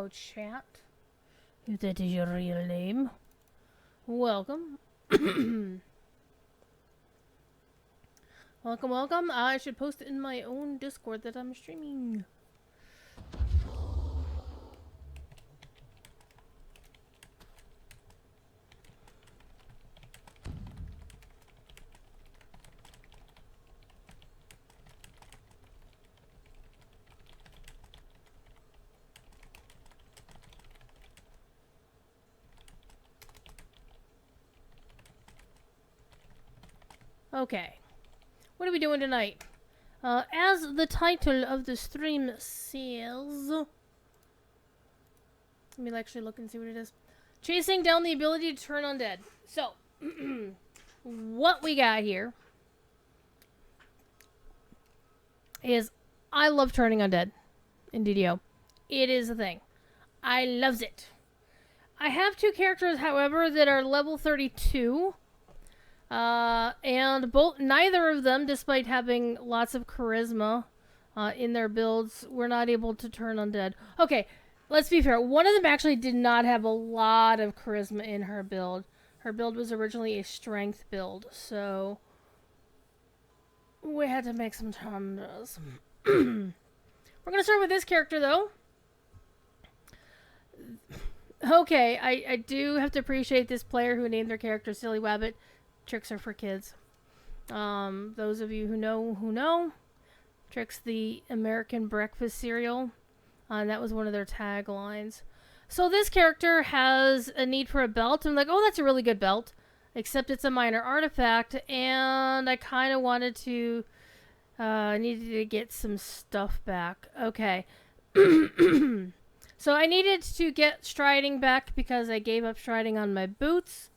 Hello, chat. If that is your real name. Welcome. Welcome, welcome. I should post it in my own Discord that I'm streaming. Okay. What are we doing tonight? As the title of the stream says... Let me actually look and see what it is. Chasing down the ability to turn undead. So, what we got here is I love turning undead in DDO. It is a thing. I loves it. I have two characters, however, that are level 32. And neither of them, despite having lots of charisma in their builds, were not able to turn undead. Okay, let's be fair. One of them actually did not have a lot of charisma in her build. Her build was originally a strength build, so we had to make some changes. We're gonna start with this character, though. Okay, I do have to appreciate this player who named their character Silly Wabbit. Tricks are for kids. Those of you who know. Tricks the American breakfast cereal. And that was one of their taglines. So this character has a need for a belt. I'm like, oh, that's a really good belt. Except it's a minor artifact. And I kind of wanted to... needed to get some stuff back. Okay. So I needed to get striding back because I gave up striding on my boots.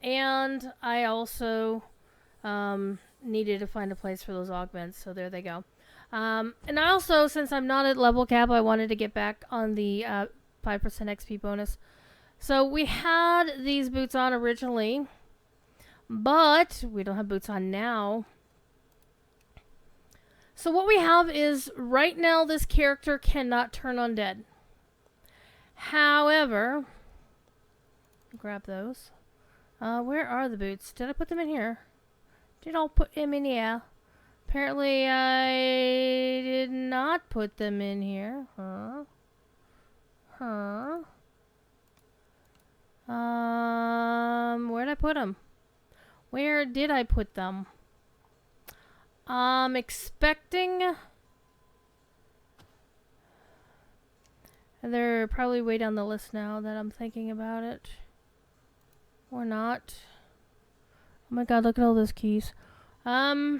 And I also needed to find a place for those augments, so there they go. And I also, since I'm not at level cap, I wanted to get back on the 5% XP bonus. So we had these boots on originally, but we don't have boots on now. So what we have is, right now this character cannot turn undead. However, grab those. Where are the boots? Did I put them in here? Did I put them in here? Apparently I did not put them in here. Where'd I put them? Where did I put them? I'm expecting... They're probably way down the list now that I'm thinking about it. Or not. Oh my god, look at all those keys. Hold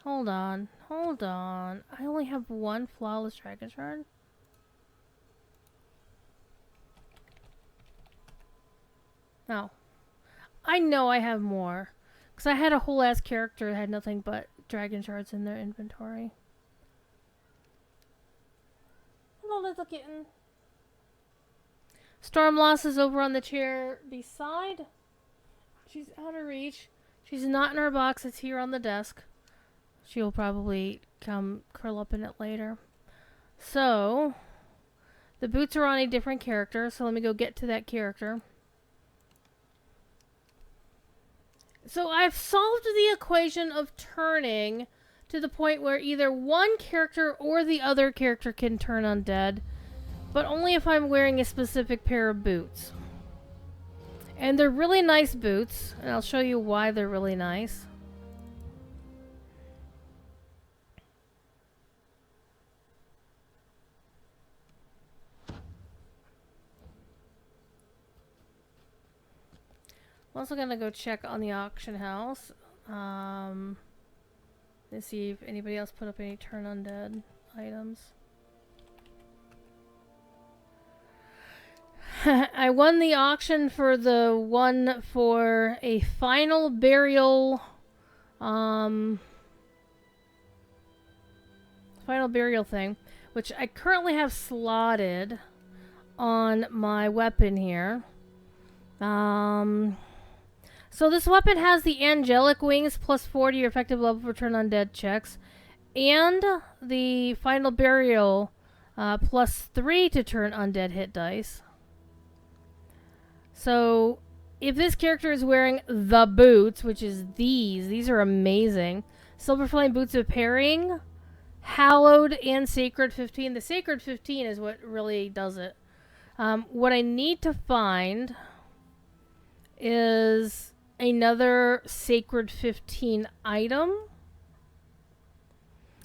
on. I only have one flawless dragon shard. No. I know I have more. Because I had a whole ass character that had nothing but dragon shards in their inventory. Hello, little kitten. Stormloss is over on the chair beside. She's out of reach. She's not in her box. It's here on the desk. She'll probably come curl up in it later. So, the boots are on a different character. So let me go get to that character. So I've solved the equation of turning to the point where either one character or the other character can turn undead. But only if I'm wearing a specific pair of boots. And they're really nice boots. And I'll show you why they're really nice. I'm also going to go check on the auction house. Let's see if anybody else put up any turn undead items. I won the auction for the one for a final burial thing, which I currently have slotted on my weapon here. So this weapon has the angelic wings plus 40 effective level for turn undead checks, and the Final Burial +3 to turn undead hit dice. So if this character is wearing the boots, which is these are amazing. Silver Flame Boots of Parrying, Hallowed, and Sacred 15. The Sacred 15 is what really does it. What I need to find is another Sacred 15 item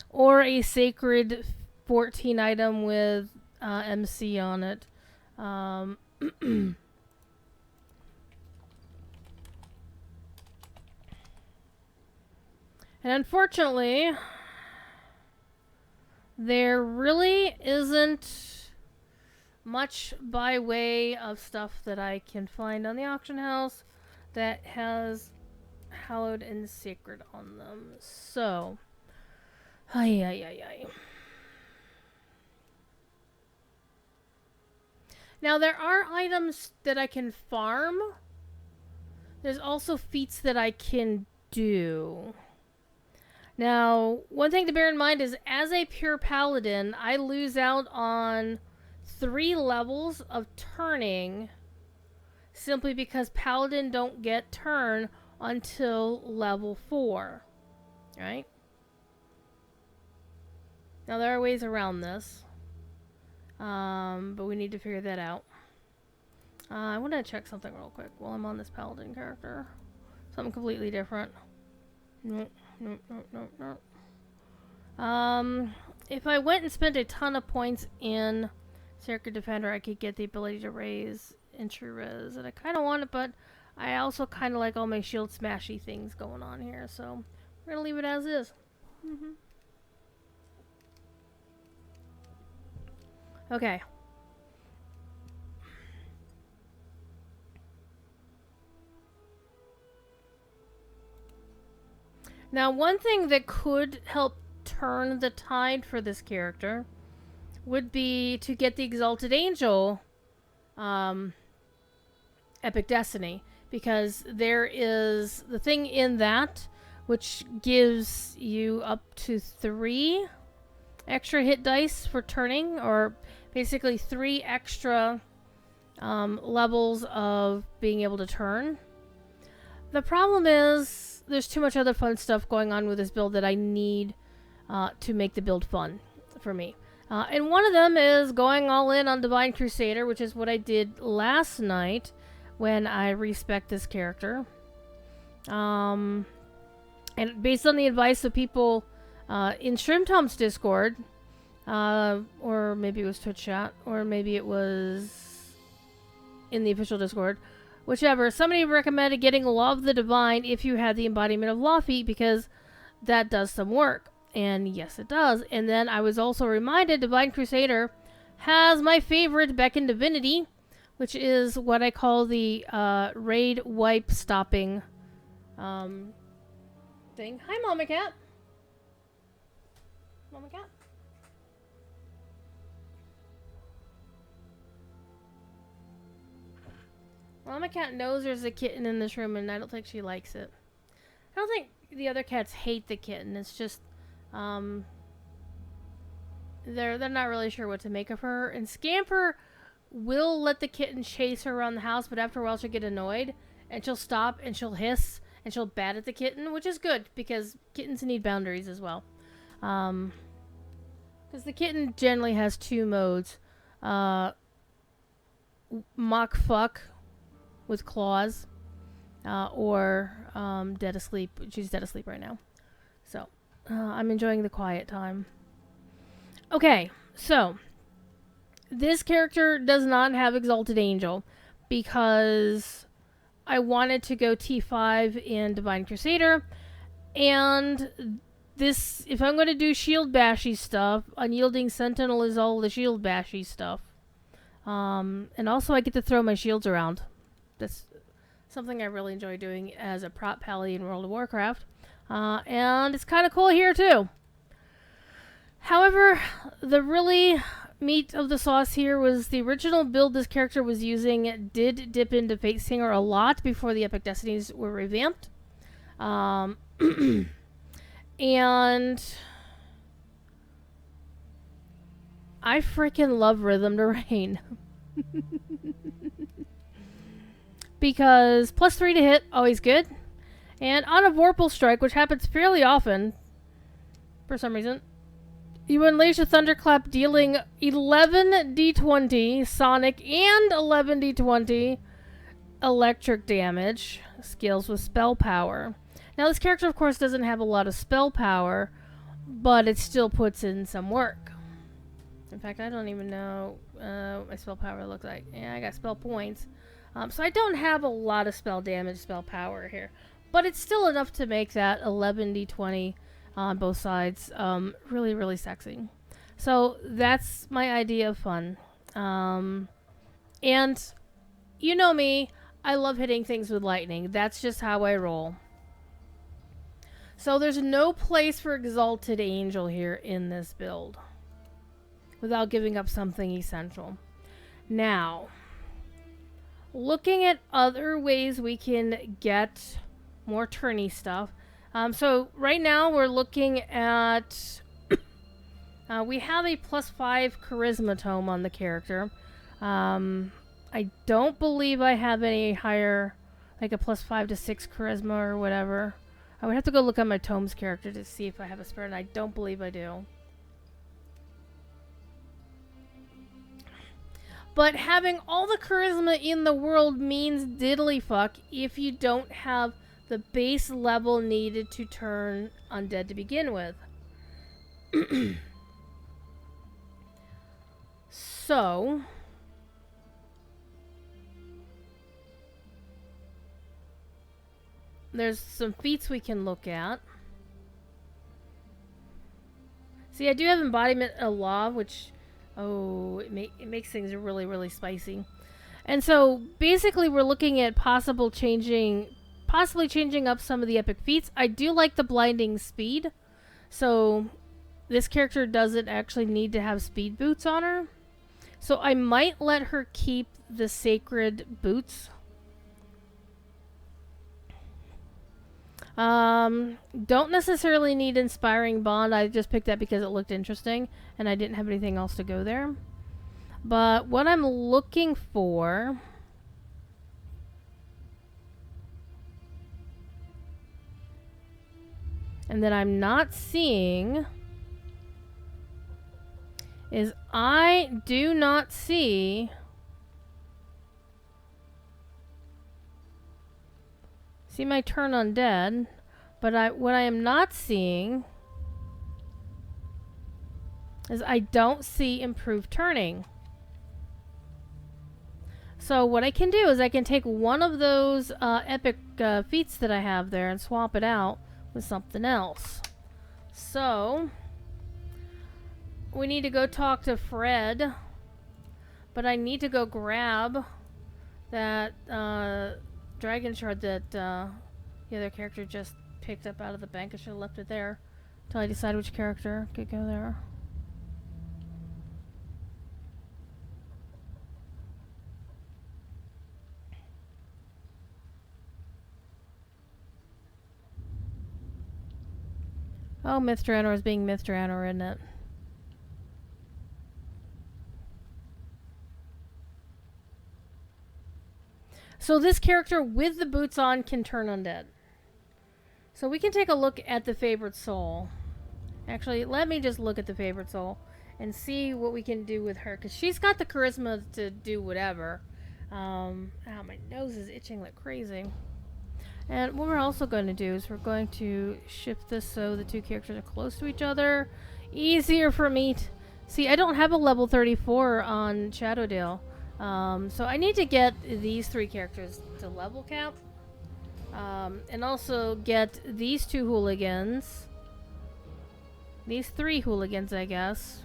or a Sacred 14 item with MC on it. And unfortunately, there really isn't much by way of stuff that I can find on the auction house that has Hallowed and Sacred on them. So, Now, there are items that I can farm. There's also feats that I can do. Now, one thing to bear in mind is, as a pure paladin, I lose out on 3 levels of turning simply because paladin don't get turn until level 4. Right? Now, there are ways around this. But we need to figure that out. I want to check something real quick while I'm on this paladin character. Something completely different. Nope. If I went and spent a ton of points in Sacred Defender, I could get the ability to raise entry res, and I kind of want it, but I also kind of like all my shield smashy things going on here, so we're gonna leave it as is. Okay. Now, one thing that could help turn the tide for this character would be to get the Exalted Angel Epic Destiny, because there is the thing in that which gives you up to 3 extra hit dice for turning, or basically 3 extra levels of being able to turn. The problem is there's too much other fun stuff going on with this build that I need to make the build fun for me. And one of them is going all in on Divine Crusader, which is what I did last night when I respec this character. And based on the advice of people in Shrimtom's Discord, or maybe it was Twitch chat, or maybe it was in the official Discord, whichever, somebody recommended getting Law of the Divine if you had the embodiment of Lawfeet, because that does some work. And yes, it does. And then I was also reminded Divine Crusader has my favorite Beckon Divinity, which is what I call the raid wipe stopping thing. Hi, Mama Cat. Mama Cat. Mama Cat knows there's a kitten in this room, and I don't think she likes it. I don't think the other cats hate the kitten. It's just, they're not really sure what to make of her. And Scamper will let the kitten chase her around the house, but after a while she'll get annoyed, and she'll stop, and she'll hiss, and she'll bat at the kitten, which is good, because kittens need boundaries as well. Because the kitten generally has 2 modes. Mock fuck with claws, or dead asleep. She's dead asleep right now. So, I'm enjoying the quiet time. Okay, so this character does not have Exalted Angel because I wanted to go T5 in Divine Crusader, and this, if I'm going to do shield bashy stuff, Unyielding Sentinel is all the shield bashy stuff. And also I get to throw my shields around. That's something I really enjoy doing as a prop pally in World of Warcraft. And it's kind of cool here too. However, the really meat of the sauce here was the original build this character was using did dip into Fate Singer a lot before the Epic Destinies were revamped. And I freaking love Rhythm to Rain. Because +3 to hit, always good. And on a Vorpal Strike, which happens fairly often, for some reason, you unleash a Thunderclap dealing 11 d20 sonic and 11 d20 electric damage. Scales with spell power. Now this character of course doesn't have a lot of spell power, but it still puts in some work. In fact, I don't even know what my spell power looks like. Yeah, I got spell points. So I don't have a lot of spell damage, spell power here. But it's still enough to make that 11 d20 on both sides really, really sexy. So that's my idea of fun. And you know me, I love hitting things with lightning. That's just how I roll. So there's no place for Exalted Angel here in this build without giving up something essential. Now, looking at other ways we can get more turny stuff. So right now we're looking at we have a +5 charisma tome on the character. I don't believe I have any higher, like a +5 to 6 charisma or whatever. I would have to go look at my tomes character to see if I have a spare, and I don't believe I do. But having all the charisma in the world means diddly fuck if you don't have the base level needed to turn undead to begin with. So, there's some feats we can look at. See, I do have Embodiment of Law, which, it makes things really, really spicy. And so, basically, we're looking at possibly changing up some of the epic feats. I do like the Blinding Speed. So, this character doesn't actually need to have speed boots on her. So, I might let her keep the Sacred Boots. Don't necessarily need Inspiring Bond. I just picked that because it looked interesting and I didn't have anything else to go there. But what I'm looking for and that I'm not seeing is I do not see my turn undead, but what I am not seeing is I don't see improved turning. So what I can do is I can take one of those epic feats that I have there and swap it out with something else. So we need to go talk to Fred, but I need to go grab that dragon shard that the other character just picked up out of the bank. I should have left it there until I decide which character could go there. Oh, Myth Drannor is being Myth Drannor, isn't it? So this character with the boots on can turn undead. So we can take a look at the Favored Soul. Actually, let me just look at the Favored Soul and see what we can do with her. Because she's got the charisma to do whatever. Ow, my nose is itching like crazy. And what we're also going to do is we're going to shift this so the two characters are close to each other. Easier for me to... See, I don't have a level 34 on Shadowdale. So I need to get these three characters to level cap. And also get these two hooligans. These three hooligans, I guess.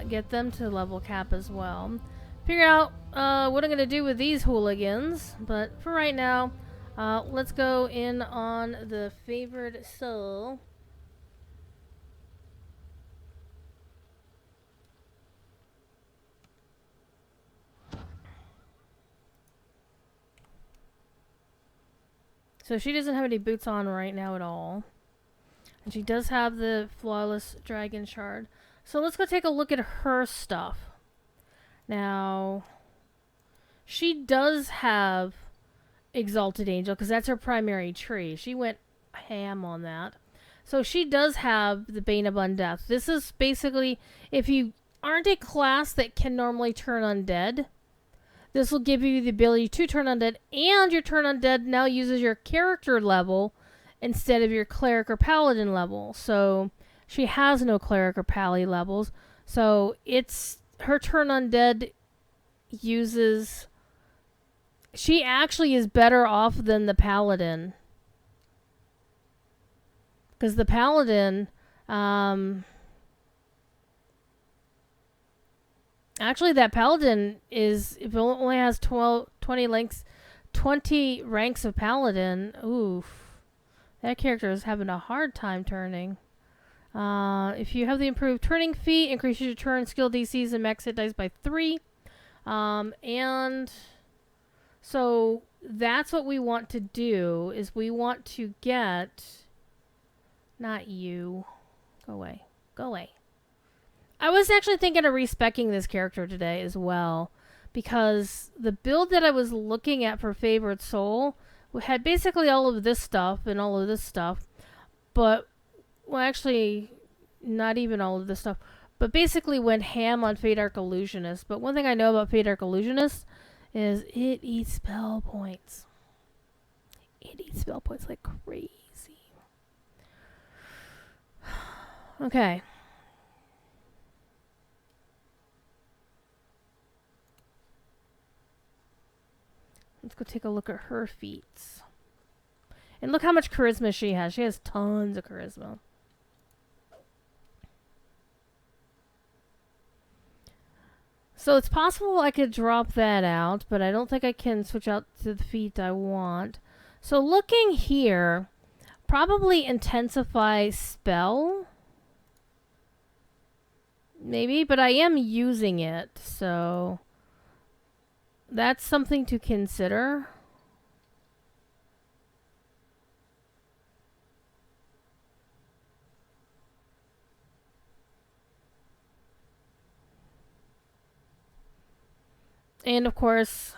Get them to level cap as well. Figure out what I'm going to do with these hooligans. But for right now, let's go in on the Favored Soul. So she doesn't have any boots on right now at all. And she does have the Flawless Dragon Shard. So let's go take a look at her stuff. Now, she does have Exalted Angel because that's her primary tree. She went ham on that. So she does have the Bane of Undeath. This is basically, if you aren't a class that can normally turn undead, this will give you the ability to turn undead, and your turn undead now uses your character level instead of your cleric or paladin level. So she has no cleric or pally levels. So it's her turn undead uses. She actually is better off than the paladin. Because the paladin, actually that paladin is, if it only has 20 ranks of paladin, oof. That character is having a hard time turning. If you have the improved turning feat, increases your turn skill DCs and max hit dice by 3. And so that's what we want to do, is we want to get... Not you. Go away. Go away. I was actually thinking of respecking this character today as well, because the build that I was looking at for Favorite Soul had basically all of this stuff and all of this stuff, but, well, actually, not even all of this stuff, but basically went ham on Fate Arc Illusionist. But one thing I know about Fate Arc Illusionist is it eats spell points. It eats spell points like crazy. Okay. Let's go take a look at her feats. And look how much charisma she has. She has tons of charisma. So it's possible I could drop that out, but I don't think I can switch out to the feat I want. So looking here, probably intensify spell. Maybe, but I am using it, so that's something to consider. And of course,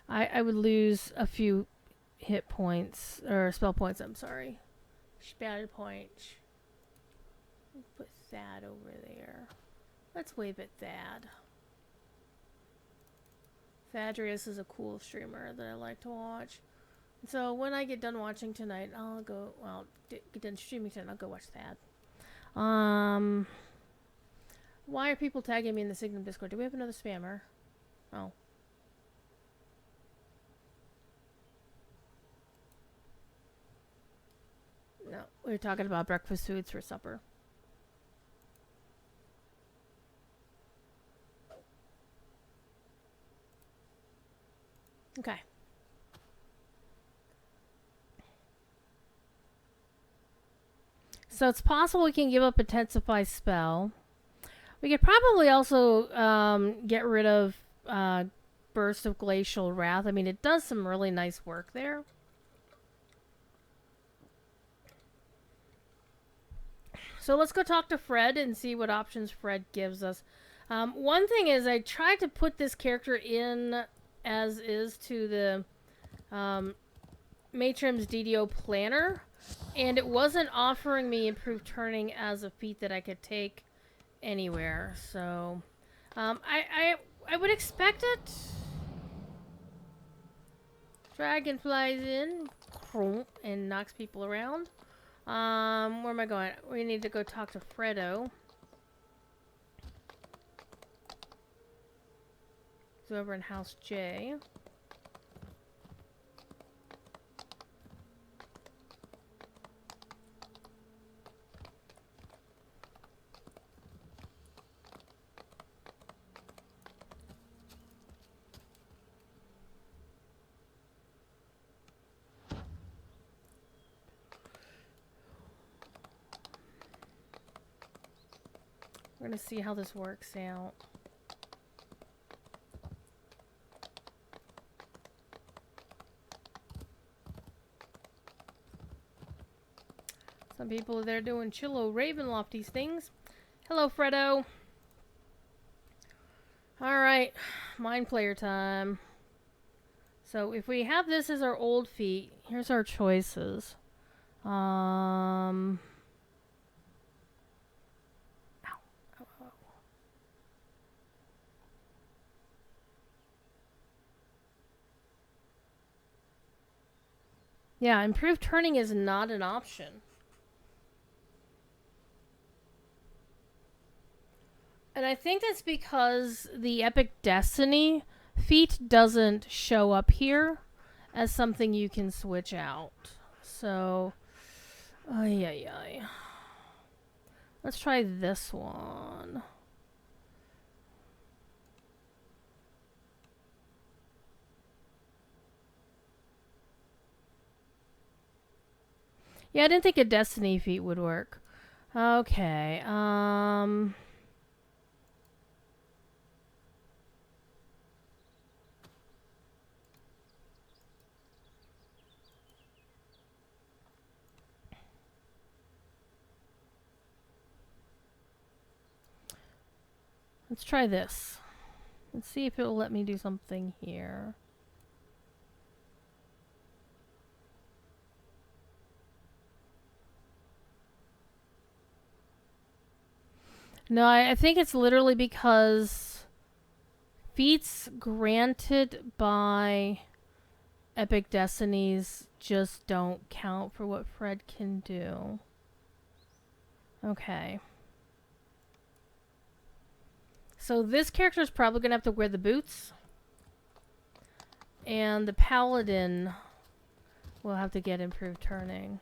I would lose a few hit points, or spell points, I'm sorry. Spell points. Put Thad over there. Let's wave at Thad. Thadrius is a cool streamer that I like to watch. So when I get done watching tonight, I'll go, well, get done streaming tonight, I'll go watch Thad. Why are people tagging me in the Signum Discord? Do we have another spammer? Oh. No, we were talking about breakfast foods for supper. Okay. So it's possible we can give up Intensify Spell. We could probably also get rid of Burst of Glacial Wrath. I mean, it does some really nice work there. So let's go talk to Fred and see what options Fred gives us. One thing is, I tried to put this character in as is to the Matrim's DDO Planner, and it wasn't offering me improved turning as a feat that I could take anywhere. So I would expect it. Dragon flies in and knocks people around. Where am I going? We need to go talk to Fredo. He's over in House J. We're gonna see how this works out. Some people are there doing Chillo Ravenlofty's things. Hello, Fredo. Alright, mind player time. So if we have this as our old feat, here's our choices. Ow. Ow, ow. Yeah, improved turning is not an option. And I think that's because the Epic Destiny feat doesn't show up here as something you can switch out. So, ay ay ay. Let's try this one. Yeah, I didn't think a Destiny feat would work. Okay, let's try this. Let's see if it'll let me do something here. No, I think it's literally because feats granted by Epic Destinies just don't count for what Fred can do. Okay. So this character is probably going to have to wear the boots. And the Paladin will have to get improved turning.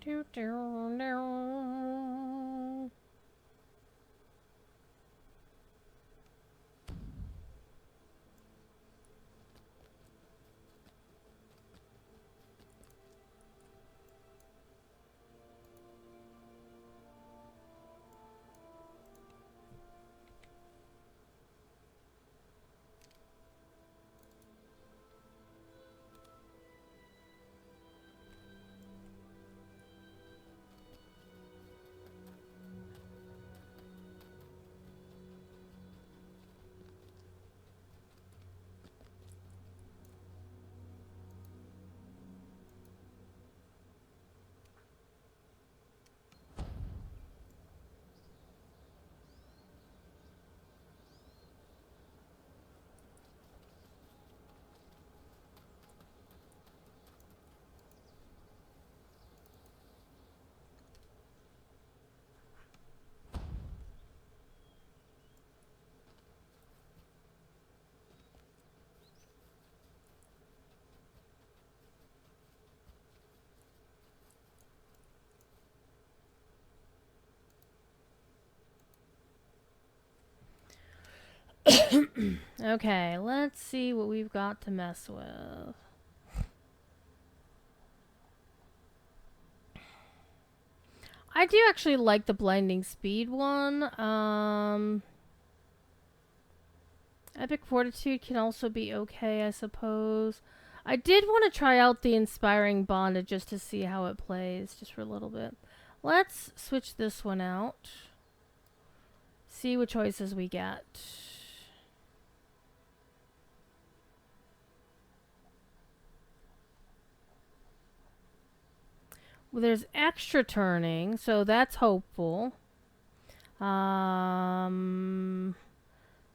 Do, do, do. Okay, let's see what we've got to mess with. I do actually like the blinding speed one. Epic fortitude can also be okay, I suppose. I did want to try out the inspiring bondage just to see how it plays, just for a little bit. Let's switch this one out. See what choices we get. Well, there's extra turning, so that's hopeful.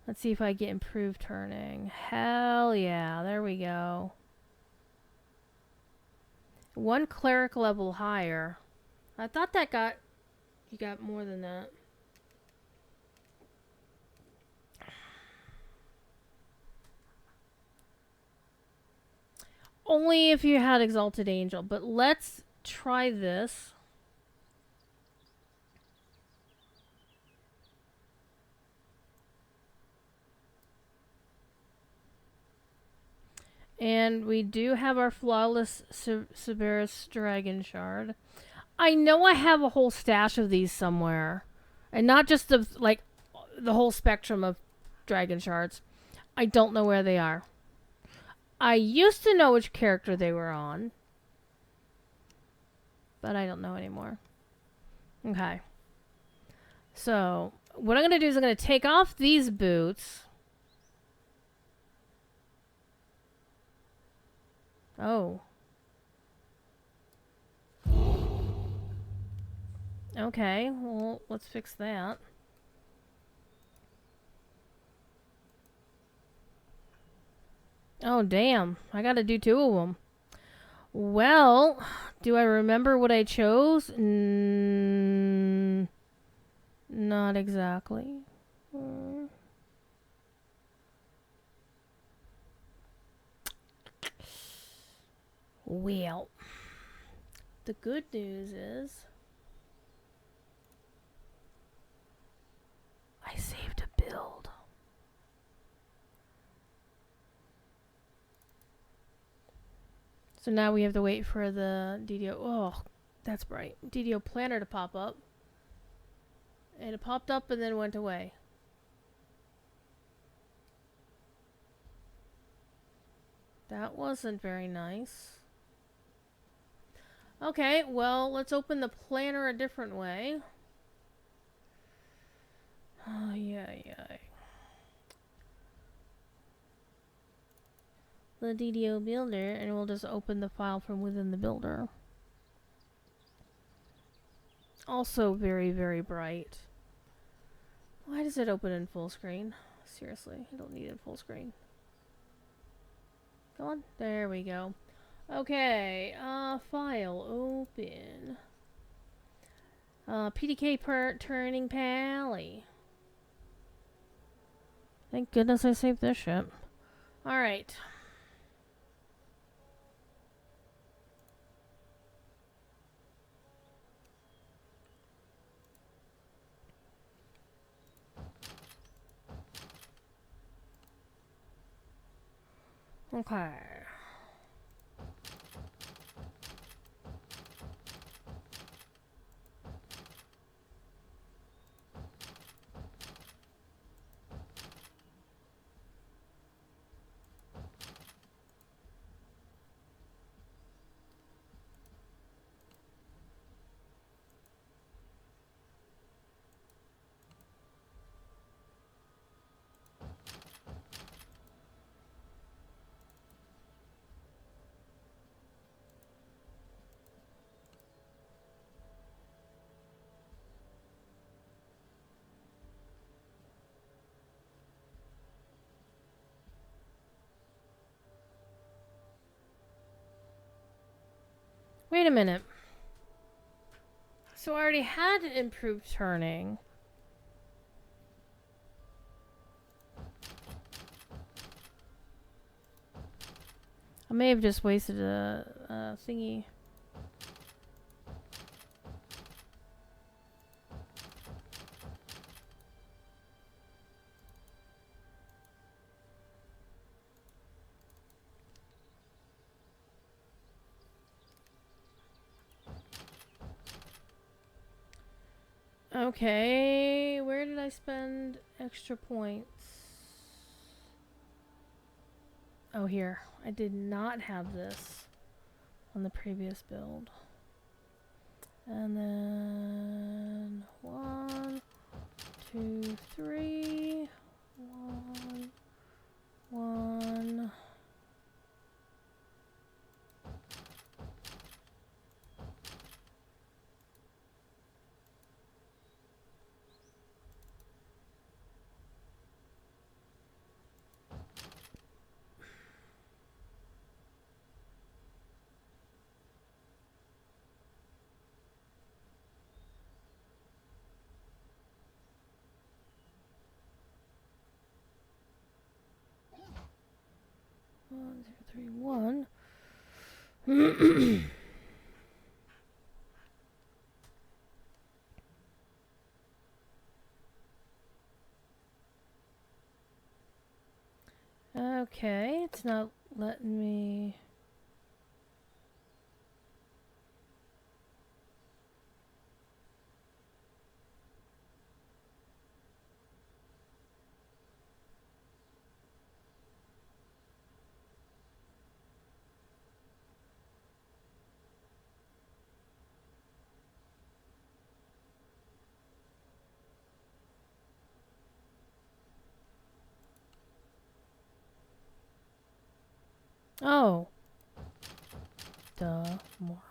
Let's see if I get improved turning. Hell yeah, there we go. 1 cleric level higher. I thought that you got more than that. Only if you had Exalted Angel, but let's try this. And we do have our flawless Cerberus Dragon Shard. I know I have a whole stash of these somewhere. And not just the whole spectrum of Dragon Shards. I don't know where they are. I used to know which character they were on. But I don't know anymore. Okay. So, what I'm going to do is I'm going to take off these boots. Oh. Okay, well, let's fix that. Oh, damn. I gotta do 2 of them. Well, do I remember what I chose? Not exactly. Well, the good news is I saved a build. So now we have to wait for the DDO. Oh, that's bright. DDO planner to pop up. And it popped up and then went away. That wasn't very nice. Okay, well, let's open the planner a different way. Oh, yeah. The DDO builder, and we'll just open the file from within the builder. Also very, very bright. Why does it open in full screen? Seriously, I don't need it full screen. Come on, there we go. Okay, file open. PDK turning pally. Thank goodness I saved this shit. Alright. Okay. Wait a minute. So I already had improved turning. I may have just wasted a thingy. Okay, where did I spend extra points? Oh, here. I did not have this on the previous build. And then 1, 2, 3, 1, 1. One, two, three, one. Okay, it's not letting me. Oh. Duh. Moron.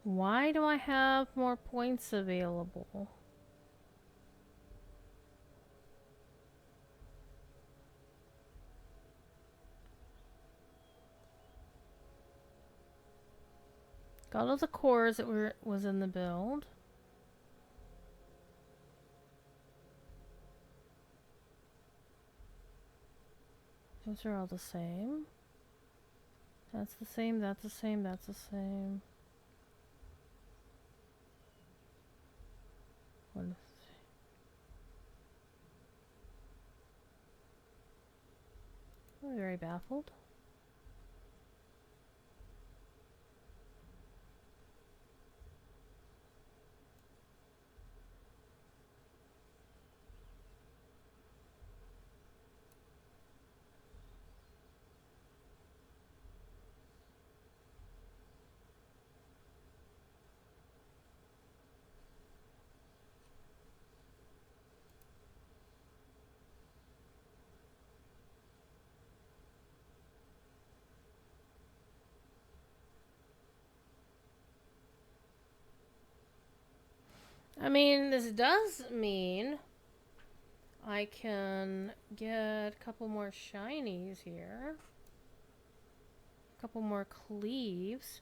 Why do I have more points available? Got all the cores that was in the build. Those are all the same. That's the same, that's the same, that's the same. I'm very baffled. I mean, this does mean I can get a couple more shinies here. A couple more cleaves.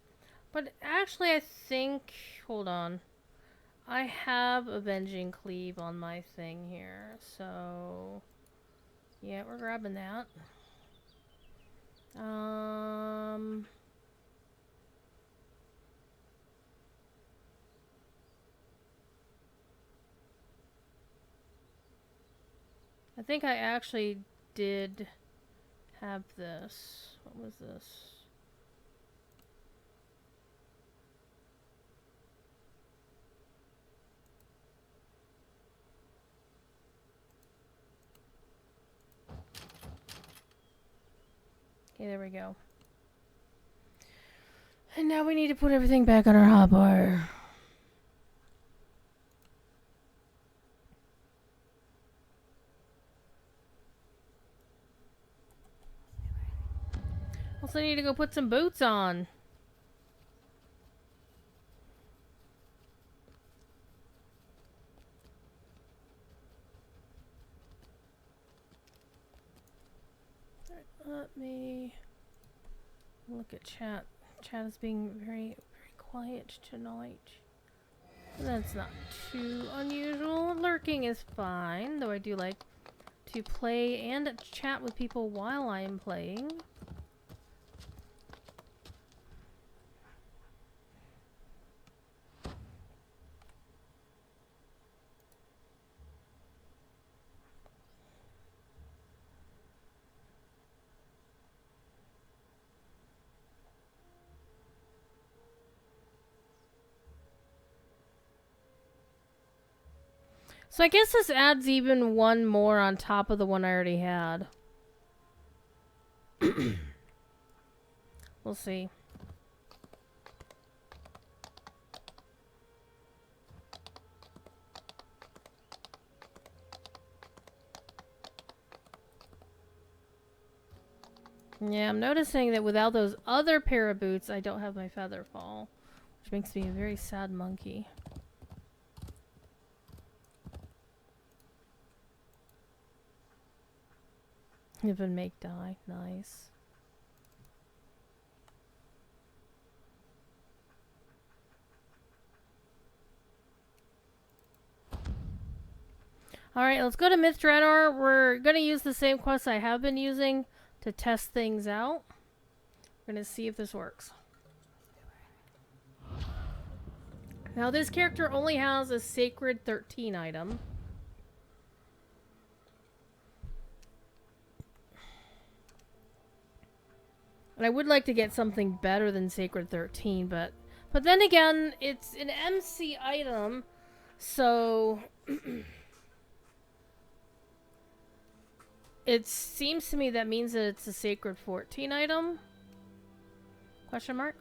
But actually, I think... Hold on. I have Avenging Cleave on my thing here, so... Yeah, we're grabbing that. I think I actually did have this. What was this? Okay, there we go. And now we need to put everything back on our hotbar. Also need to go put some boots on. Let me look at chat. Chat is being very, very quiet tonight. That's not too unusual. Lurking is fine, though I do like to play and chat with people while I am playing. So I guess this adds even one more on top of the one I already had. We'll see. Yeah, I'm noticing that without those other pair of boots, I don't have my feather fall, which makes me a very sad monkey. Even make dye. Nice. Alright, let's go to Myth Drannor. We're going to use the same quest I have been using to test things out. We're going to see if this works. Now, this character only has a Sacred 13 item. And I would like to get something better than Sacred 13, but then again, it's an MC item, so it seems to me that means that it's a Sacred 14 item? Question mark?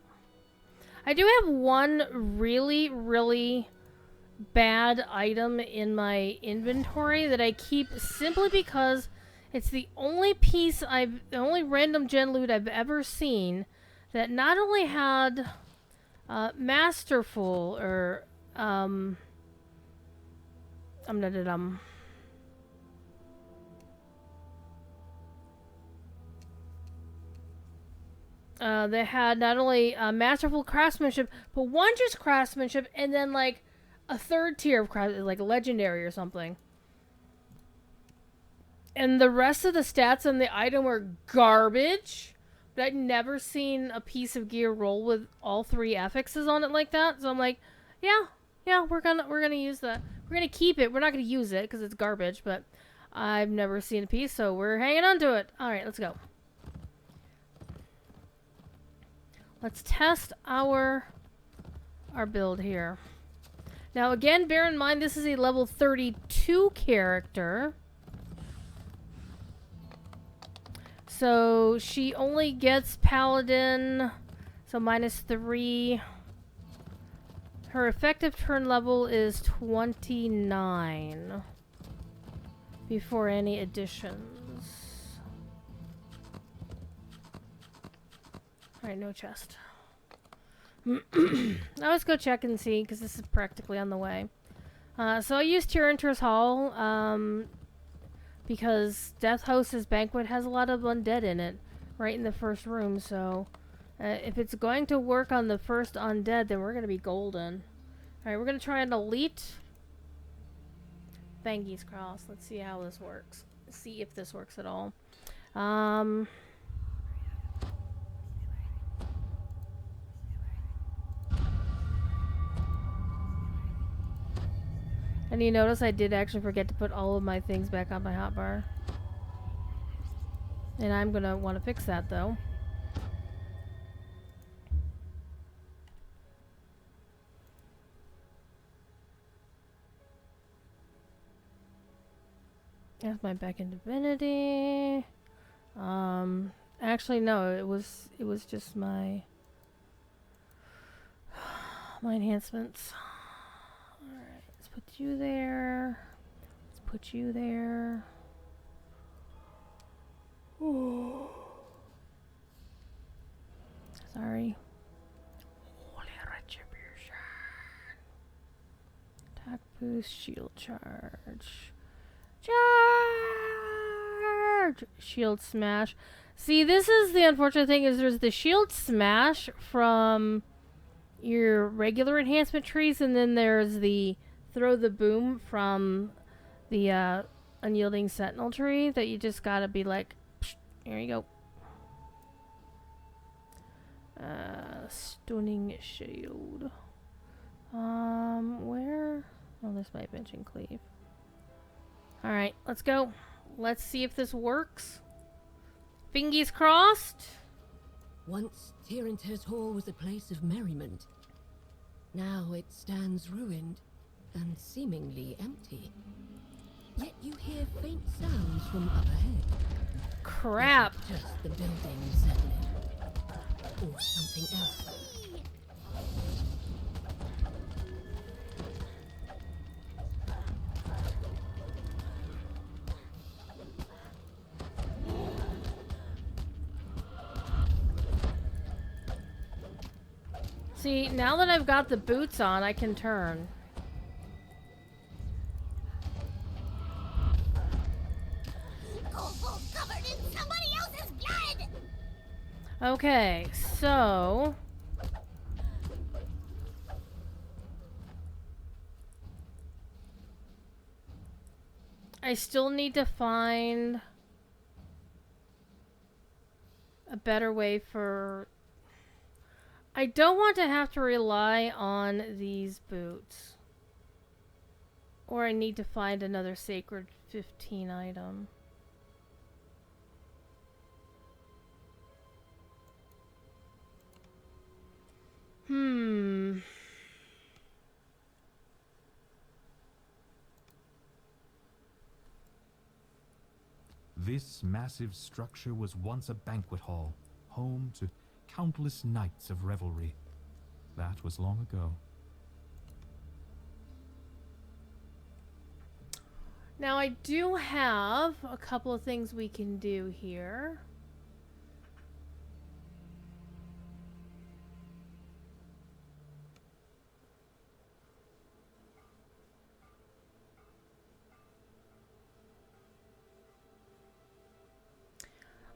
I do have one really, really bad item in my inventory that I keep simply because it's the only the only random gen loot I've ever seen that not only had Masterful or they had not only Masterful Craftsmanship, but Wondrous Craftsmanship, and then like a third tier of craft, like Legendary or something. And the rest of the stats on the item were garbage. But I'd never seen a piece of gear roll with all three affixes on it like that. So I'm like, yeah, we're gonna use that. We're gonna keep it. We're not gonna use it because it's garbage. But I've never seen a piece, so we're hanging on to it. All right, let's go. Let's test our build here. Now again, bear in mind this is a level 32 character. So she only gets Paladin, so -3. Her effective turn level is 29 before any additions. Alright, no chest. Let's go check and see, because this is practically on the way. So I used Tyranter's Hall, because Death Host's Banquet has a lot of undead in it, right in the first room, so if it's going to work on the first undead, then we're going to be golden. Alright, we're going to try an Elite Bangies Cross. Let's see how this works. See if this works at all. And you notice I did actually forget to put all of my things back on my hotbar. And I'm gonna want to fix that though. That's my back in Divinity. Actually no, it was just my enhancements. Put you there. Let's put you there. Ooh. Sorry. Holy retribution. Attack boost, shield charge. Charge! Shield smash. See, this is the unfortunate thing is there's the shield smash from your regular enhancement trees, and then there's the throw the boom from the unyielding sentinel tree that you just gotta be like, psh, here you go. Stunning shield. Where? Oh, this might mention cleave. Alright, let's go. Let's see if this works. Fingies crossed. Once Tyranter's Hall was a place of merriment. Now it stands ruined and seemingly empty. Yet you hear faint sounds from up ahead. Crap. Is it just the building settling, or something else? See, now that I've got the boots on, I can turn. Covered in somebody else's blood. Okay, so I still need to find a better way for... I don't want to have to rely on these boots. Or I need to find another Sacred 15 item. This massive structure was once a banquet hall, home to countless nights of revelry. That was long ago. Now I do have a couple of things we can do here.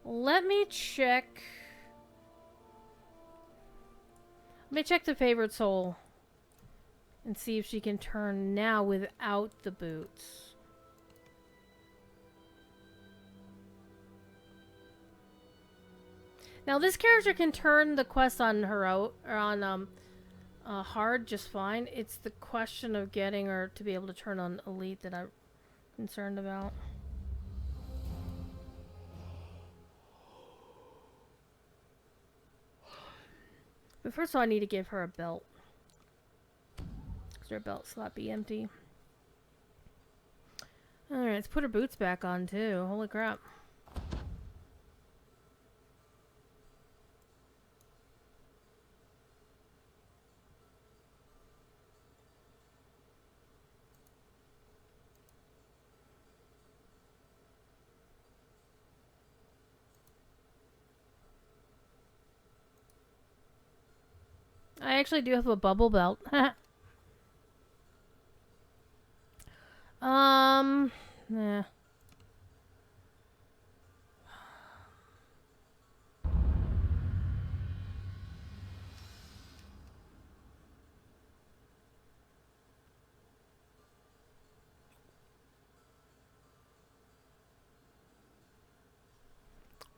Let me check the favorite soul and see if she can turn now without the boots. Now this character can turn the quest on her out or on hard just fine. It's the question of getting her to be able to turn on elite that I'm concerned about. But first of all, I need to give her a belt. Because her belt slot be empty. Alright, let's put her boots back on too. Holy crap. I actually do have a bubble belt. Yeah.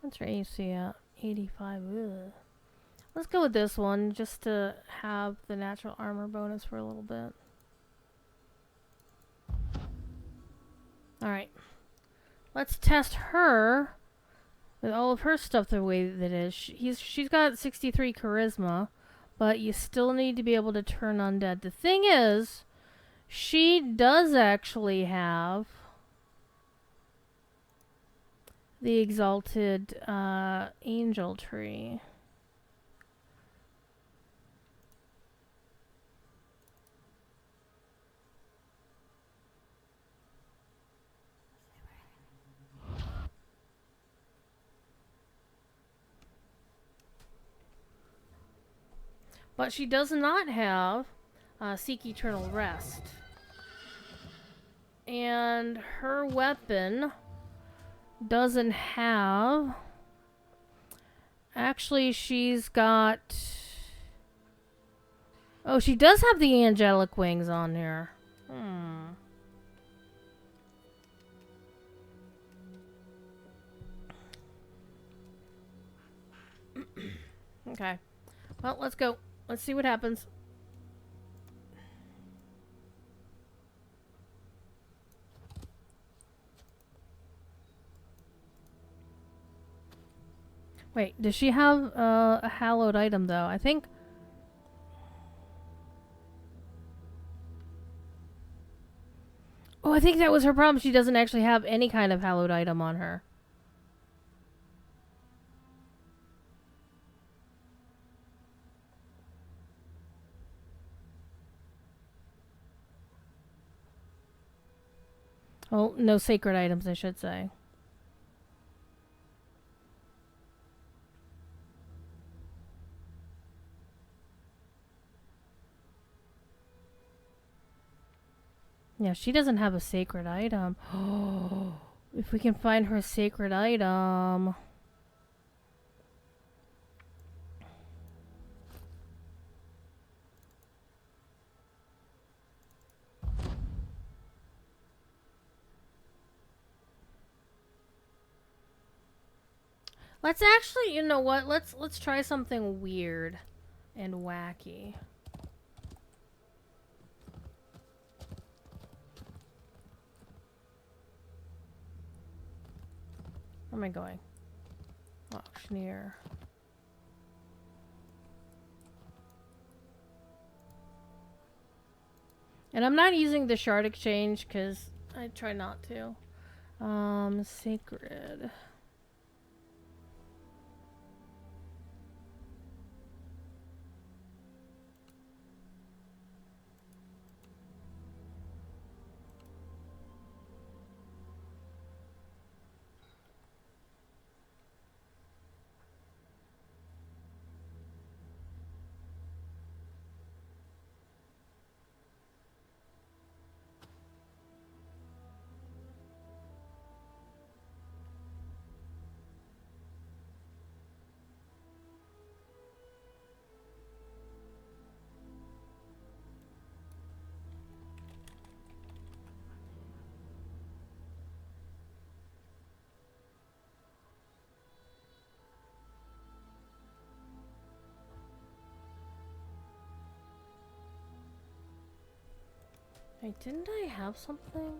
What's her AC at? 85. Ugh. Let's go with this one, just to have the natural armor bonus for a little bit. Alright. Let's test her with all of her stuff the way that it is. She's got 63 charisma, but you still need to be able to turn undead. The thing is, she does actually have the exalted angel tree. But she does not have Seek Eternal Rest. And her weapon doesn't have... Actually, she's got... Oh, she does have the angelic wings on here. Okay. Well, let's go. Let's see what happens. Wait, does she have a hallowed item, though? I think... Oh, I think that was her problem. She doesn't actually have any kind of hallowed item on her. Oh, no sacred items, I should say. Yeah, she doesn't have a sacred item. Oh, if we can find her sacred item. Let's actually, you know what? Let's try something weird and wacky. Where am I going? Auctioneer. And I'm not using the shard exchange because I try not to. Sacred. Wait, didn't I have something?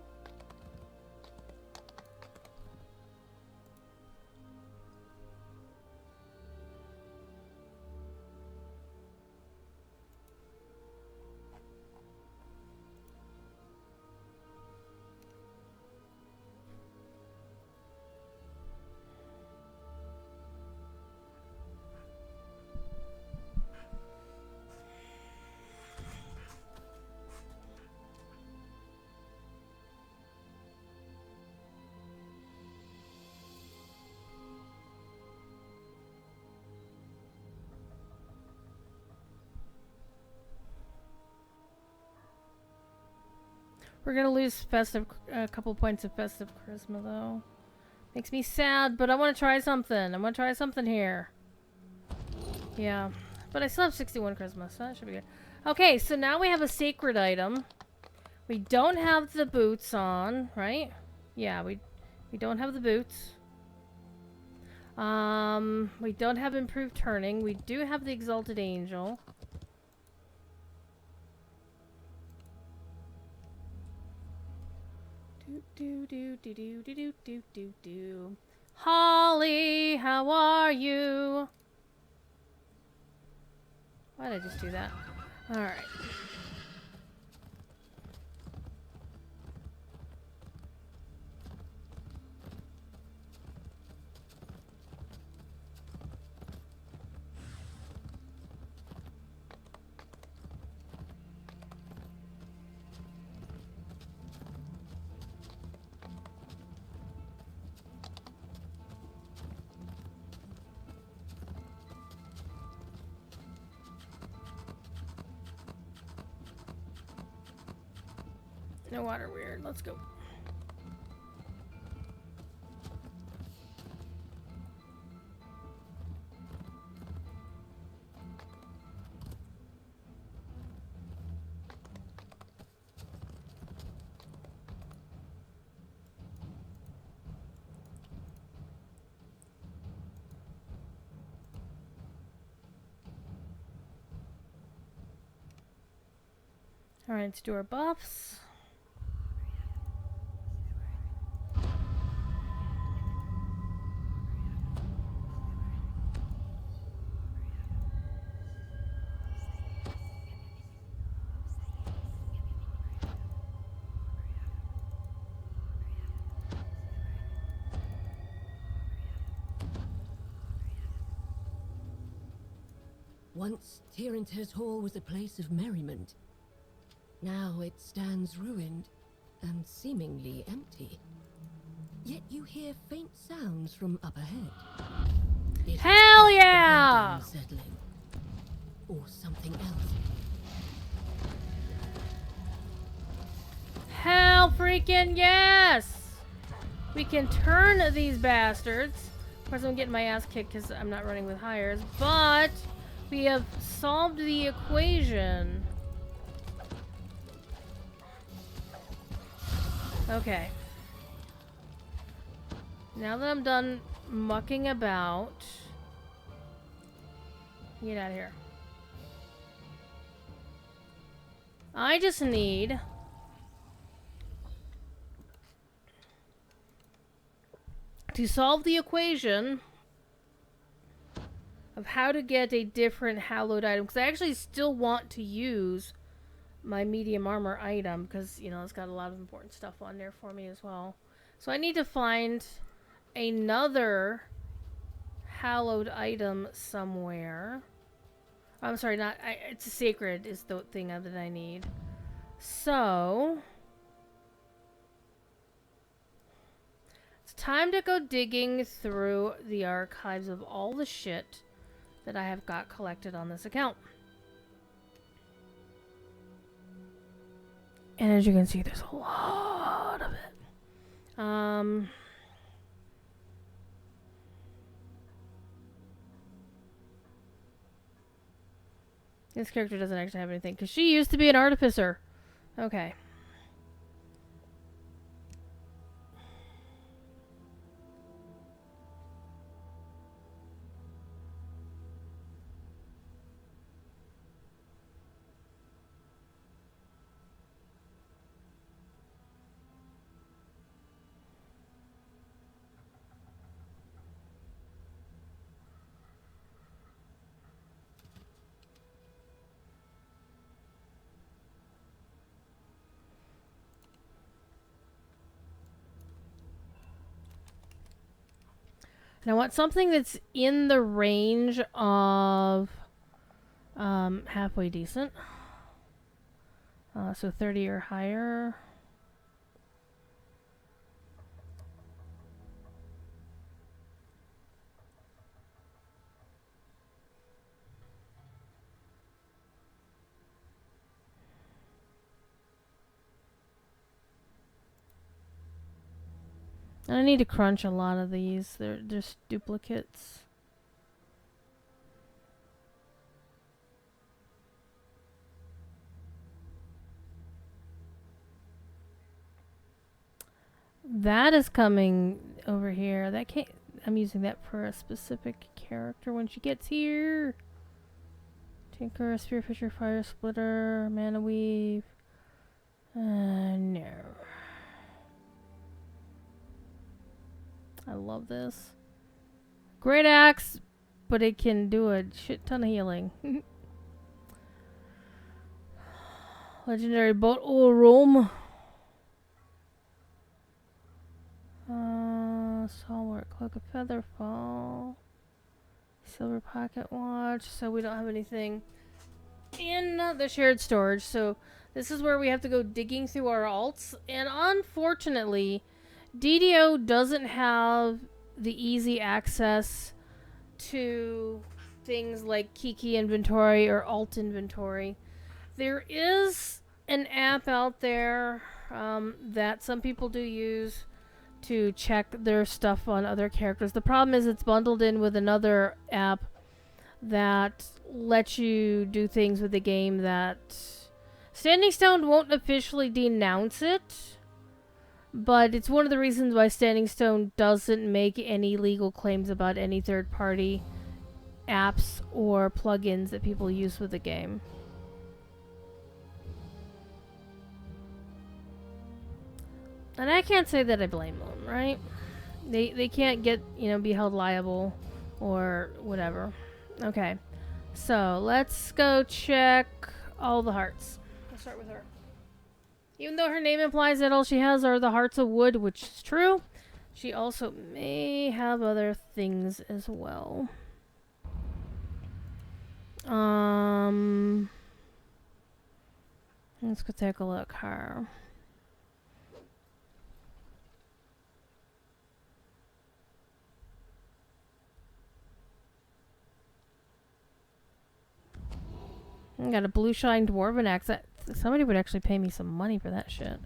We're gonna lose a couple points of festive charisma though. Makes me sad, but I want to try something. I want to try something here. Yeah, but I still have 61 charisma, so that should be good. Okay, so now we have a sacred item. We don't have the boots on, right? Yeah, we don't have the boots. We don't have improved turning. We do have the exalted angel. Do. Holly, how are you? Why did I just do that? Alright. No water weird. Let's go. Alright, let's do our buffs. Once Tyrant's Hall was a place of merriment. Now it stands ruined and seemingly empty. Yet you hear faint sounds from up ahead. Is Hell the yeah! weather unsettling? Or something else? Hell freaking yes! We can turn these bastards. Of course, I'm getting my ass kicked because I'm not running with hires, but we have solved the equation. Okay. Now that I'm done mucking about, get out of here. I just need to solve the equation of how to get a different hallowed item, because I actually still want to use my medium armor item because, you know, it's got a lot of important stuff on there for me as well. So I need to find another hallowed item somewhere. I'm sorry, not it's a sacred is the thing that I need. So it's time to go digging through the archives of all the shit that I have got collected on this account. And as you can see, there's a lot of it. This character doesn't actually have anything, because she used to be an artificer. Okay. And I want something that's in the range of halfway decent. So 30 or higher. And I need to crunch a lot of these. They're just duplicates. That is coming over here. That can't. I'm using that for a specific character when she gets here. Tinker, Spearfisher, Fire Splitter, Mana Weave. No. I love this. Great axe, but it can do a shit ton of healing. Legendary boat Roam. Stalwart Cloak of Featherfall. Silver Pocket Watch. So we don't have anything in the shared storage. So this is where we have to go digging through our alts. And unfortunately, DDO doesn't have the easy access to things like Kiki inventory or alt inventory. There is an app out there that some people do use to check their stuff on other characters. The problem is it's bundled in with another app that lets you do things with the game that Standing Stone won't officially denounce it, but it's one of the reasons why Standing Stone doesn't make any legal claims about any third-party apps or plugins that people use with the game. And I can't say that I blame them, right? They can't get, be held liable or whatever. Okay. So, let's go check all the hearts. Let's start with her. Even though her name implies that all she has are the hearts of wood, which is true, she also may have other things as well. Let's go take a look. Her. I got a blue shine dwarven axe. Somebody would actually pay me some money for that shit.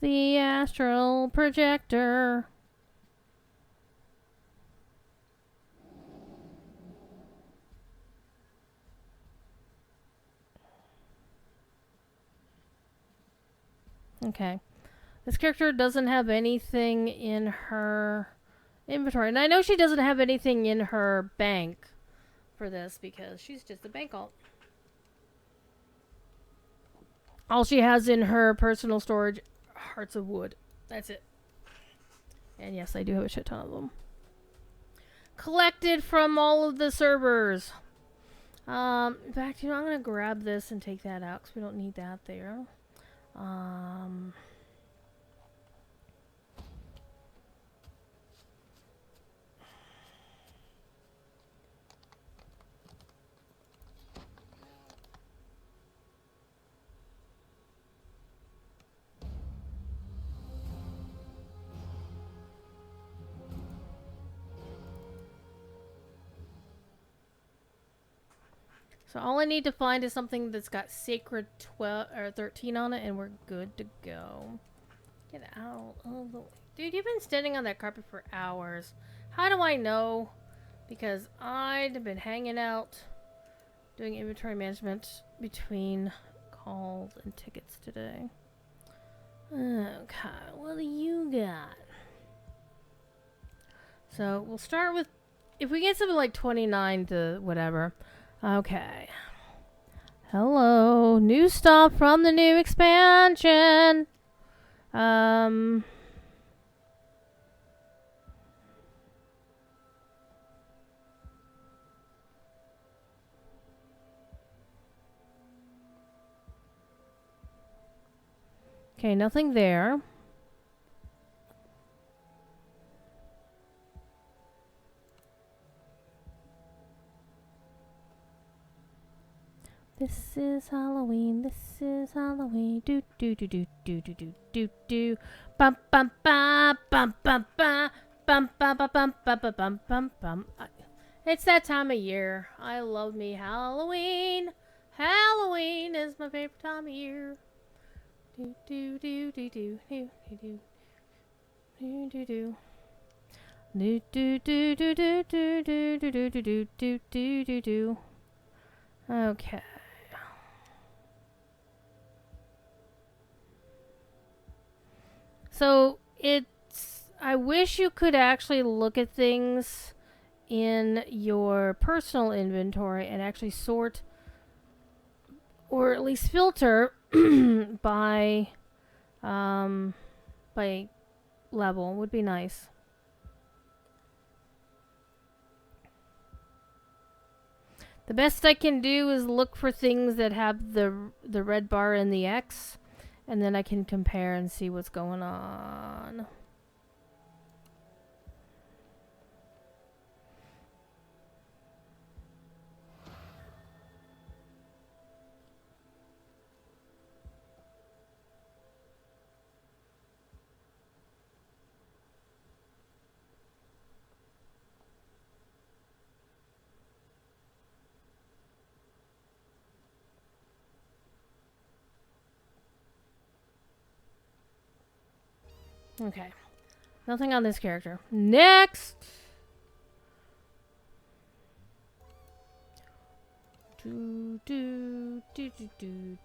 The astral projector. Okay. This character doesn't have anything in her inventory. And I know she doesn't have anything in her bank for this because she's just a bank alt. All she has in her personal storage, hearts of wood. That's it. And yes, I do have a shit ton of them. Collected from all of the servers. In fact, I'm going to grab this and take that out because we don't need that there. So all I need to find is something that's got sacred 12 or 13 on it, and we're good to go. Get out of the way. Dude, you've been standing on that carpet for hours. How do I know? Because I've been hanging out doing inventory management between calls and tickets today. Okay, what do you got? So we'll start with, if we get something like 29 to whatever. Okay. Hello. New stuff from the new expansion. Okay, nothing there. This is Halloween. This is Halloween. Do do do do do do do do do. Bum bum ba bum bum ba bum bum ba bum bum bum bum bum bum. It's that time of year. I love me Halloween. Halloween is my favorite time of year. Do do do do do do do do do do. Do do do do do do do do do do do do do do. Okay. So I wish you could actually look at things in your personal inventory and actually sort or at least filter by level would be nice. The best I can do is look for things that have the red bar and the X, and then I can compare and see what's going on. Okay. Nothing on this character. Next! Do, do, do, do, do, do.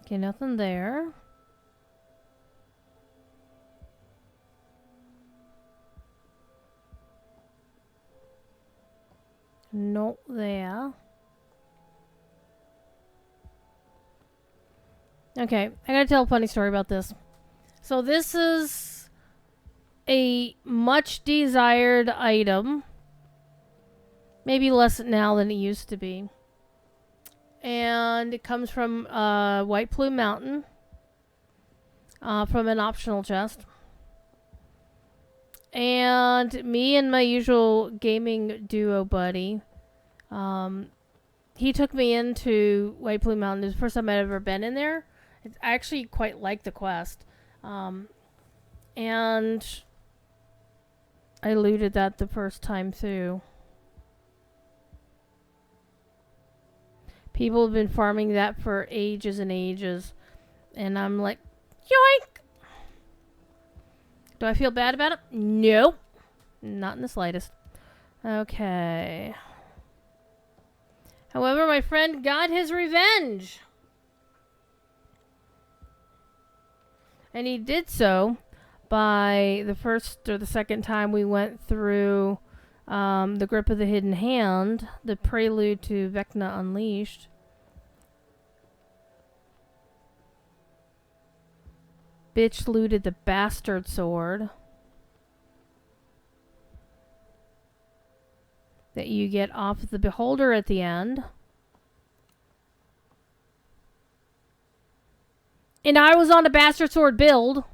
Okay, nothing there. Not there. Okay, I gotta tell a funny story about this. So this is a much desired item. Maybe less now than it used to be. And it comes from White Plume Mountain. From an optional chest. And me and my usual gaming duo buddy, he took me into White Plume Mountain. It was the first time I'd ever been in there. I actually quite like the quest. And I looted that the first time through. People have been farming that for ages and ages. And I'm like, yoink! Do I feel bad about it? No. Not in the slightest. Okay. However, my friend got his revenge. And he did so by the first or the second time we went through the Grip of the Hidden Hand, the prelude to Vecna Unleashed. Bitch looted the bastard sword that you get off the beholder at the end. And I was on a bastard sword build.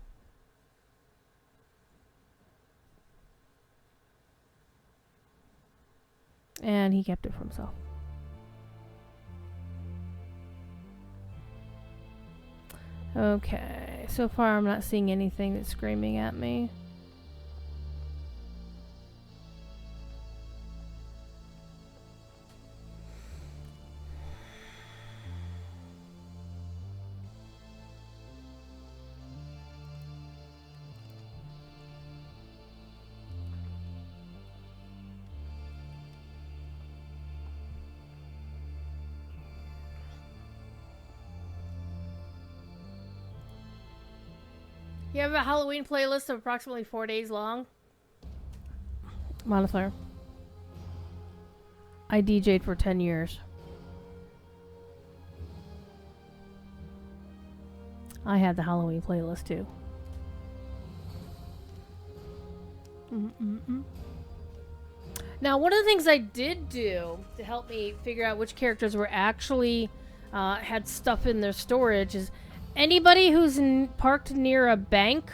And he kept it for himself. Okay, so far I'm not seeing anything that's screaming at me. You have a Halloween playlist of approximately 4 days long? Monoflare. I DJ'd for 10 years. I had the Halloween playlist too. Now, one of the things I did do to help me figure out which characters were actually had stuff in their storage is anybody who's parked near a bank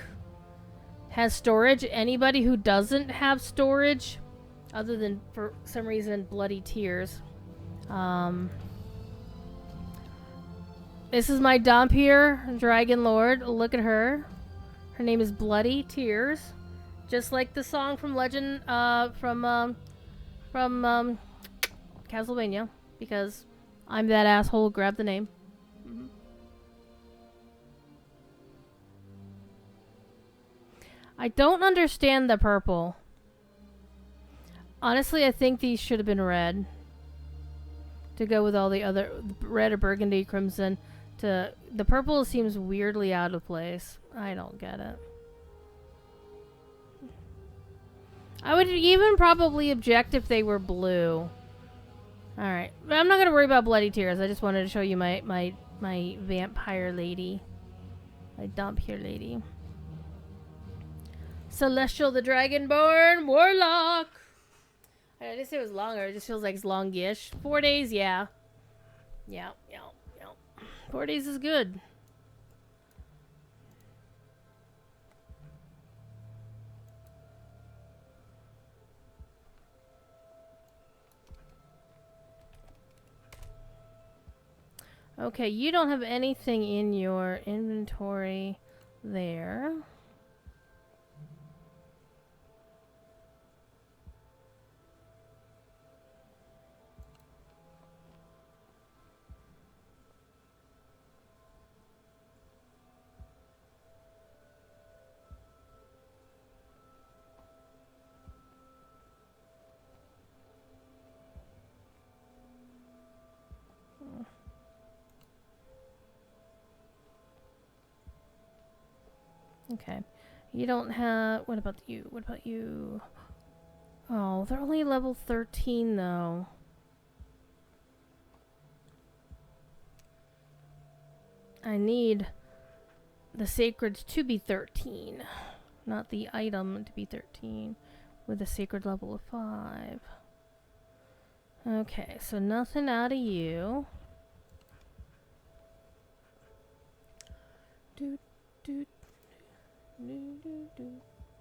has storage. Anybody who doesn't have storage, other than for some reason Bloody Tears. This is my Dompier Dragon Lord. Look at her. Her name is Bloody Tears, just like the song from Legend from Castlevania. Because I'm that asshole who grabbed the name. I don't understand the purple. Honestly, I think these should have been red. To go with all the other red or burgundy, crimson. The purple seems weirdly out of place. I don't get it. I would even probably object if they were blue. Alright. But I'm not going to worry about Bloody Tears. I just wanted to show you my vampire lady. My Dompier lady. Celestial the Dragonborn Warlock. I didn't say it was longer. It just feels like it's longish. 4 days, yeah. Yeah. 4 days is good. Okay, you don't have anything in your inventory there. Okay. You don't have... What about you? What about you? Oh, they're only level 13, though. I need the sacred to be 13. Not the item to be 13. With a sacred level of 5. Okay, so nothing out of you. Do, do, do, do, do,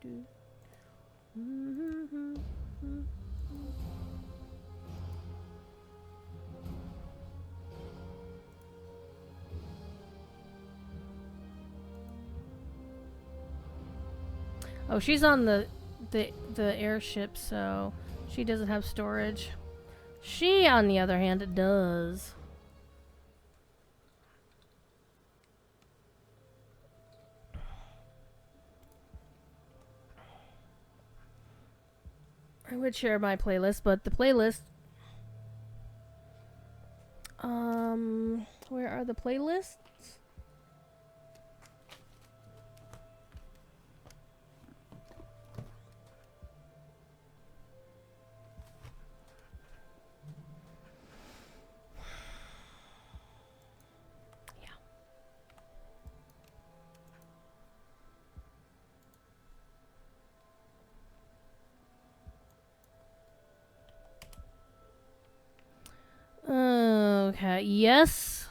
do. Mm-hmm. Oh, she's on the airship, so she doesn't have storage. She, on the other hand, does. I would share my playlist, but the playlist... Where are the playlists? Okay, yes.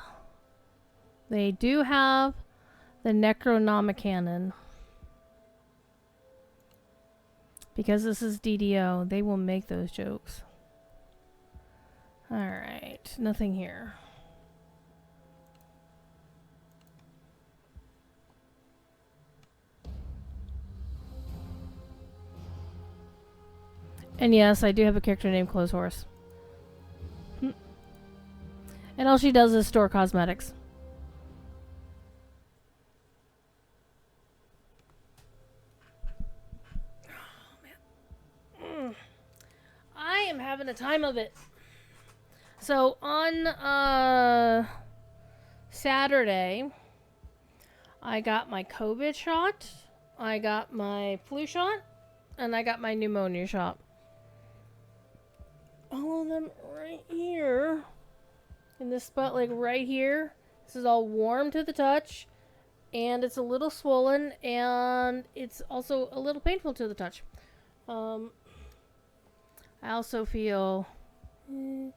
They do have the Necronomicon. Because this is DDO, they will make those jokes. Alright, nothing here. And yes, I do have a character named Clotheshorse. And all she does is store cosmetics. Oh, man. I am having a time of it. So, on Saturday, I got my COVID shot, I got my flu shot, and I got my pneumonia shot. All of them right here. In this spot, like right here. This is all warm to the touch. And it's a little swollen. And it's also a little painful to the touch. I also feel a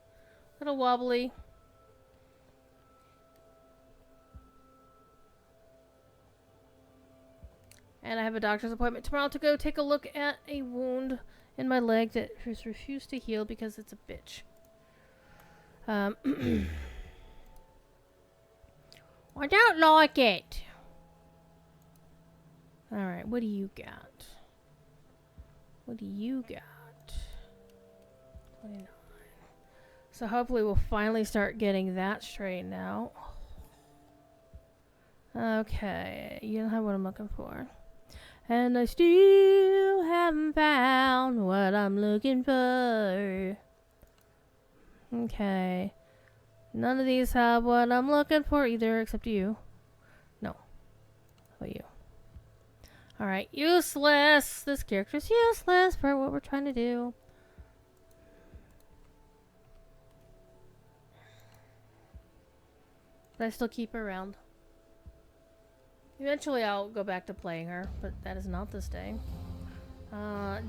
little wobbly. And I have a doctor's appointment tomorrow to go take a look at a wound in my leg that has refused to heal because it's a bitch. I don't like it. Alright, what do you got? What do you got? 29. So hopefully we'll finally start getting that straightened out. Okay, you don't have what I'm looking for. And I still haven't found what I'm looking for. Okay. None of these have what I'm looking for either, except you. No. How about you? Alright, useless! This character's useless for what we're trying to do. But I still keep her around. Eventually I'll go back to playing her, but that is not this day.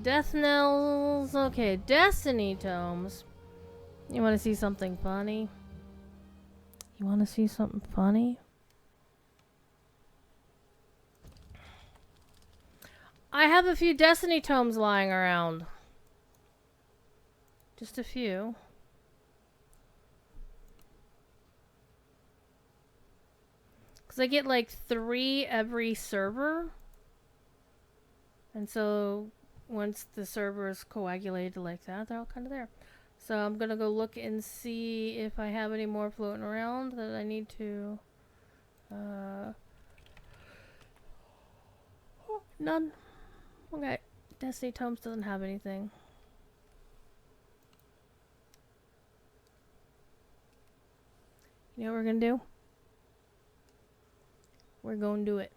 Death Knells. Okay, Destiny Tomes. You want to see something funny? You want to see something funny? I have a few Destiny Tomes lying around. Just a few. Because I get like 3 every server. And so once the server is coagulated like that, they're all kind of there. So I'm going to go look and see if I have any more floating around that I need to... none. Okay. Destiny Tomes doesn't have anything. You know what we're going to do? We're going to do it.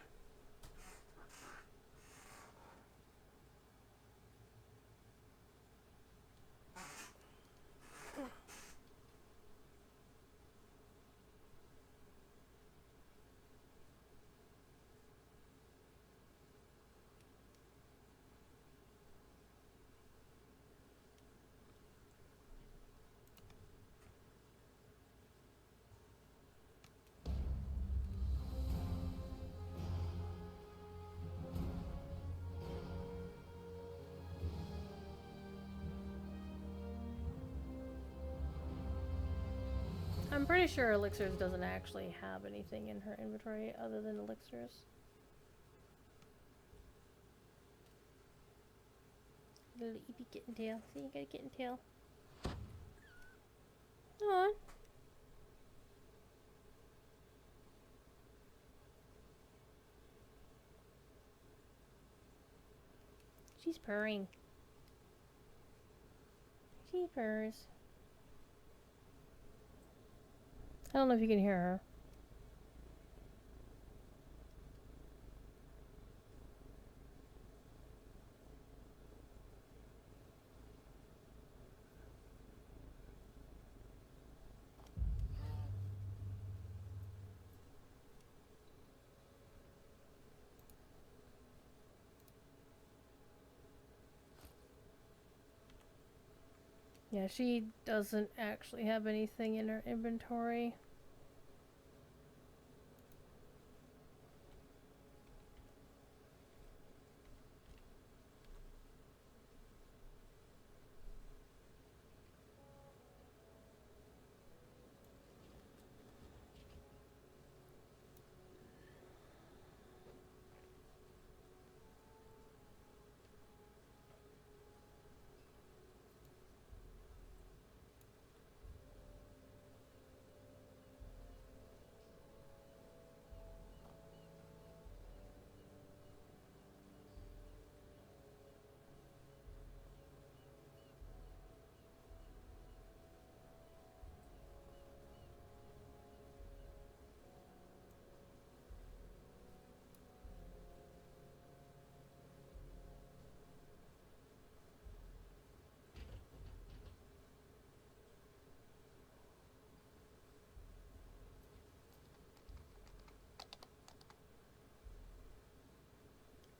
I'm pretty sure elixirs doesn't actually have anything in her inventory other than elixirs. Little eepy kitten tail. See, you got a kitten tail. Come on. She's purring. She purrs. I don't know if you can hear her. Yeah, she doesn't actually have anything in her inventory.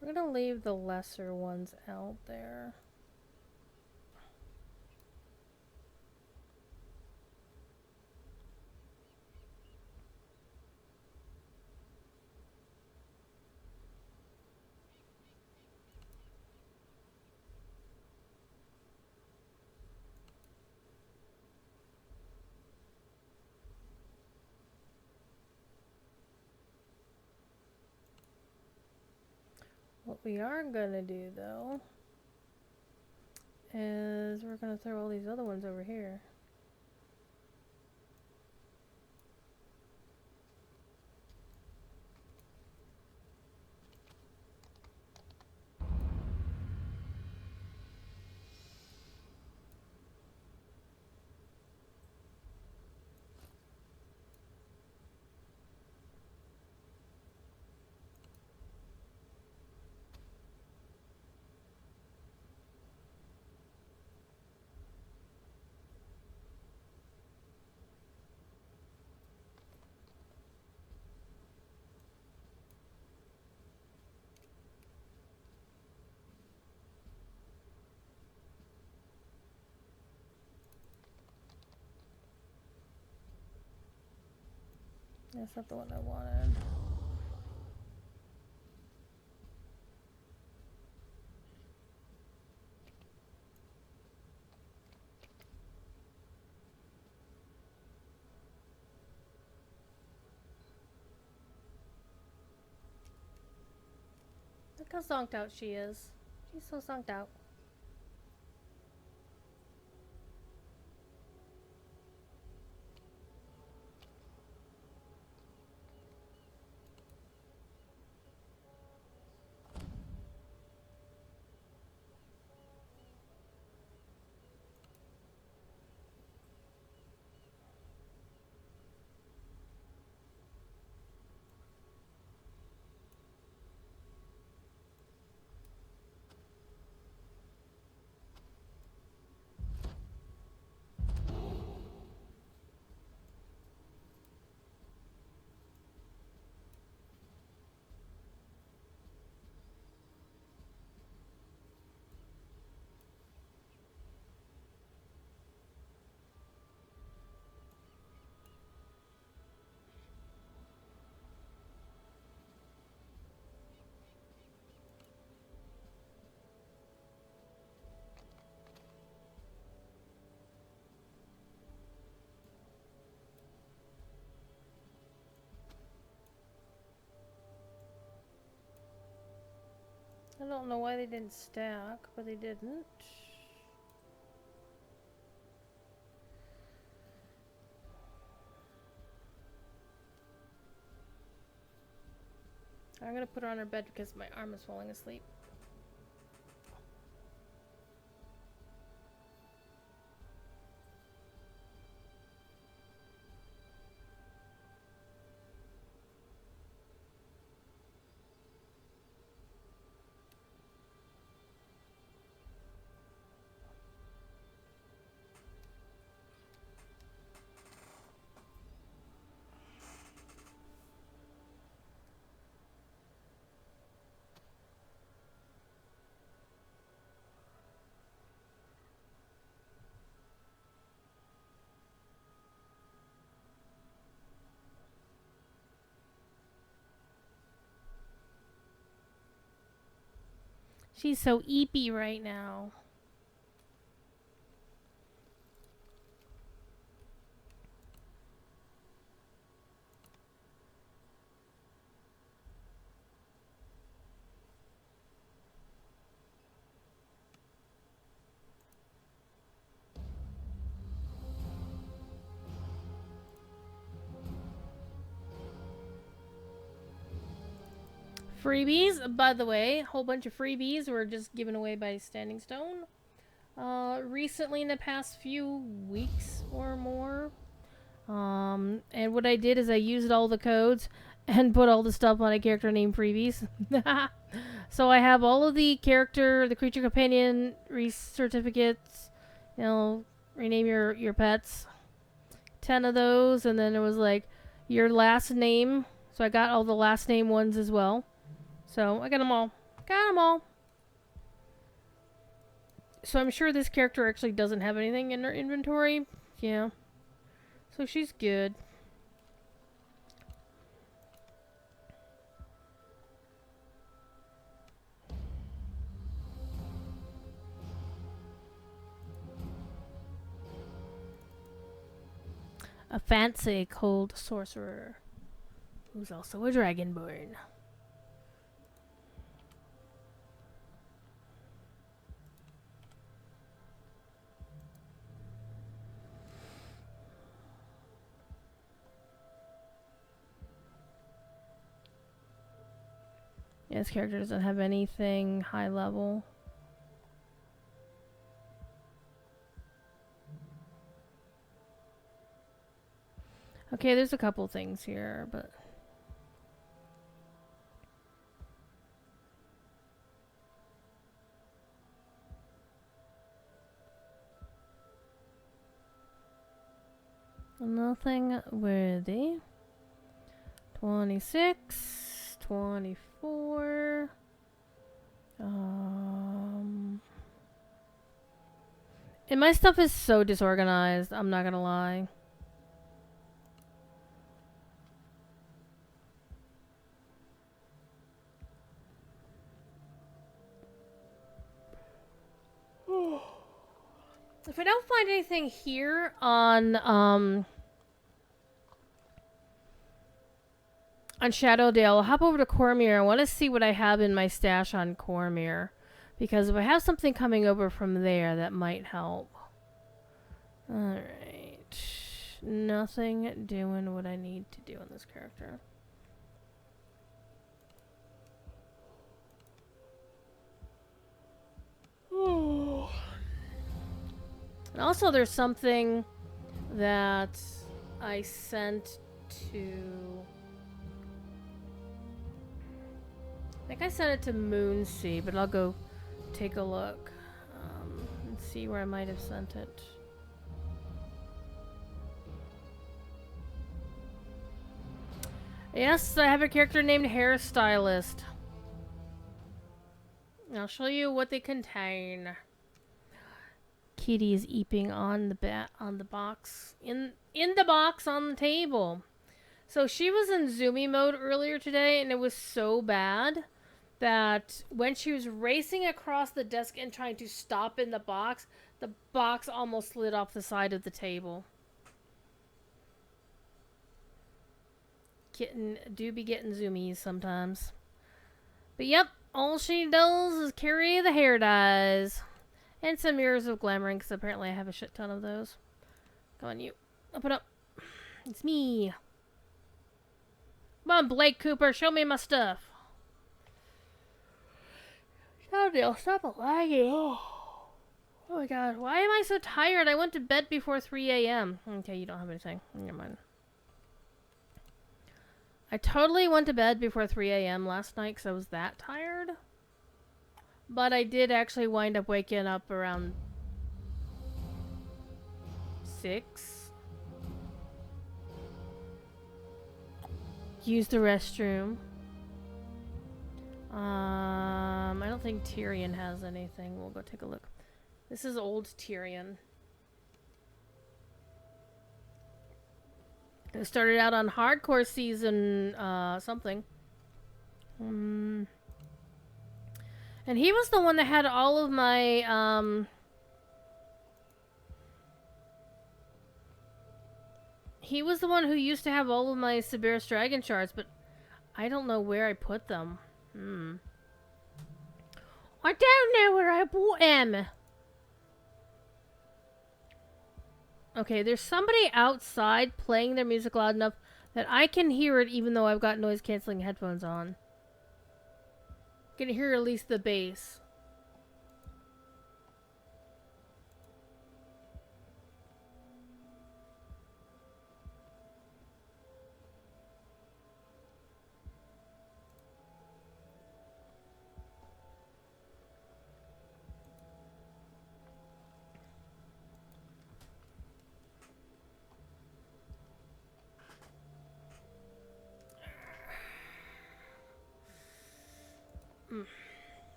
We're gonna leave the lesser ones out there. What we are gonna do though is we're gonna throw all these other ones over here. That's not the one I wanted. Look how zonked out she is. She's so zonked out. I don't know why they didn't stack, but they didn't. I'm gonna put her on her bed because my arm is falling asleep. She's so eepy right now. Freebies, by the way, a whole bunch of freebies were just given away by Standing Stone. Recently in the past few weeks or more. And what I did is I used all the codes and put all the stuff on a character named freebies. So I have all of the creature companion certificates, rename your pets. 10 of those, and then it was like your last name. So I got all the last name ones as well. So I got them all. Got them all. So I'm sure this character actually doesn't have anything in her inventory. Yeah. So she's good. A fancy cold sorcerer who's also a dragonborn. Yeah, this character doesn't have anything high level. Okay, there's a couple things here, but... nothing worthy. 26, 24. And my stuff is so disorganized, I'm not gonna lie. If I don't find anything here on Shadowdale, I'll hop over to Cormyr. I want to see what I have in my stash on Cormyr. Because if I have something coming over from there, that might help. Alright. Nothing doing what I need to do on this character. And also there's something that I sent to... I think I sent it to Moonsea, but I'll go take a look and see where I might have sent it. Yes, I have a character named Hairstylist. I'll show you what they contain. Kitty is eeping on the box in the box on the table. So she was in zoomy mode earlier today, and it was so bad that when she was racing across the desk and trying to stop in the box almost slid off the side of the table. Kitten do be getting zoomies sometimes. But yep, All she does is carry the hair dyes. And some mirrors of glamoring, because apparently I have a shit ton of those. Come on, you. Open up. It's me. Come on, Blake Cooper, show me my stuff. Stop lagging. Oh my god, why am I so tired? I went to bed before 3 a.m. Okay, you don't have anything. Never mind. I totally went to bed before 3 a.m. last night because I was that tired. But I did actually wind up waking up around 6. Use the restroom. I don't think Tyrion has anything. We'll go take a look. This is old Tyrion. It started out on hardcore season something. And he was the one that had all of my he was the one who used to have all of my Siberis Dragon shards, but I don't know where I put them. I don't know where I put them. Okay, there's somebody outside playing their music loud enough that I can hear it even though I've got noise-canceling headphones on. I can hear at least the bass.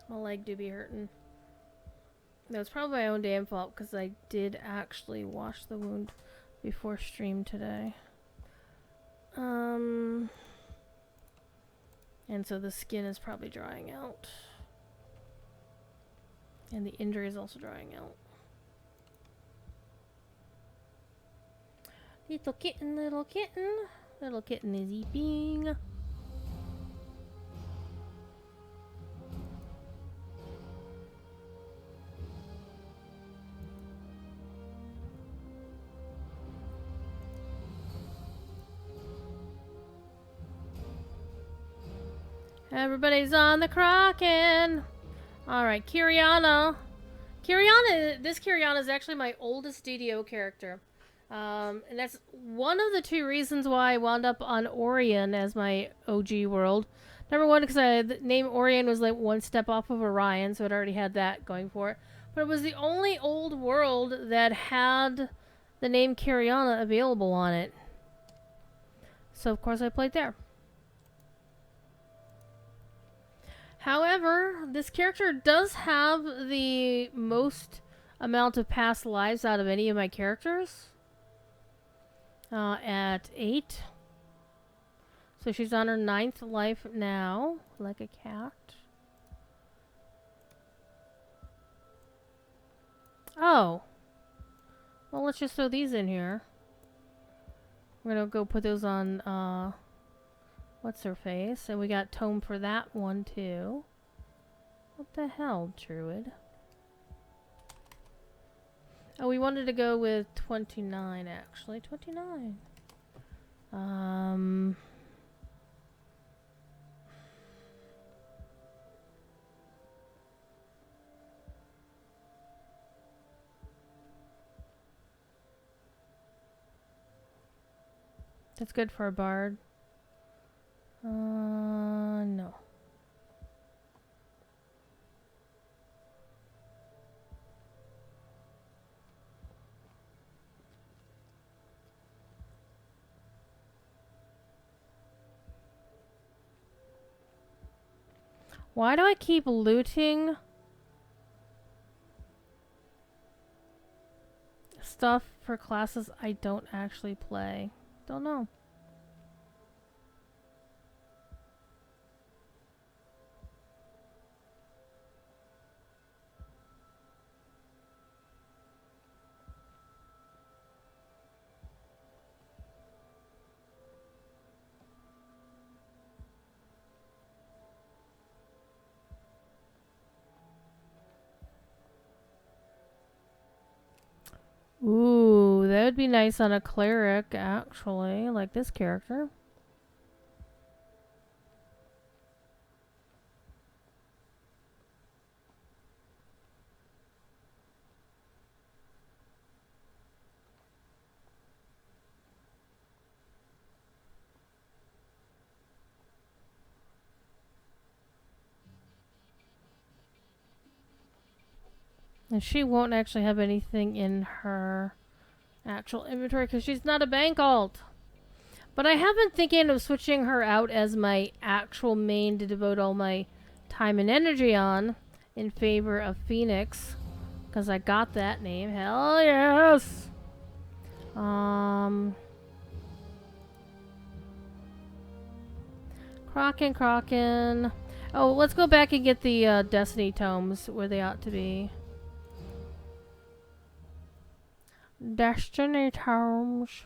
My leg do be hurting. No, it's probably my own damn fault because I did actually wash the wound before stream today. And so the skin is probably drying out. And the injury is also drying out. Little kitten, little kitten. Little kitten is eating. Everybody's on the Kraken. Alright, Kiriana. This Kiriana is actually my oldest DDO character. And that's one of the 2 reasons why I wound up on Orion as my OG world. Number one, because the name Orion was like 1 step off of Orion, so it already had that going for it. But it was the only old world that had the name Kiriana available on it. So of course I played there. However, this character does have the most amount of past lives out of any of my characters. At 8. So she's on her 9th life now, like a cat. Oh. Well, let's just throw these in here. We're gonna go put those on, what's her face? And we got tome for that one, too. What the hell, Druid? Oh, we wanted to go with 29, actually. 29. That's good for a bard. No. Why do I keep looting stuff for classes I don't actually play? Don't know. Ooh, that would be nice on a cleric, actually, like this character. And she won't actually have anything in her actual inventory because she's not a bank alt. But I have been thinking of switching her out as my actual main to devote all my time and energy on in favor of Phoenix. Because I got that name. Hell yes! Kraken. Oh, let's go back and get the Destiny tomes where they ought to be. Destiny tomes.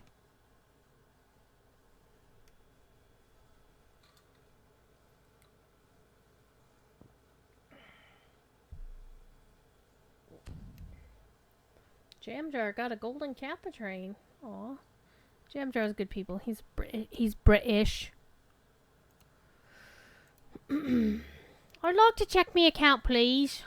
Jamjar got a golden kappa train. Aw. Jamjar's good people. He's British. I'd like to check me account, please.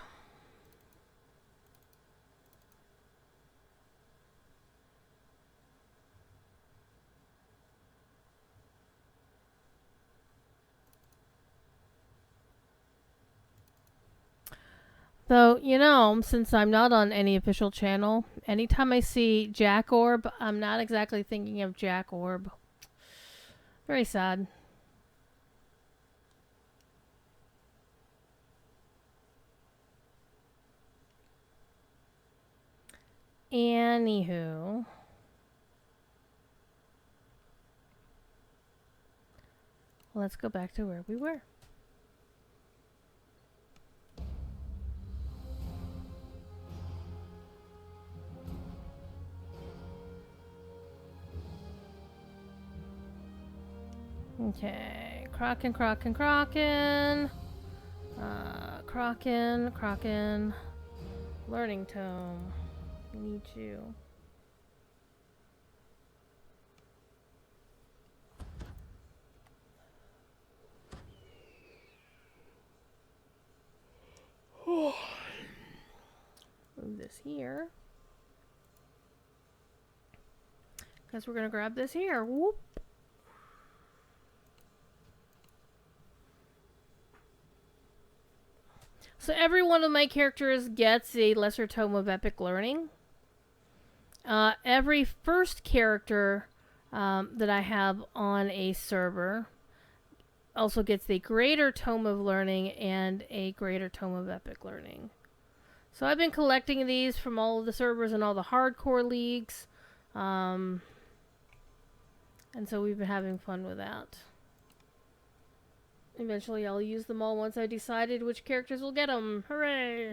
Though, you know, since I'm not on any official channel, anytime I see Jack Orb, I'm not exactly thinking of Jack Orb. Very sad. Anywho. Let's go back to where we were. Okay, Kraken. Kraken. Learning tome. Need you. Move this here. Guess we're gonna grab this here. Whoop. So every one of my characters gets a lesser tome of epic learning. Every first character that I have on a server also gets a greater tome of learning and a greater tome of epic learning. So I've been collecting these from all of the servers and all the hardcore leagues. And so we've been having fun with that. Eventually I'll use them all once I decided which characters will get them. Hooray!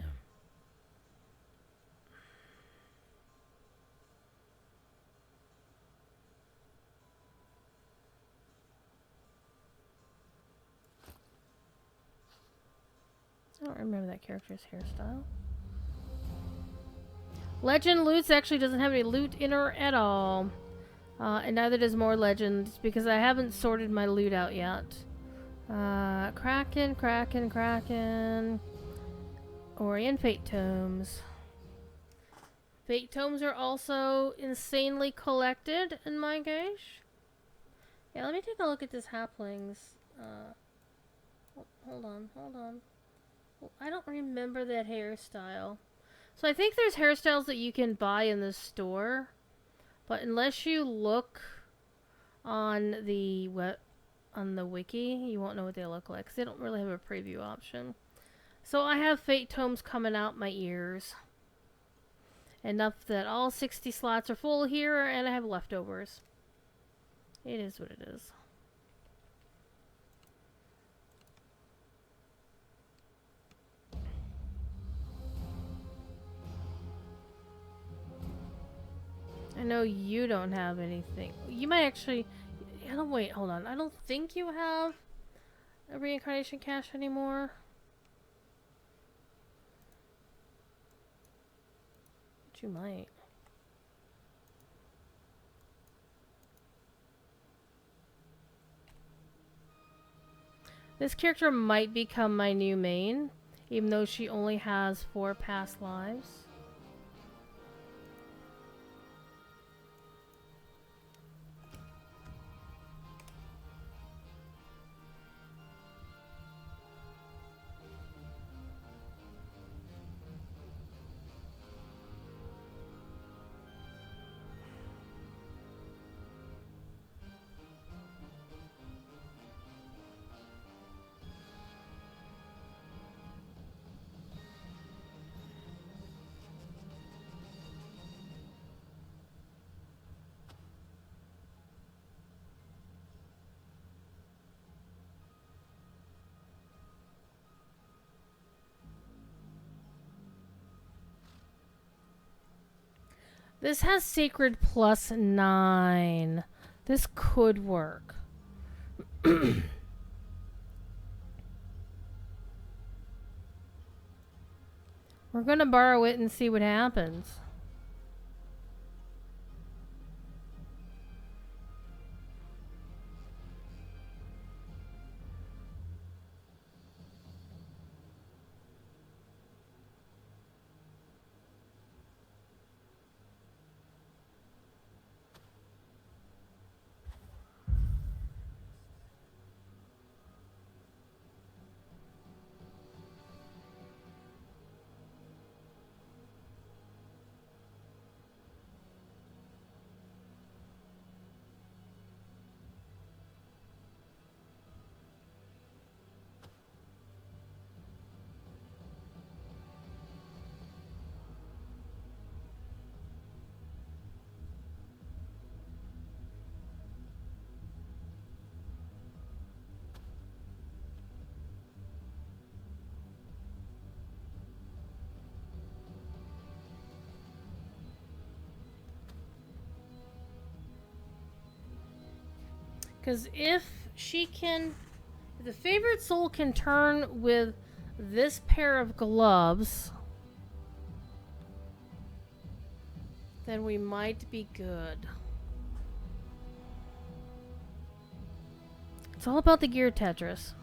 I don't remember that character's hairstyle. Legend Loots actually doesn't have any loot in her at all. And neither does More Legends because I haven't sorted my loot out yet. Kraken. Ori and Fate Tomes. Fate Tomes are also insanely collected in my case. Yeah, let me take a look at this Halflings. Hold on. I don't remember that hairstyle. So I think there's hairstyles that you can buy in the store. But unless you look on the wiki, you won't know what they look like. 'Cause they don't really have a preview option. So I have Fate Tomes coming out my ears. Enough that all 60 slots are full here, and I have leftovers. It is what it is. I know you don't have anything. You might actually... wait, hold on. I don't think you have a reincarnation cache anymore. But you might. This character might become my new main, even though she only has 4 past lives. This has Sacred +9. This could work. We're gonna borrow it and see what happens. Because if the favorite soul can turn with this pair of gloves, then we might be good. It's all about the gear tetris.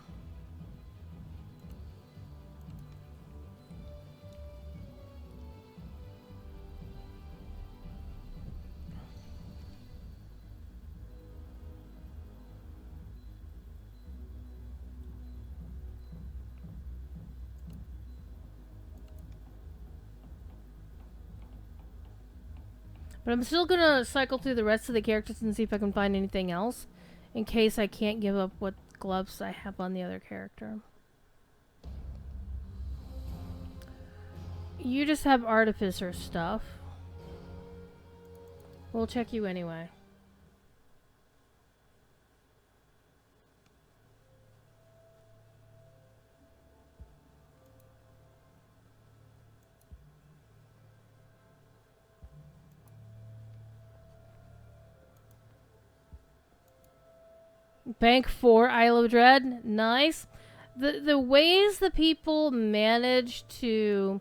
But I'm still gonna cycle through the rest of the characters and see if I can find anything else, in case I can't give up what gloves I have on the other character. You just have artificer stuff. We'll check you anyway. Bank 4, Isle of Dread. Nice. The ways the people manage to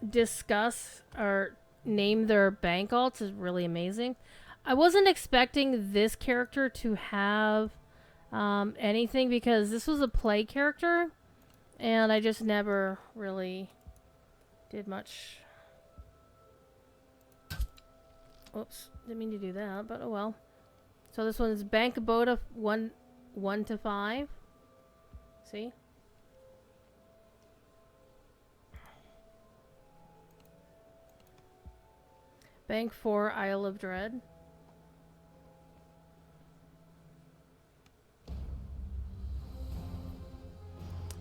discuss or name their bank alts is really amazing. I wasn't expecting this character to have anything, because this was a play character and I just never really did much. Oops, didn't mean to do that, but oh well. So this one is Bank Boda 1 to 5. See? Bank 4, Isle of Dread.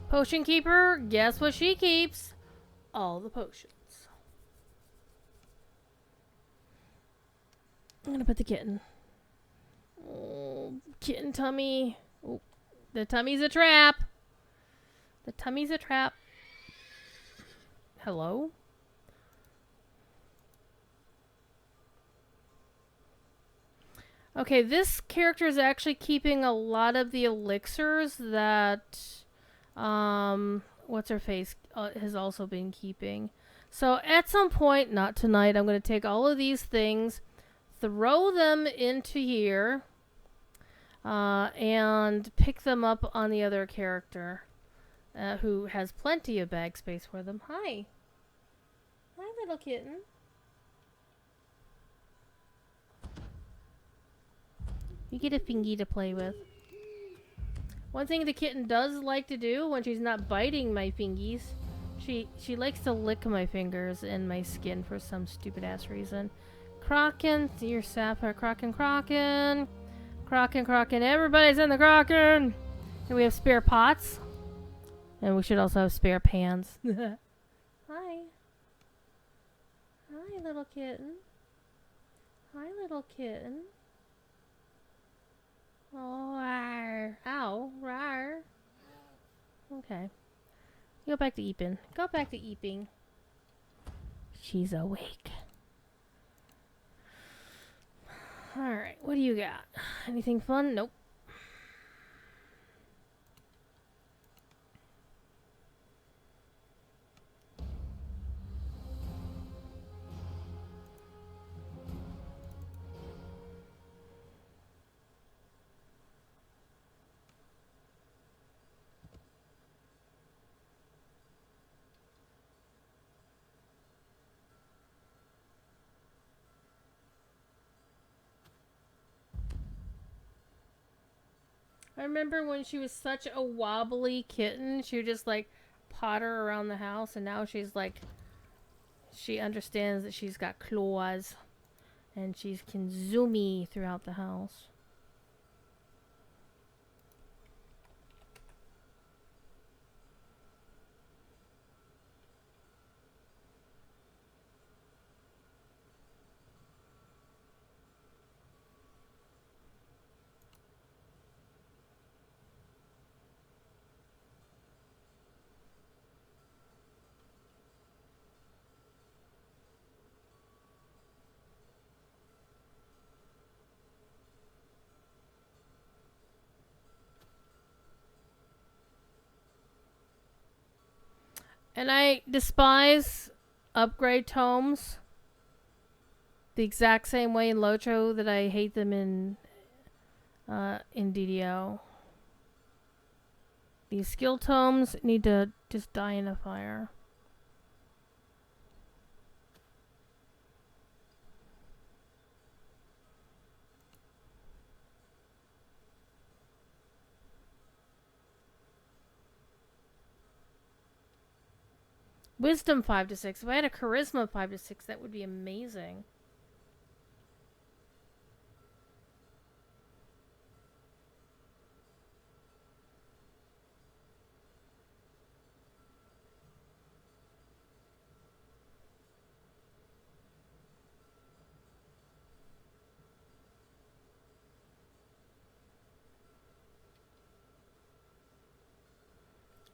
Potion Keeper, guess what she keeps? All the potions. I'm gonna put the kitten. Oh, kitten tummy. Oh, the tummy's a trap. The tummy's a trap. Hello? Okay, this character is actually keeping a lot of the elixirs that, what's her face has also been keeping. So at some point, not tonight, I'm going to take all of these things, throw them into here. and pick them up on the other character, who has plenty of bag space for them. Hi. Hi, little kitten. You get a fingy to play with. One thing the kitten does like to do when she's not biting my fingies, she likes to lick my fingers and my skin for some stupid ass reason. Kraken, your sapphire, Kraken. Everybody's in the Kraken! And we have spare pots. And we should also have spare pans. Hi. Hi, little kitten. Hi, little kitten. Oh, rawr. Ow, rawr. Okay. Go back to eeping. Go back to eeping. She's awake. Alright, what do you got? Anything fun? Nope. I remember when she was such a wobbly kitten, she would just like potter around the house, and now she's like, she understands that she's got claws and she can zoomy throughout the house. And I despise upgrade tomes the exact same way in Locho that I hate them in DDO. These skill tomes need to just die in a fire. Wisdom 5 to 6. If I had a charisma 5 to 6, that would be amazing.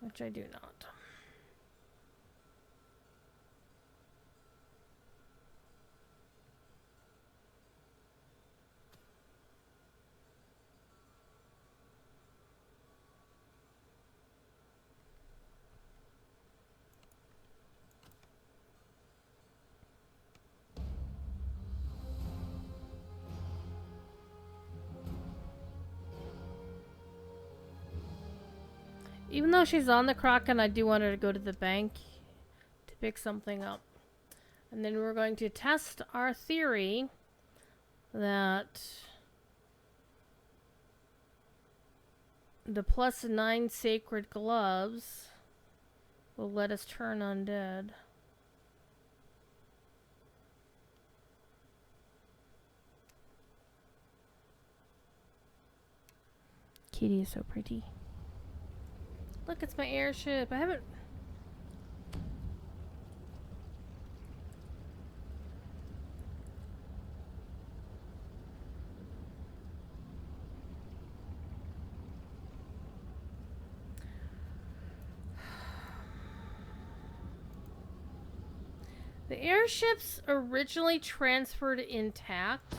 Which I do not. Even though she's on the Kraken, I do want her to go to the bank to pick something up. And then we're going to test our theory that the +9 sacred gloves will let us turn undead. Kitty is so pretty. Look, it's my airship. I haven't... The airships originally transferred intact.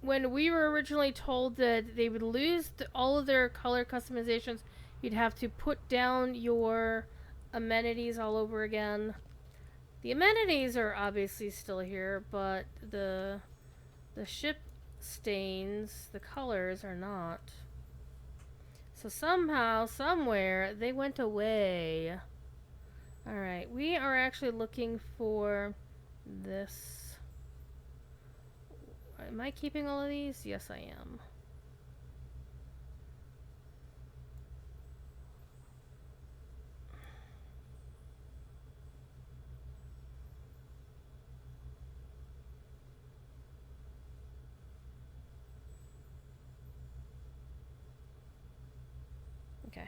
When we were originally told that they would lose all of their color customizations, you'd have to put down your amenities all over again. The amenities are obviously still here, but the The ship stains, the colors are not. So somehow, somewhere, they went away. Alright, we are actually looking for this. Am I keeping all of these? Yes, I am. Okay.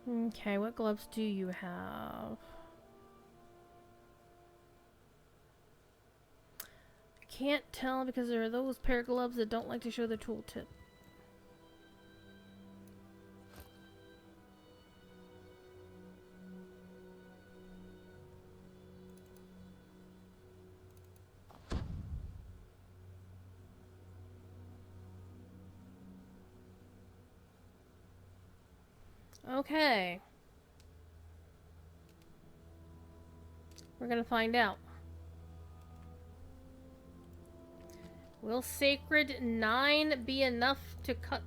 Okay, what gloves do you have? I can't tell because there are those pair of gloves that don't like to show the tooltip. Okay. We're gonna find out. Will Sacred 9 be enough to cut...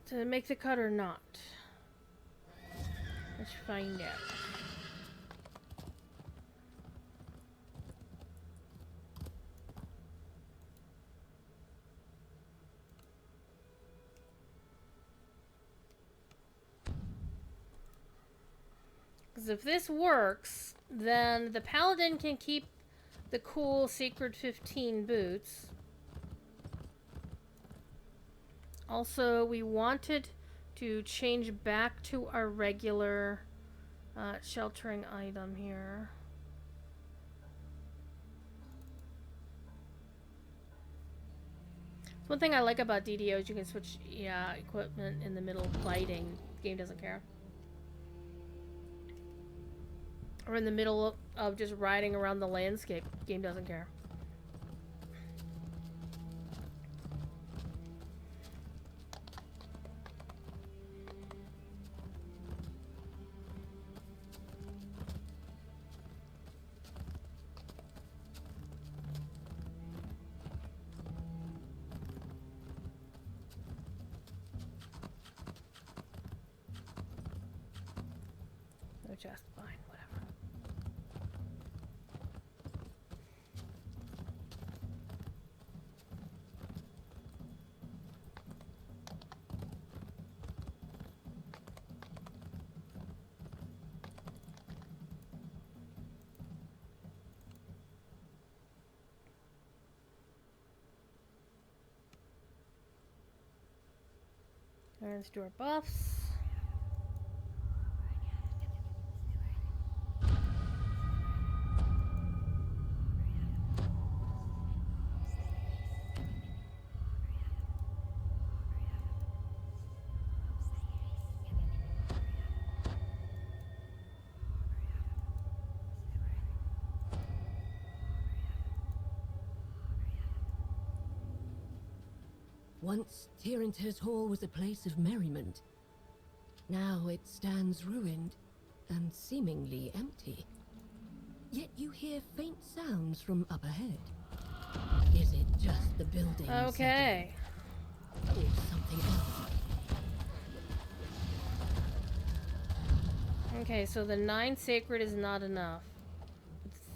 to make the cut or not? Let's find out. Because if this works, then the Paladin can keep the cool Sacred 15 boots. Also, we wanted to change back to our regular sheltering item here. One thing I like about DDO is you can switch equipment in the middle of fighting. The game doesn't care. Or in the middle of just riding around the landscape. The game doesn't care. No chest, fine, whatever. Alright, let's do our buffs. Once Tyranter's Hall was a place of merriment. Now it stands ruined and seemingly empty. Yet you hear faint sounds from up ahead. Is it just the building? Okay. Or something else? Okay, so the 9 sacred is not enough.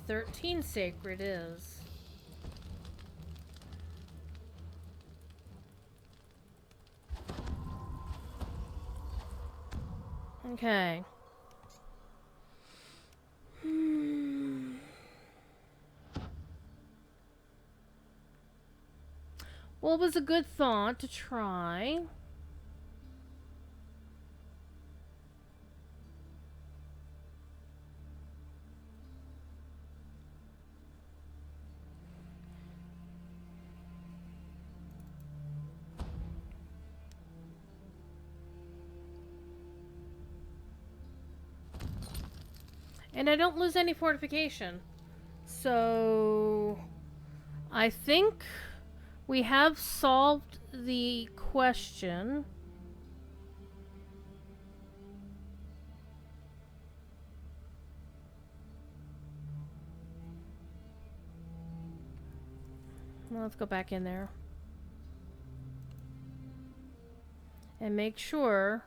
13 sacred is. Okay. Well, it was a good thought to try. And I don't lose any fortification. So I think we have solved the question. Well, let's go back in there. And make sure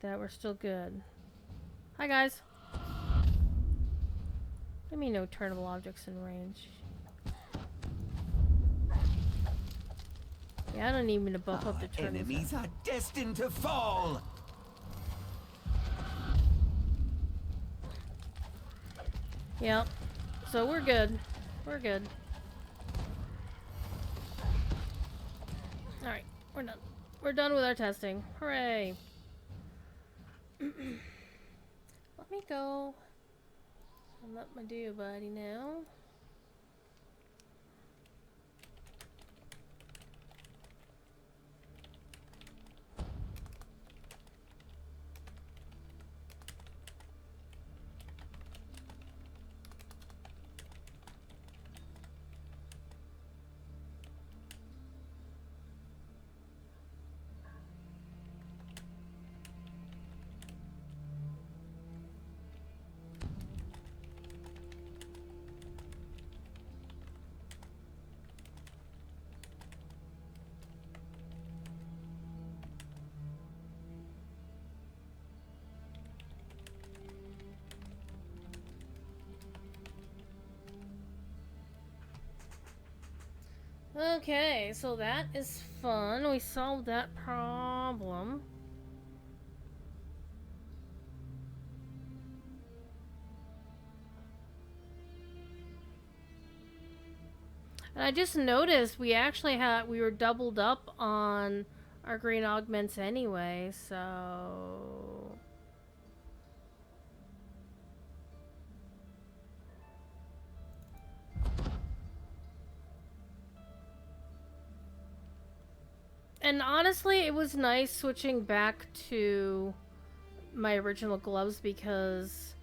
that we're still good. Hi, guys. I mean, no turnable objects in range. Yeah, I don't need me to buff up the turtles. Enemies are destined to fall. Yep. So we're good. We're good. Alright, we're done. We're done with our testing. Hooray. Let me go and let my dear buddy know. Okay, so that is fun. We solved that problem. And I just noticed we actually we were doubled up on our green augments anyway, so... And honestly, it was nice switching back to my original gloves because,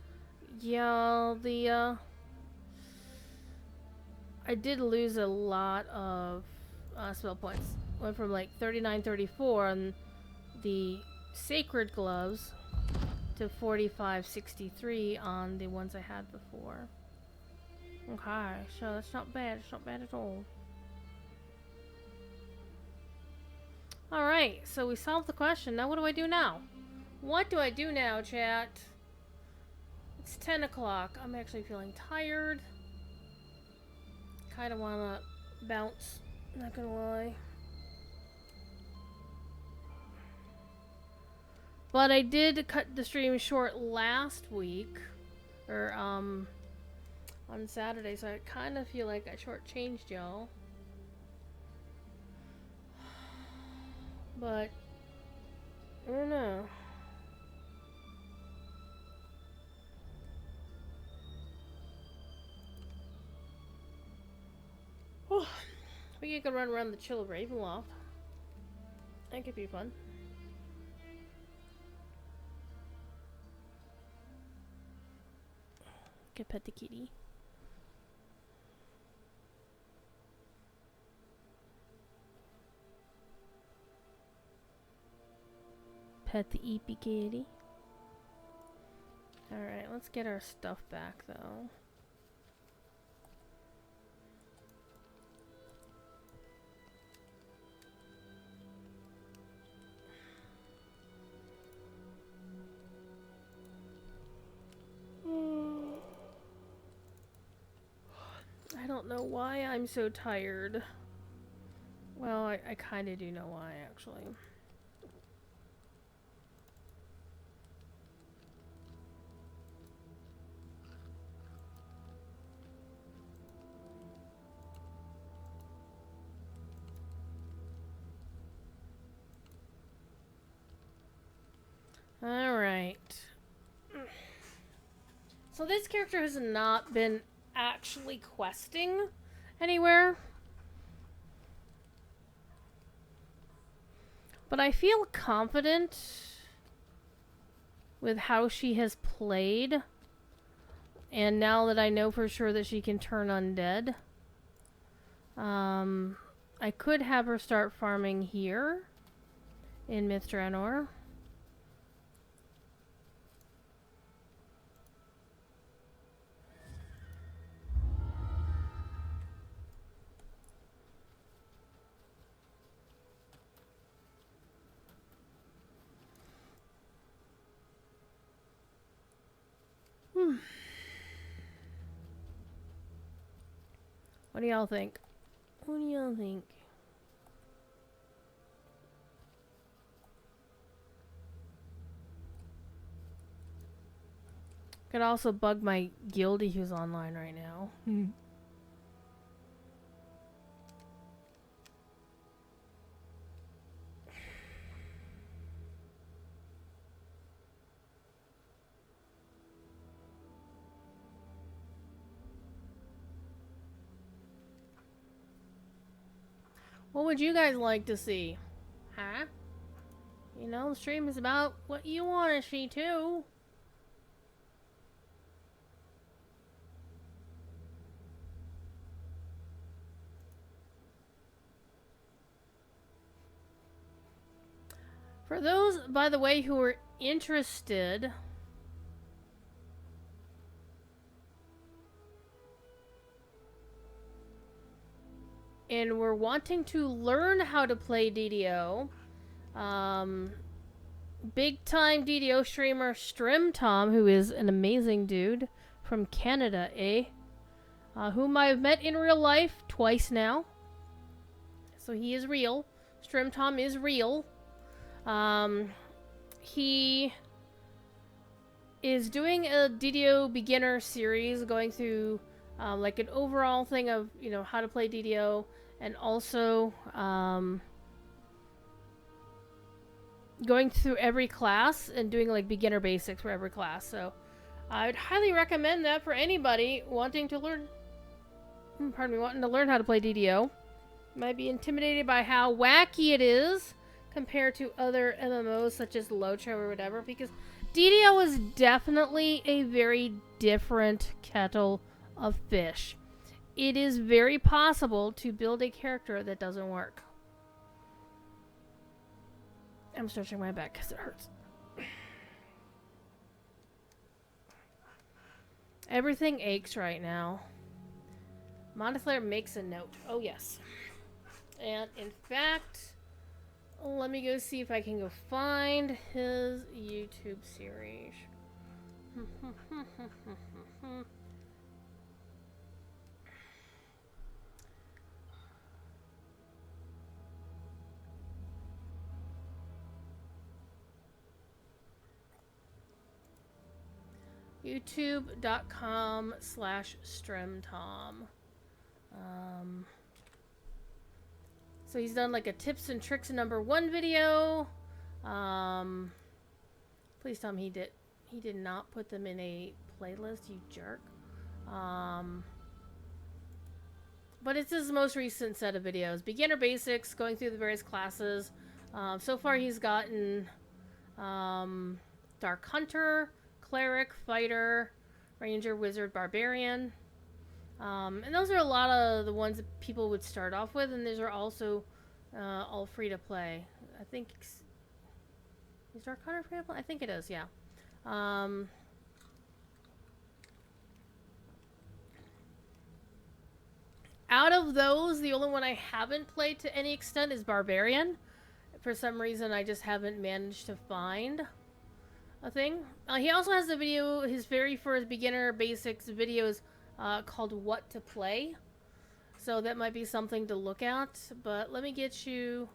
yeah, I did lose a lot of spell points. Went from like 39, 34 on the sacred gloves to 45, 63 on the ones I had before. Okay, so that's not bad. It's not bad at all. Alright, so we solved the question. Now what do I do now? What do I do now, chat? It's 10 o'clock. I'm actually feeling tired. Kinda wanna bounce. Not gonna lie. But I did cut the stream short last week. Or, on Saturday, so I kinda feel like I shortchanged y'all. But I don't know. Oh, we could run around the chill Ravenloft. That could be fun. Could pet the kitty. Pet the eepy kitty. Alright, let's get our stuff back though. I don't know why I'm so tired. Well, I kind of do know why actually. So this character has not been actually questing anywhere. But I feel confident with how she has played. And now that I know for sure that she can turn undead. I could have her start farming here in Myth Drannor. What do y'all think? What do y'all think? Could also bug my guildie who's online right now. What would you guys like to see? Huh? You know, the stream is about what you want to see too. For those, by the way, who are interested, and we're wanting to learn how to play DDO, big time DDO streamer Strimtom, who is an amazing dude from Canada, whom I've met in real life twice now. So he is real. Strimtom is real. He is doing a DDO beginner series, going through like an overall thing of, you know, how to play DDO, and also going through every class and doing like beginner basics for every class. So I would highly recommend that for anybody wanting to learn, wanting to learn how to play DDO. Might be intimidated by how wacky it is compared to other MMOs such as Locho or whatever, because DDO is definitely a very different kettle of fish. It is very possible to build a character that doesn't work. I'm stretching my back because it hurts. Everything aches right now. Montefiore makes a note. Oh, yes. And in fact, let me go see if I can go find his YouTube series. youtube.com/Strimtom. So he's done like a tips and tricks #1 video. Please tell me he did not put them in a playlist, you jerk. But it's his most recent set of videos. Beginner basics, going through the various classes. So far he's gotten Dark Hunter, Cleric, Fighter, Ranger, Wizard, Barbarian. And those are a lot of the ones that people would start off with, and these are also all free to play. I think is Dark Hunter free to play? I think it is, yeah. Out of those, the only one I haven't played to any extent is Barbarian. For some reason, I just haven't managed to find a thing. He also has a video, his very first beginner basics videos called What to Play. So that might be something to look at. But let me get you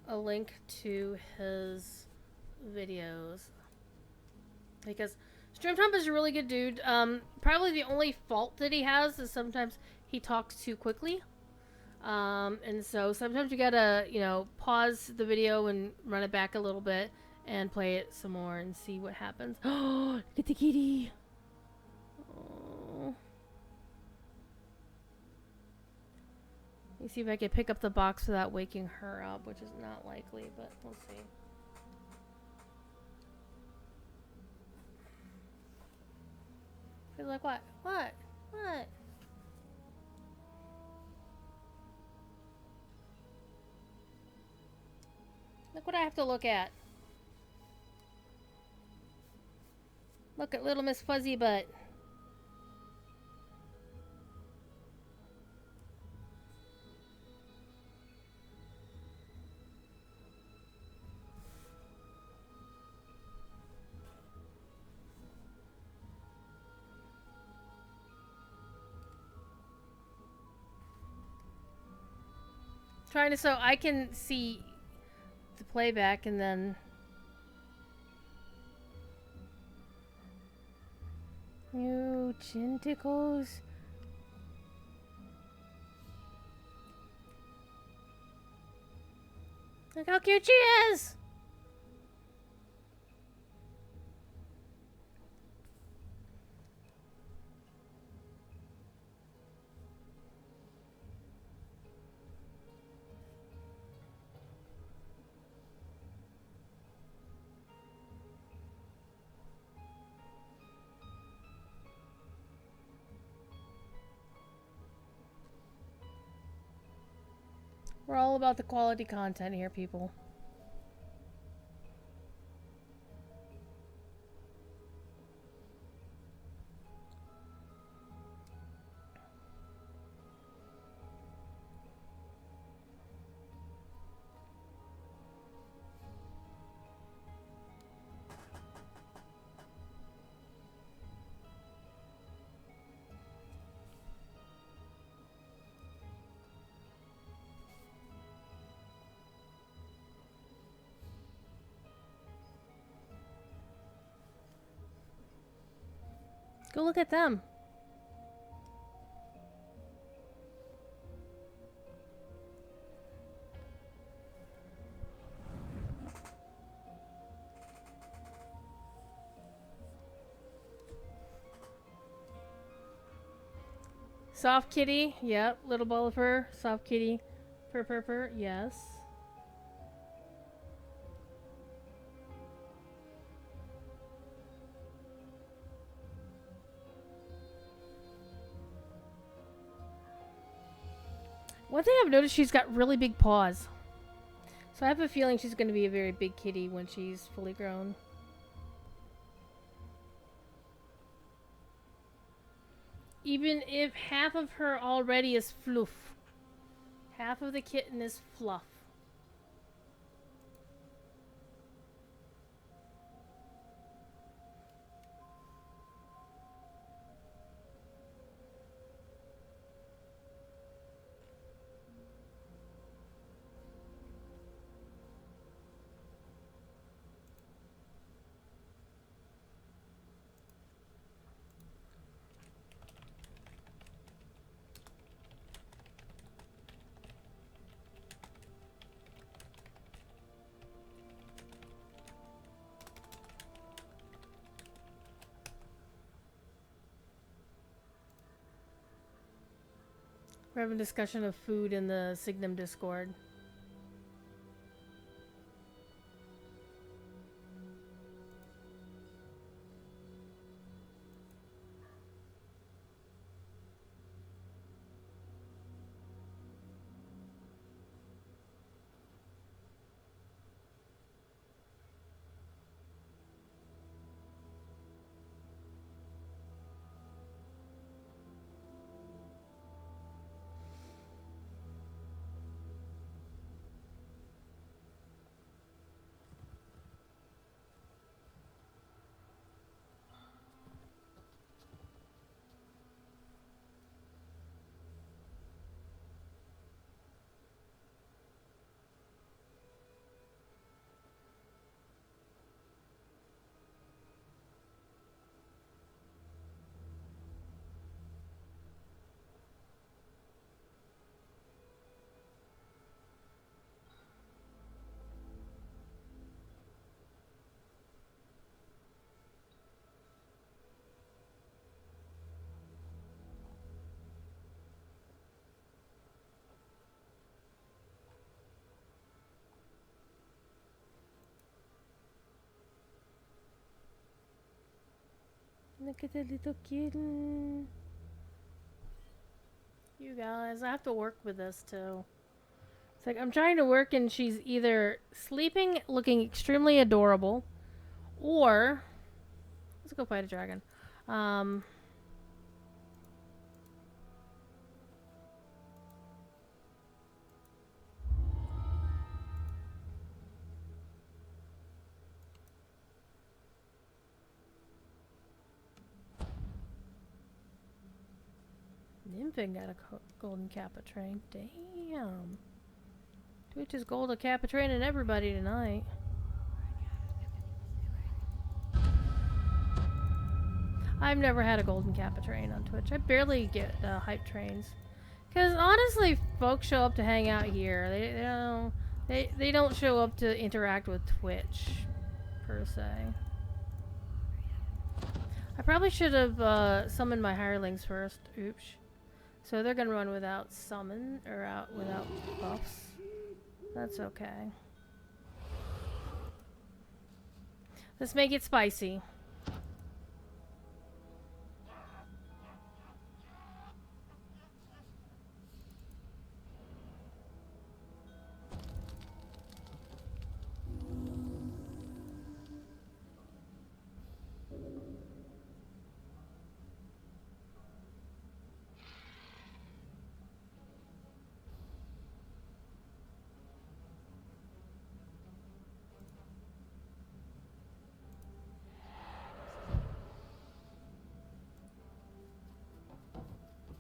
a link to his videos. Because Strimtom is a really good dude. Probably the only fault that he has is sometimes he talks too quickly. And so sometimes you gotta, you know, pause the video and run it back a little bit and play it some more and see what happens. Oh, look at the kitty. me see if I can pick up the box without waking her up, which is not likely, but we'll see. She's like, what? What? What? Look what I have to look at. Look at little Miss Fuzzy Butt. Trying to, so I can see the playback and then you chin tickles. Look how cute she is. We're all about the quality content here, people. Go look at them. Soft kitty, yep. Little ball of fur, soft kitty. Purr, yes. One thing I've noticed, she's got really big paws. So I have a feeling she's going to be a very big kitty when she's fully grown. Even if half of her already is fluff. Half of the kitten is fluff. We're having a discussion of food in the Signum Discord. Look at the little kitten. You guys, I have to work with this too. It's like I'm trying to work and she's either sleeping, looking extremely adorable, or let's go fight a dragon. Nymphin got a golden kappa train. Damn. Twitch is gold a kappa training everybody tonight. I've never had a golden kappa train on Twitch. I barely get hype trains. Because honestly, folks show up to hang out here. They don't show up to interact with Twitch, per se. I probably should have summoned my hirelings first. Oops. So they're gonna run without summon, or out without buffs. That's okay. Let's make it spicy.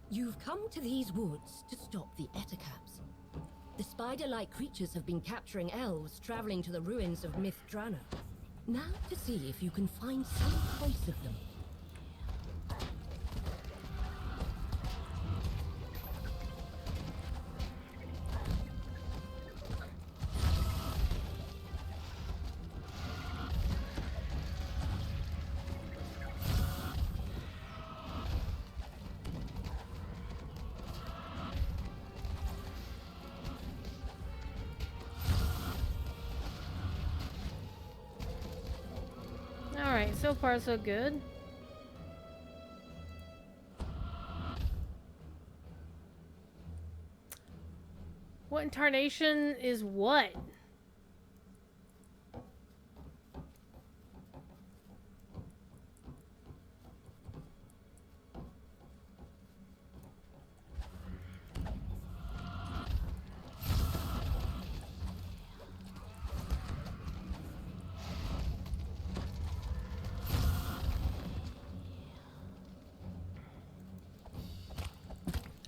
You've come to these woods to stop the Ettercaps. The spider-like creatures have been capturing elves traveling to the ruins of Myth Drannor. Now to see if you can find some trace of them. Alright, so far so good. What in tarnation is what?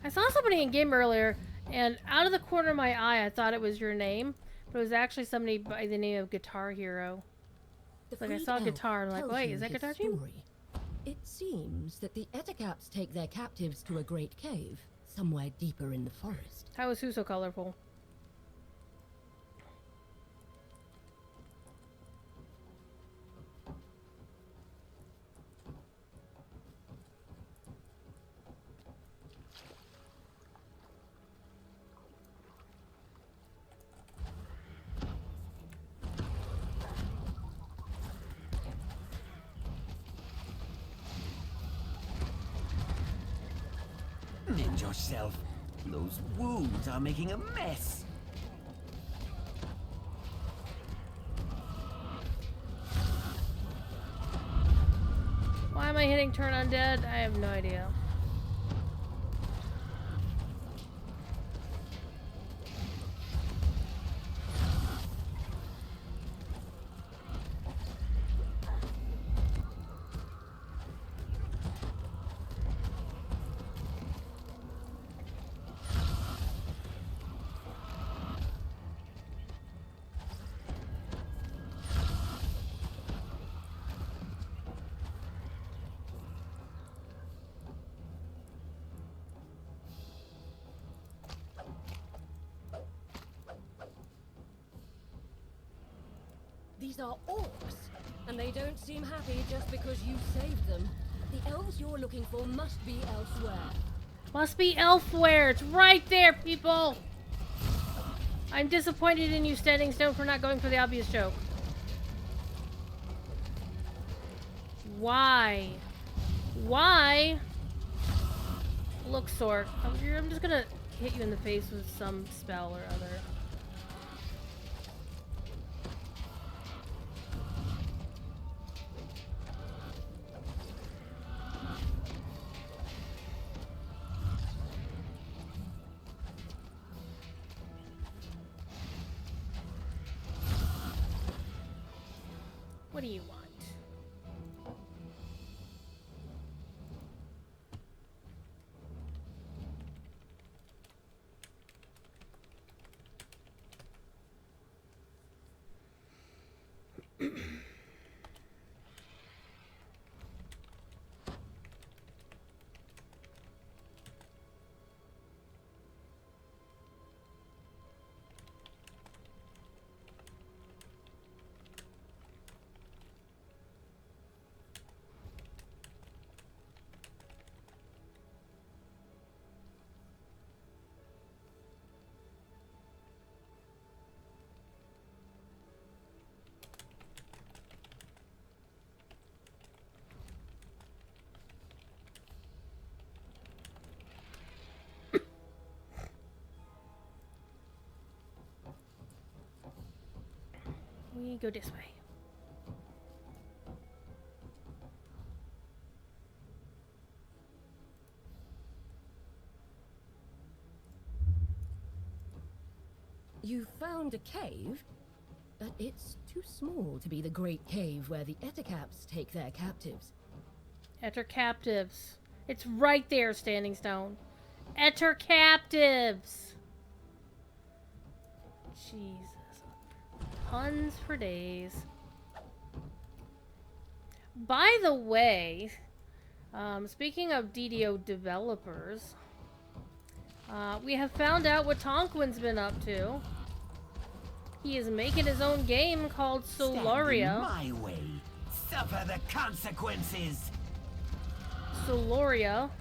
I saw somebody in game earlier, and out of the corner of my eye, I thought it was your name, but it was actually somebody by the name of Guitar Hero. Like, I saw Guitar, and I'm like, wait, is that Guitar Team? It seems that the Ettercaps take their captives to a great cave, somewhere deeper in the forest. How is who so colorful? Mend yourself. Those wounds are making a mess. Why am I hitting turn undead? I have no idea. These are orcs, and they don't seem happy just because you saved them. The elves you're looking for must be elsewhere. Must be elsewhere. It's right there, people. I'm disappointed in you, Standing Stone, for not going for the obvious joke. Why? Why? Look, Sork. I'm just gonna hit you in the face with some spell or other. What do you want? We go this way. You found a cave, but it's too small to be the great cave where the Ettercaps take their captives. Etter captives. It's right there, Standing Stone. Etter captives. Jesus. Puns for days. By the way, speaking of DDO developers, we have found out what Tonquin's been up to. He is making his own game called Solaria. Stand in my way. Suffer the consequences. Solaria.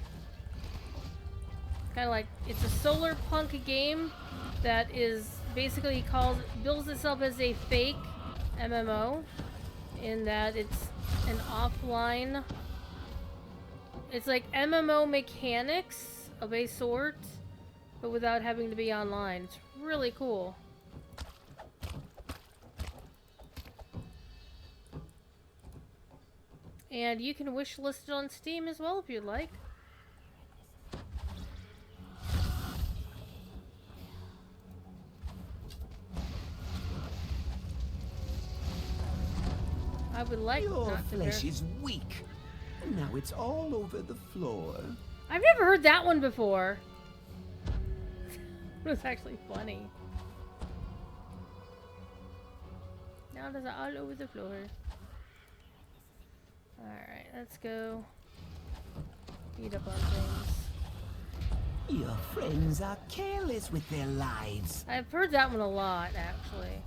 Kind of like, it's a solar punk game that is basically bills itself as a fake MMO, in that it's an offline. It's like MMO mechanics of a sort, but without having to be online. It's really cool. And you can wishlist it on Steam as well if you'd like. I would like Your not to flesh is weak. And now it's all over the floor. I've never heard that one before. It was actually funny. Now it's all over the floor. Alright, let's go beat up on things. Your friends are careless with their lives. I've heard that one a lot, actually.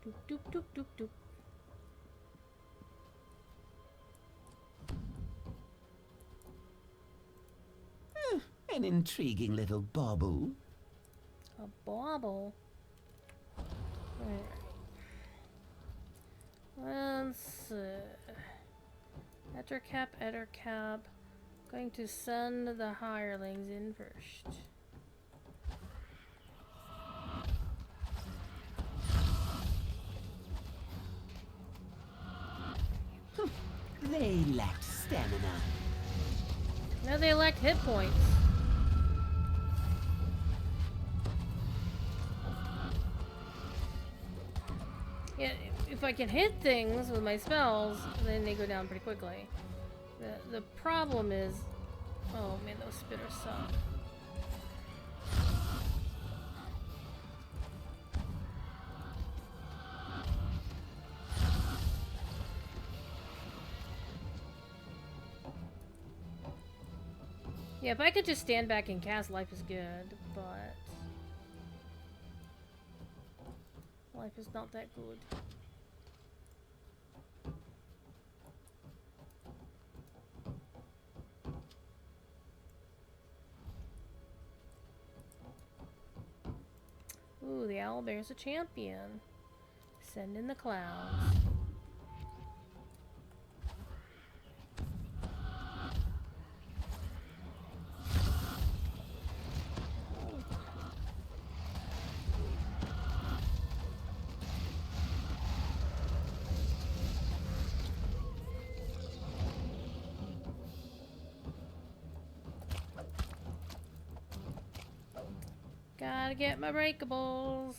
Doop doop doop doop doop. An intriguing little bauble. A bauble. Alright. Let's see. Ettercap. Going to send the hirelings in first. They lacked stamina. Now they lack hit points. Yeah, if I can hit things with my spells, then they go down pretty quickly. The problem is... Oh man, those spitters suck. Yeah, if I could just stand back and cast, life is good, but... Life is not that good. Ooh, the owlbear's a champion. Send in the clouds. Gotta get my breakables.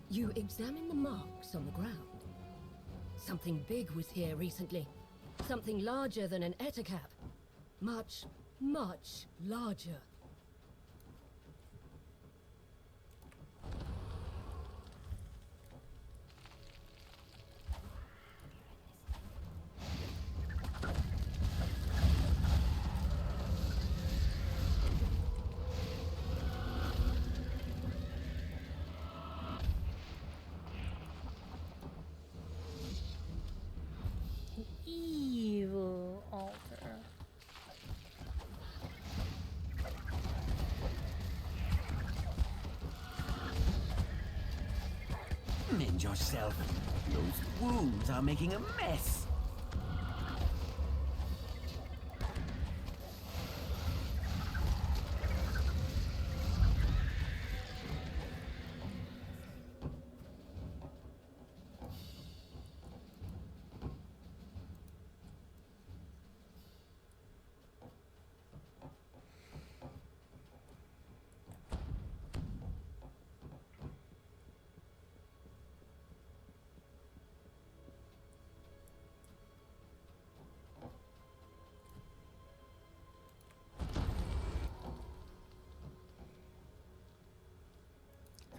You examine the marks on the ground. Something big was here recently. Something larger than an ettercap. Much, much larger. Evil altar. Mend yourself. Those wounds are making a mess.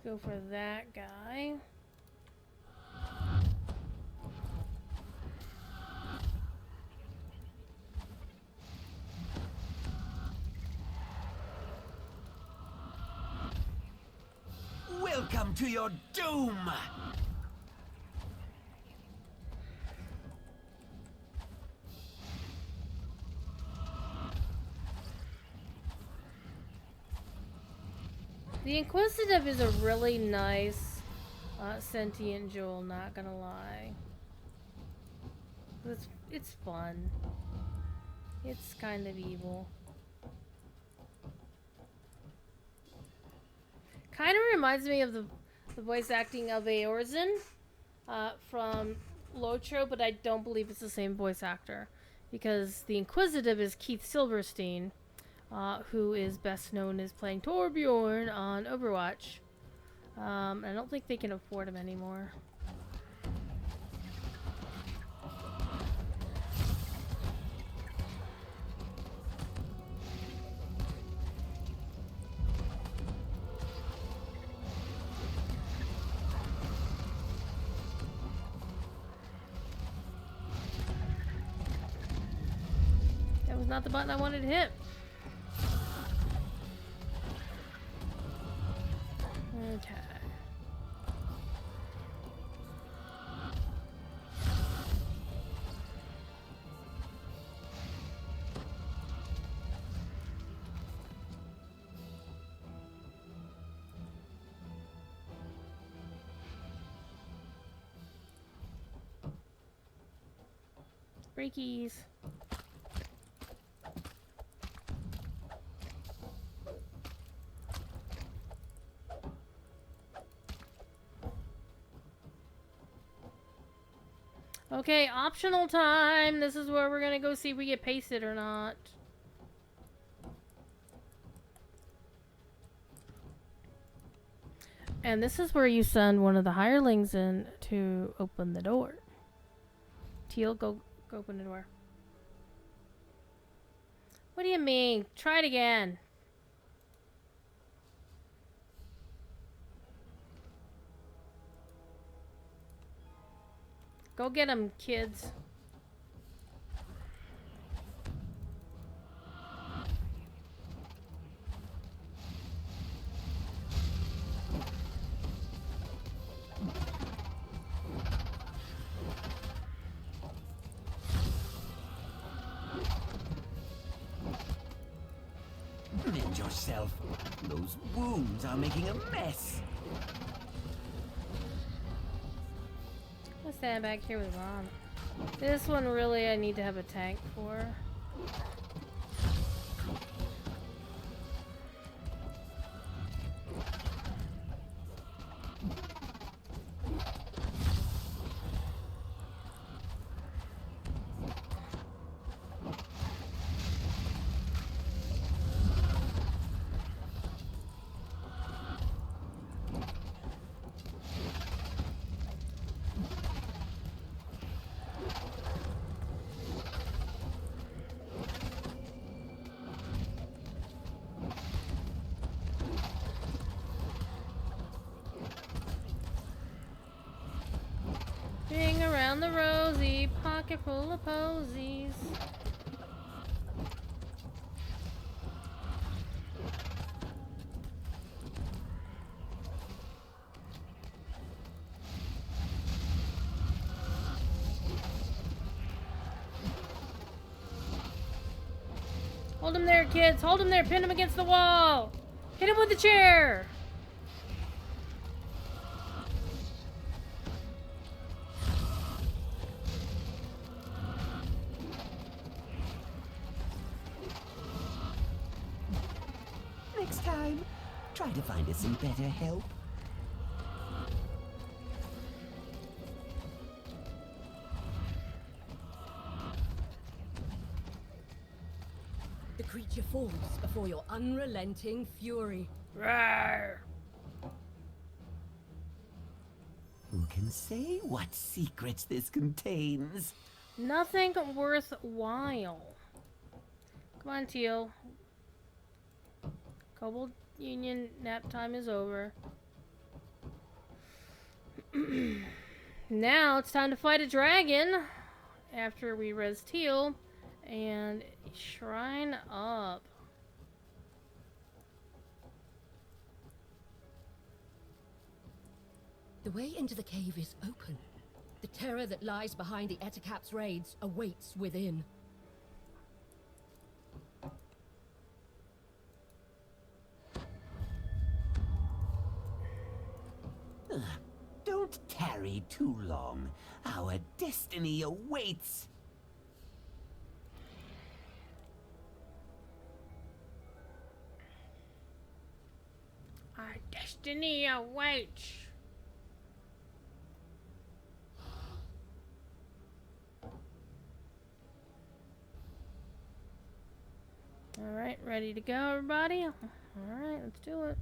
Let's go for that guy. Welcome to your doom! The Inquisitive is a really nice sentient jewel, not gonna lie. It's fun. It's kind of evil. Kind of reminds me of the voice acting of Eorzin from Lotro, but I don't believe it's the same voice actor. Because the Inquisitive is Keith Silverstein, who is best known as playing Torbjorn on Overwatch. I don't think they can afford him anymore. That was not the button I wanted to hit. Okay. Breakies. Okay, optional time. This is where we're gonna go see if we get pasted or not. And this is where you send one of the hirelings in to open the door. Teal, go open the door. What do you mean? Try it again. Go get them, kids. Mend yourself. Those wounds are making a mess. I'll stand back here with Ron. This one really I need to have a tank for. Ring around the rosy, pocket full of posies. Hold him there, kids. Hold him there. Pin him against the wall. Hit him with the chair. Next time, try to find us some better help. The creature falls before your unrelenting fury. Rawr. Who can say what secrets this contains? Nothing worthwhile. Come on, Teal. Kobold Union nap time is over. Now it's time to fight a dragon after we res Teal and shrine up. The way into the cave is open. The terror that lies behind the Ettercap's raids awaits within. Don't tarry too long. Our destiny awaits. Our destiny awaits. Alright, ready to go, everybody? Alright, let's do it.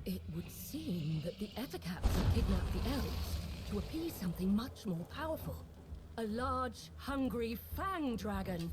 It would seem that the Ettercaps have kidnapped the elves to appease something much more powerful. A large, hungry fang dragon.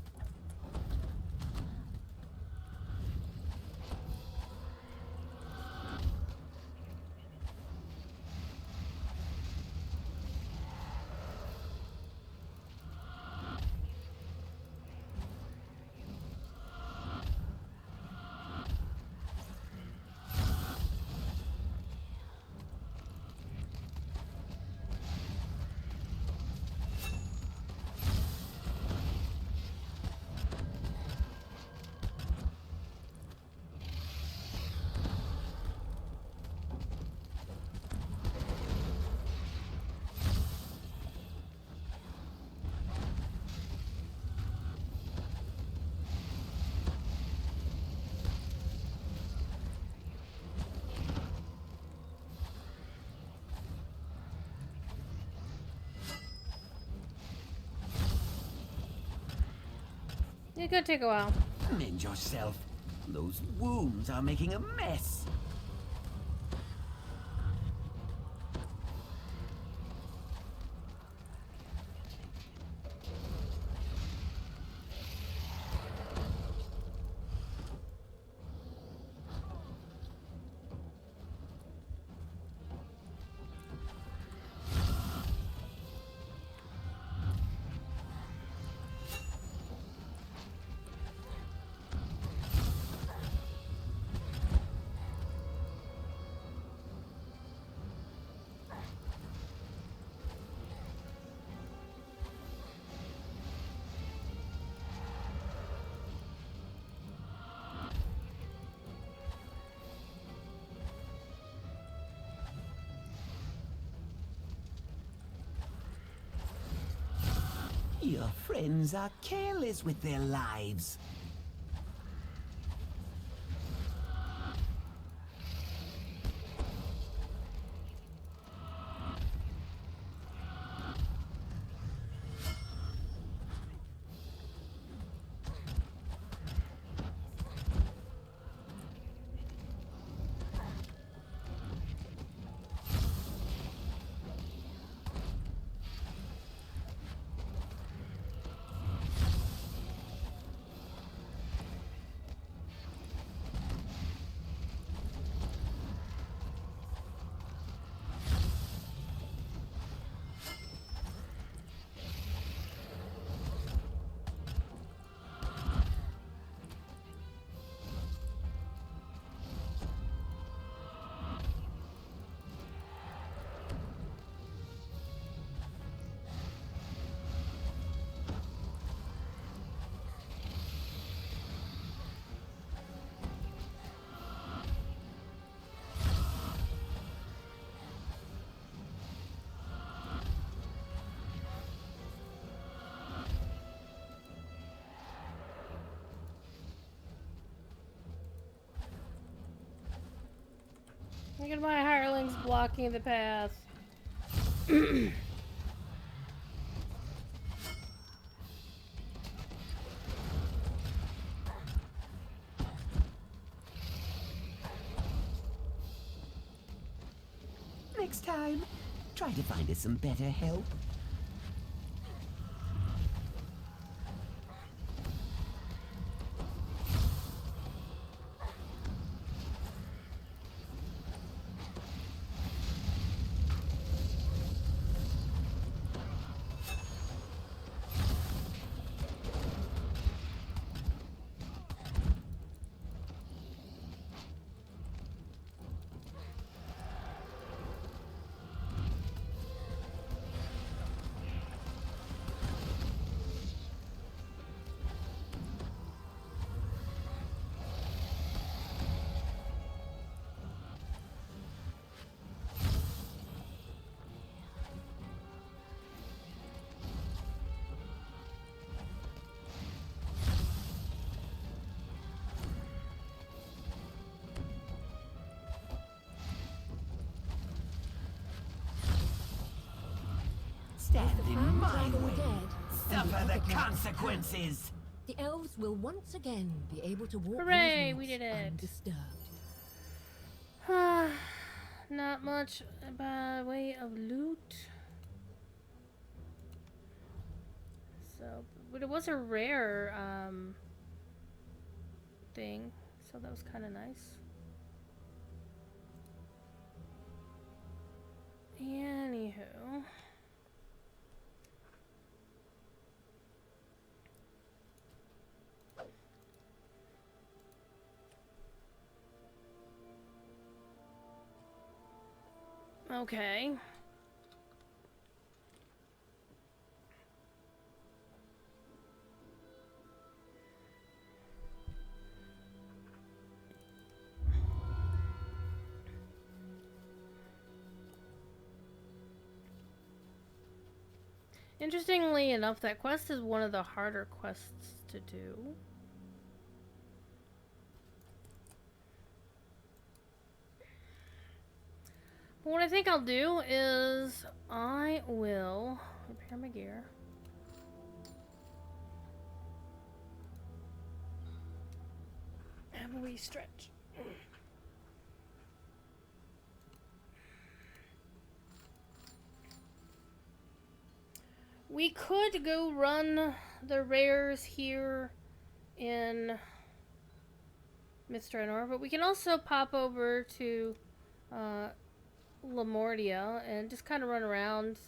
It could take a while. Mend yourself. Those wounds are making a mess. Your friends are careless with their lives. Look at my hirelings blocking the path. Next time, try to find us some better help. Stand the in Purple my Dragon way. dead, and Suffer the the other clerics consequences. the elves will once again be able to walk Hooray, these we woods did it. undisturbed. Not much by way of loot. So, but it was a rare thing, so that was kind of nice. Anywho. Okay. Interestingly enough, that quest is one of the harder quests to do. But what I think I'll do is I will repair my gear. Have a wee stretch. We could go run the rares here in Myth Drannor, but we can also pop over to Lamordia and just kind of run around,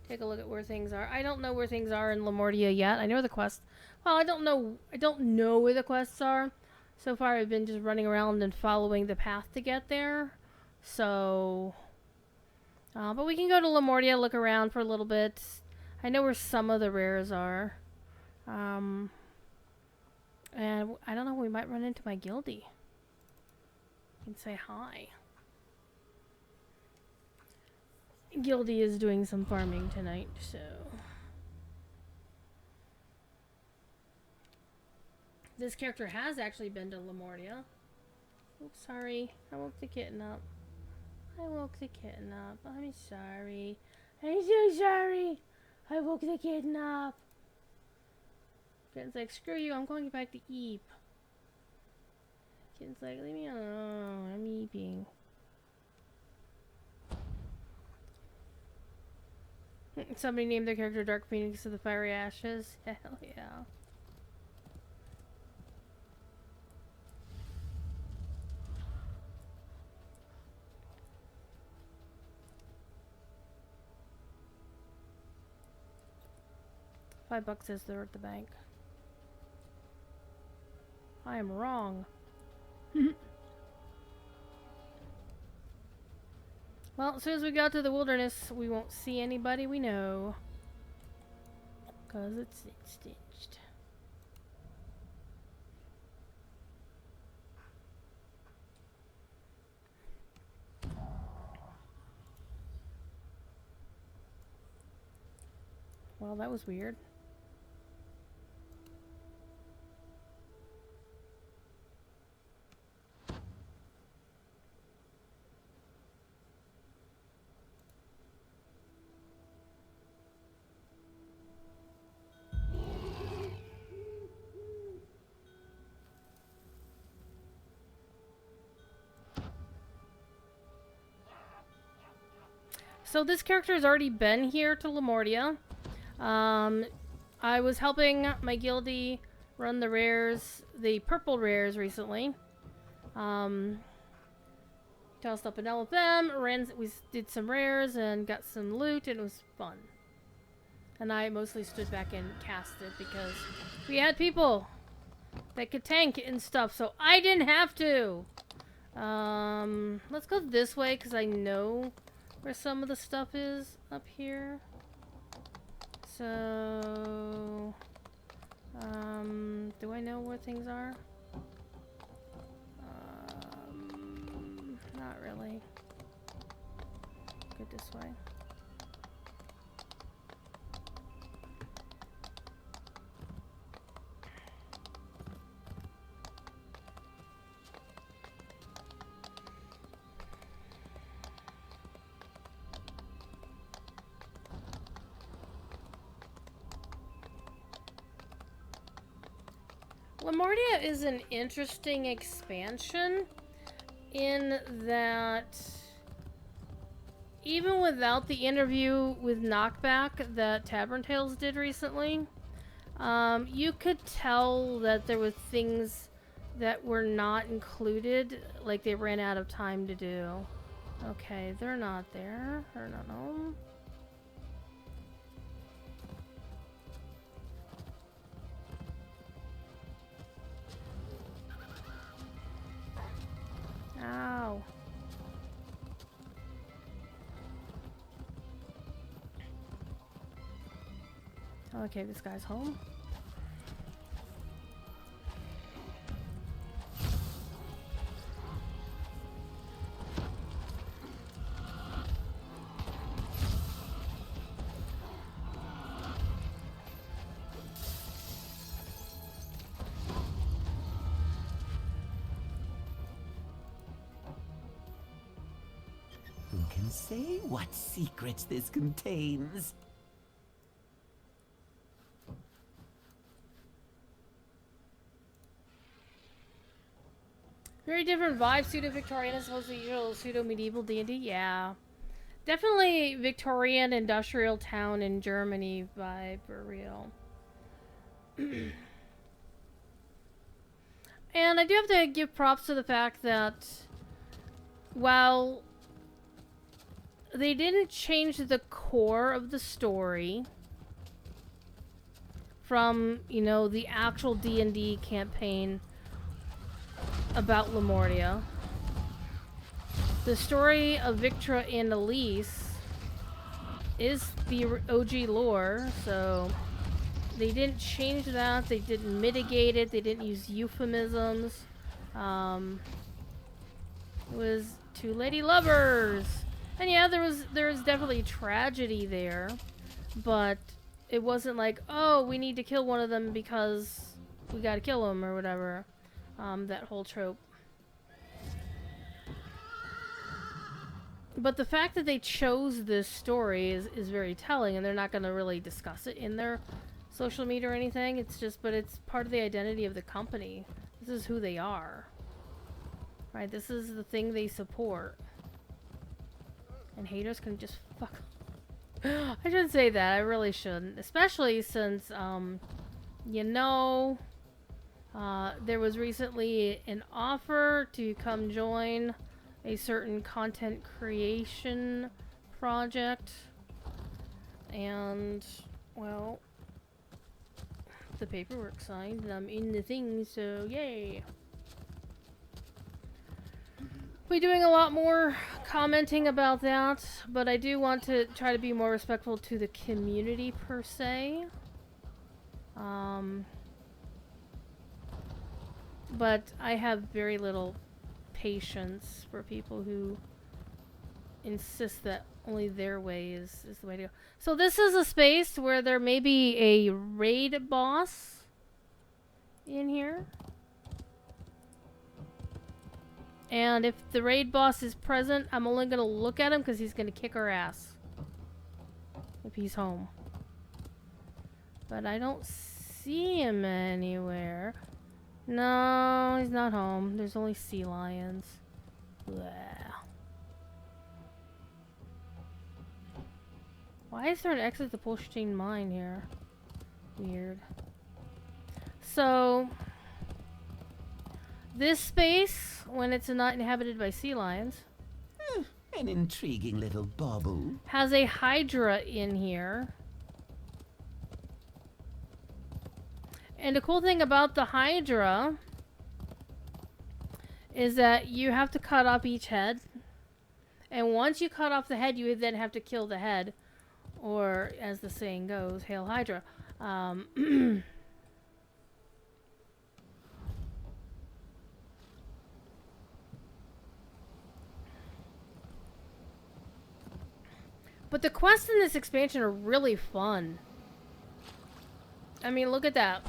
take a look at where things are. I don't know where things are in Lamordia yet. I know the quest. Well, I don't know where the quests are. So far, I've been just running around and following the path to get there. So, but we can go to Lamordia, look around for a little bit. I know where some of the rares are. And I don't know, we might run into my guildie. You can say hi. Guildie is doing some farming tonight, so... This character has actually been to Lamordia. Oops, sorry. I woke the kitten up. I'm sorry. I'm so sorry. I woke the kitten up. Kitten's like, screw you, I'm going back to Eep. Kitten's like, leave me alone, I'm eeping. Somebody named their character Dark Phoenix of the Fiery Ashes. Hell yeah. $5 says they're at the bank. I am wrong. Well, as soon as we got to the wilderness, we won't see anybody we know. 'Cause it's stitched. Well, that was weird. So this character has already been here to Lamordia. I was helping my guildie run the rares, the purple rares recently. Tossed up an LFM, we did some rares and got some loot, and it was fun. And I mostly stood back and casted because we had people that could tank and stuff, so I didn't have to. Let's go this way because I know where some of the stuff is up here. So, do I know where things are? Not really. Go this way. Lamordia is an interesting expansion in that even without the interview with Knockback that Tavern Tales did recently, you could tell that there were things that were not included, like they ran out of time to do. Okay, they're not there. I don't know. Ow. Okay, this guy's home. Who can say what secrets this contains? Very different vibe, pseudo-Victorian as opposed to usual pseudo-medieval D&D. Yeah. Definitely Victorian industrial town in Germany vibe for real. And I do have to give props to the fact that while they didn't change the core of the story from, you know, the actual D&D campaign about Lamordia, the story of Victra and Elise is the OG lore, so they didn't change that, they didn't mitigate it, they didn't use euphemisms. It was two lady lovers. And yeah, there was definitely tragedy there, but it wasn't like, oh, we need to kill one of them because we gotta kill him or whatever. That whole trope. But the fact that they chose this story is very telling, and they're not gonna really discuss it in their social media or anything. It's just, but it's part of the identity of the company. This is who they are. Right? This is the thing they support. And haters can just fuck. I shouldn't say that. I really shouldn't. Especially since, you know, there was recently an offer to come join a certain content creation project. And, well, the paperwork signed and I'm in the thing, so yay. Be doing a lot more commenting about that, but I do want to try to be more respectful to the community per se. But I have very little patience for people who insist that only their way is the way to go. So this is a space where there may be a raid boss in here. And if the raid boss is present, I'm only going to look at him because he's going to kick our ass. If he's home. But I don't see him anywhere. No, he's not home. There's only sea lions. Bleh. Why is there an exit to Pushteen Mine here? Weird. So, this space, when it's not inhabited by sea lions, An intriguing little bauble. has a Hydra in here. And the cool thing about the Hydra is that you have to cut off each head. And once you cut off the head, you would then have to kill the head. Or, as the saying goes, Hail Hydra. But the quests in this expansion are really fun. I mean, look at that.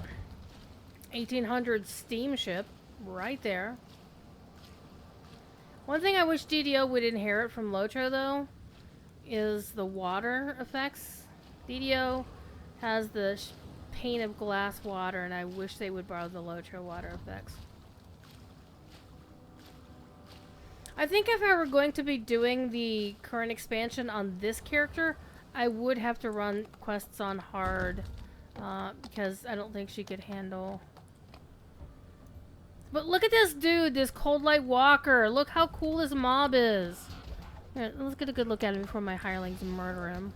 1800 steamship right there. One thing I wish DDO would inherit from Lotro, though, is the water effects. DDO has the pane of glass water, and I wish they would borrow the Lotro water effects. I think if I were going to be doing the current expansion on this character, I would have to run quests on hard, because I don't think she could handle... But look at this dude, this Cold Light Walker. Look how cool this mob is. Here, let's get a good look at him before my hirelings murder him.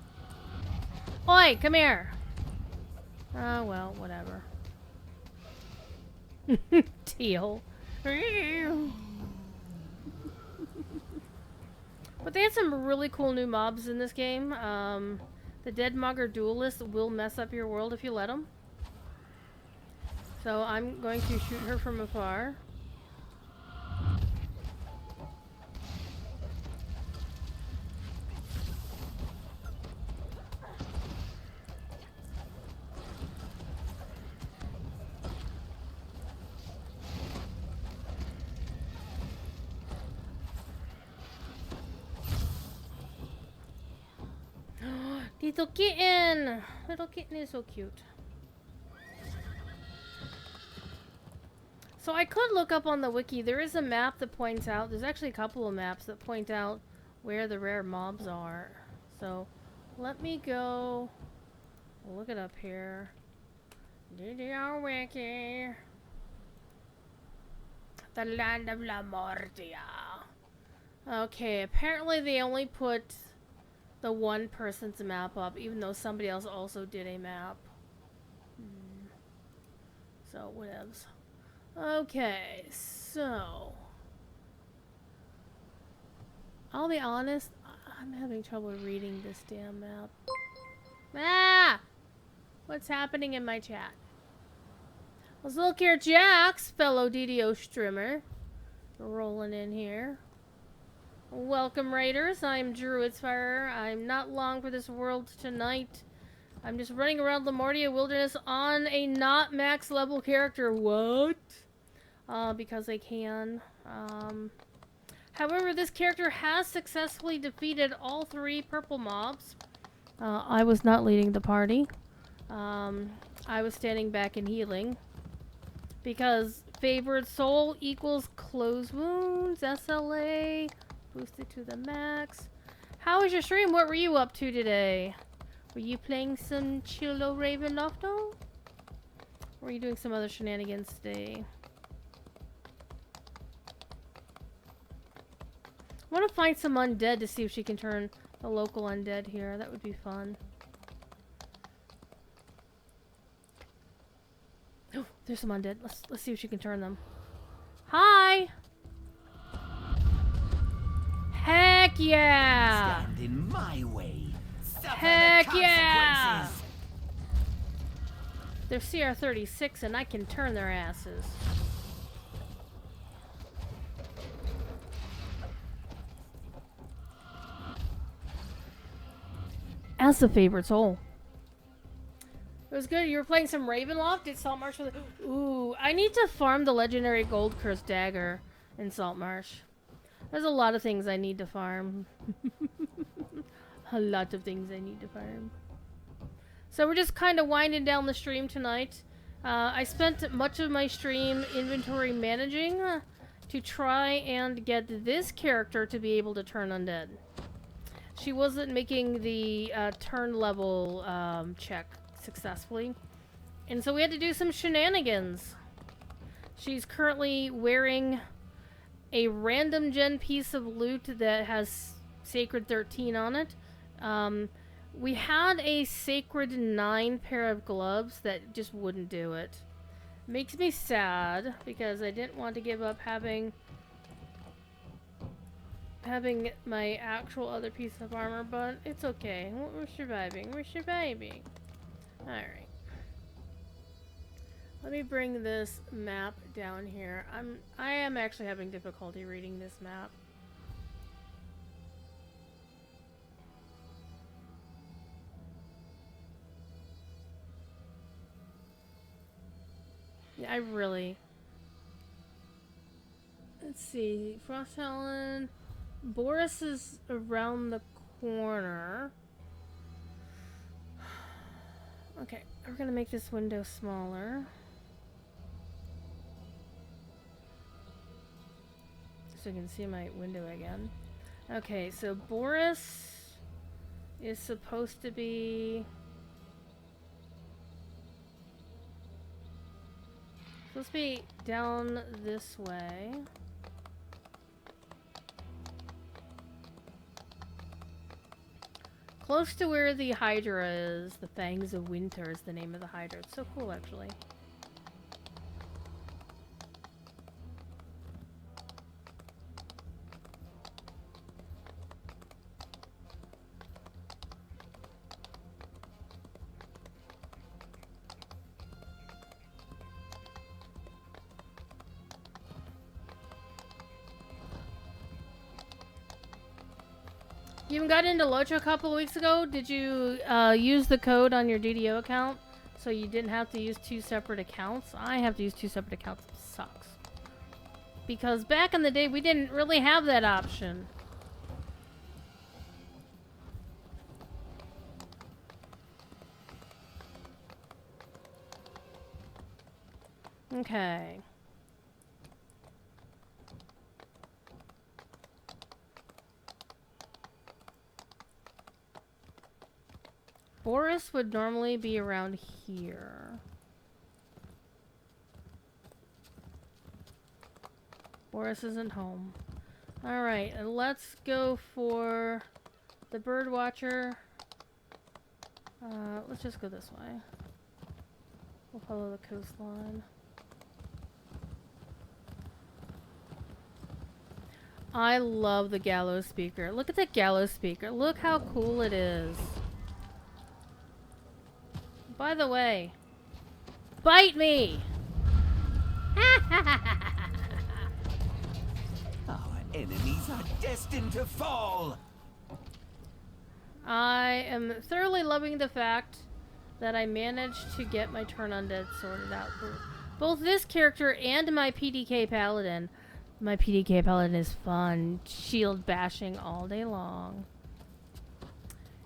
Oi, come here. Oh, well, whatever. Teal. But they had some really cool new mobs in this game. The Dead Mugger Duelist will mess up your world if you let him. So I'm going to shoot her from afar. Little kitten! Little kitten is so cute. So I could look up on the wiki. There is a map that points out, there's actually a couple of maps that point out where the rare mobs are. So let me go look it up here. DDR wiki. The land of Lamordia. Okay, apparently they only put the one person's map up, even though somebody else also did a map. So, whatevs. Okay, so... I'll be honest, I'm having trouble reading this damn map. Ah! What's happening in my chat? Let's look here, Jax, fellow DDO streamer. Rolling in here. Welcome, Raiders. I'm Druidsfire. I'm not long for this world tonight. I'm just running around Lamordia Wilderness on a not max level character. What? Because I can. However, this character has successfully defeated all 3 purple mobs. I was not leading the party. I was standing back and healing. Because favored soul equals close wounds, SLA... boosted to the max. How was your stream? What were you up to today? Were you playing some Chillo Ravenloft? Or were you doing some other shenanigans today? I want to find some undead to see if she can turn the local undead here. That would be fun. Oh, there's some undead. Let's see if she can turn them. Hi! Heck yeah! Stand in my way. Suffer Heck the yeah! consequences. They're CR36 and I can turn their asses. As the favorite soul. It was good. You were playing some Ravenloft? Did Saltmarsh with it? Ooh, I need to farm the legendary Gold Curse Dagger in Saltmarsh. There's a lot of things I need to farm. A lot of things I need to farm. So we're just kind of winding down the stream tonight. I spent much of my stream inventory managing to try and get this character to be able to turn undead. She wasn't making the turn level check successfully. And so we had to do some shenanigans. She's currently wearing a random gen piece of loot that has Sacred 13 on it. We had a Sacred 9 pair of gloves that just wouldn't do it. Makes me sad because I didn't want to give up having my actual other piece of armor, but it's okay. We're surviving. We're surviving. Alright. Let me bring this map down here. I am actually having difficulty reading this map. Yeah, I really... Let's see. Frost Helen. Boris is around the corner. Okay, we're gonna make this window smaller. So you can see my window again. Okay, so Boris is supposed to be down this way. Close to where the Hydra is. The Fangs of Winter is the name of the Hydra. It's so cool, actually. You even got into Locho a couple of weeks ago. Did you use the code on your DDO account so you didn't have to use 2 separate accounts? I have to use 2 separate accounts. It sucks. Because back in the day, we didn't really have that option. Okay. Boris would normally be around here. Boris isn't home. Alright, and let's go for the bird watcher. Let's just go this way. We'll follow the coastline. I love the gallows speaker. Look at the gallows speaker. Look how cool it is. By the way, bite me! Our enemies are destined to fall. I am thoroughly loving the fact that I managed to get my turn undead sorted out for both this character and my PDK Paladin. My PDK Paladin is fun. Shield bashing all day long.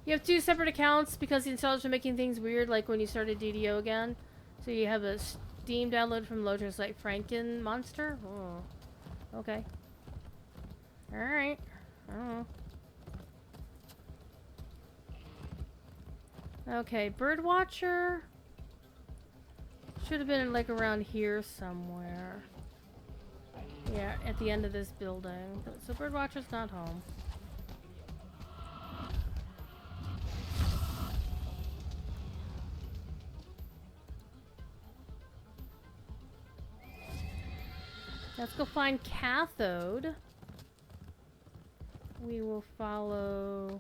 You have 2 separate accounts because the installers are making things weird, like when you started DDO again. So you have a Steam download from Lotus like Franken Monster? Oh. Okay. Alright. I don't know. Okay, Birdwatcher should have been like around here somewhere. Yeah, at the end of this building. So Birdwatcher's not home. Let's go find Cathode. We will follow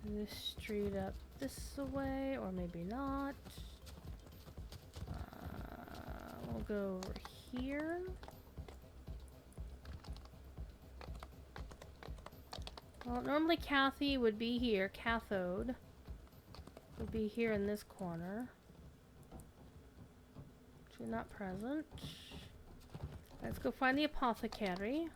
this street up this way, or maybe not. We'll go over here. Well, normally Kathy would be here. Cathode would be here in this corner. She's not present. Let's go find the apothecary.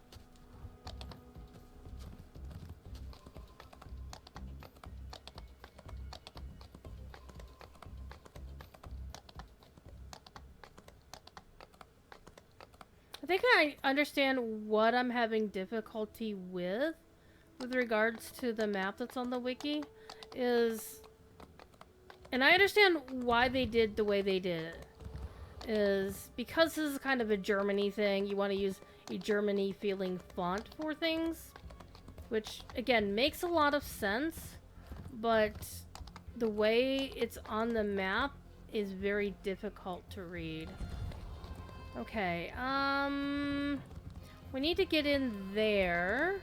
I think I understand what I'm having difficulty with regards to the map that's on the wiki is, and I understand why they did the way they did it, is because this is kind of a Germany thing. You want to use a Germany feeling font for things, which again makes a lot of sense, but the way it's on the map is very difficult to read. Okay, we need to get in there.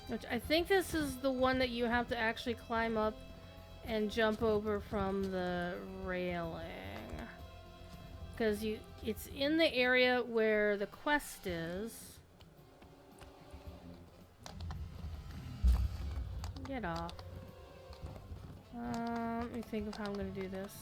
Which I think this is the one that you have to actually climb up and jump over from the railing. Because it's in the area where the quest is. Get off. Let me think of how I'm going to do this.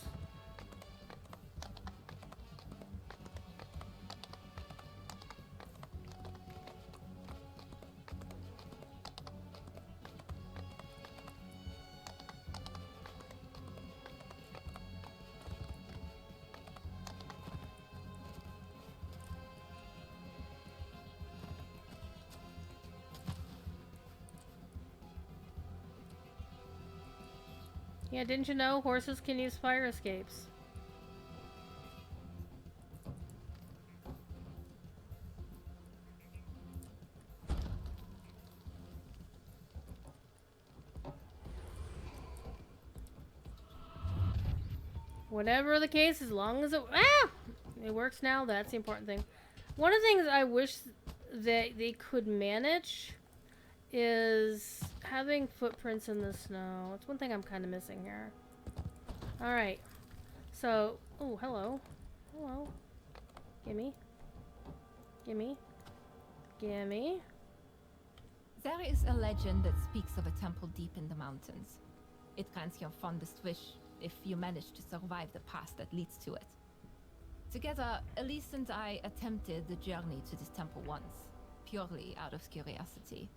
Yeah, didn't you know horses can use fire escapes? Whatever the case, as long as it works now, that's the important thing. One of the things I wish that they could manage is having footprints in the snow. It's one thing I'm kind of missing here. Alright. So, oh, hello. Hello. Gimme. Gimme. Gimme. There is a legend that speaks of a temple deep in the mountains. It grants your fondest wish if you manage to survive the path that leads to it. Together, Elise and I attempted the journey to this temple once, purely out of curiosity.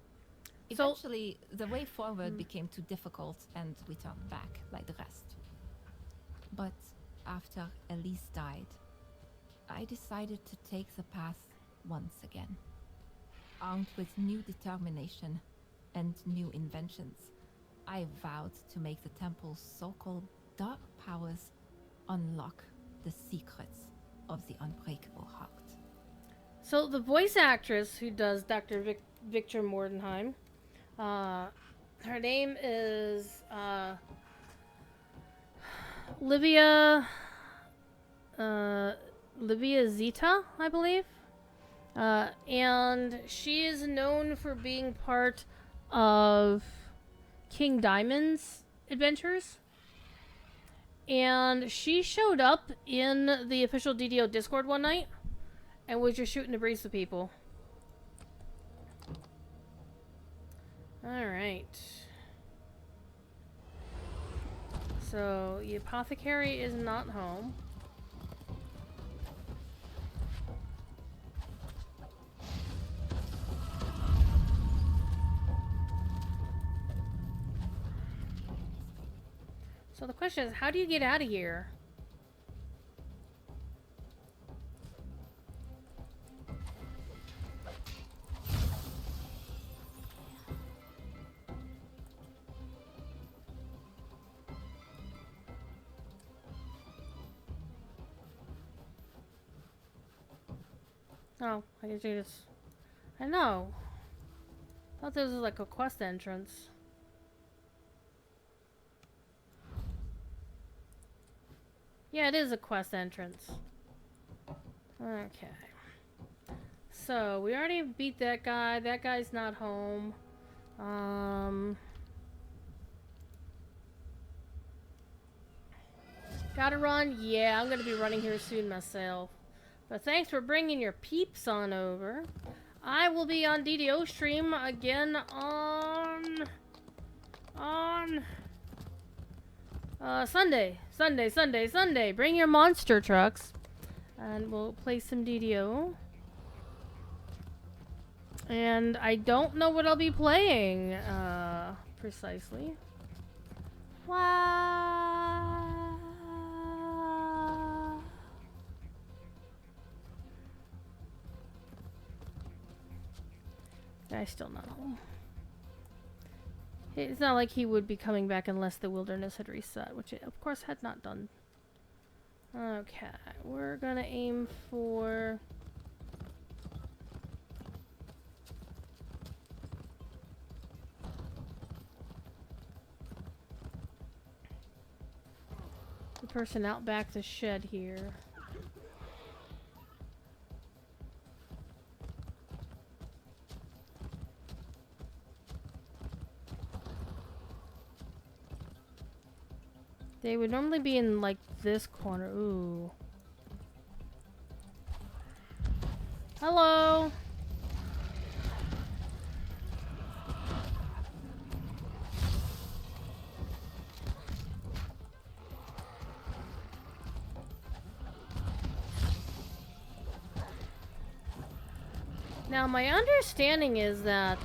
Eventually, the way forward became too difficult and we turned back like the rest. But after Elise died, I decided to take the path once again. Armed with new determination and new inventions, I vowed to make the temple's so-called dark powers unlock the secrets of the unbreakable heart. So the voice actress who does Dr. Victor Mordenheim, her name is Livia Zita, I believe. And she is known for being part of King Diamond's adventures. And she showed up in the official DDO Discord one night and was just shooting the breeze with people. Alright. So, the apothecary is not home. So the question is, how do you get out of here? Oh, I can do this. I know. I thought this was like a quest entrance. Yeah, it is a quest entrance. Okay. So, we already beat that guy. That guy's not home. Gotta run? Yeah, I'm gonna be running here soon myself. But thanks for bringing your peeps on over. I will be on DDO stream again on Sunday. Bring your monster trucks. And we'll play some DDO. And I don't know what I'll be playing, precisely. Wow. Guy's still not home. It's not like he would be coming back unless the wilderness had reset, which it of course had not done. Okay, we're gonna aim for... the person out back the shed here. They would normally be in, like, this corner. Ooh. Hello! Now, my understanding is that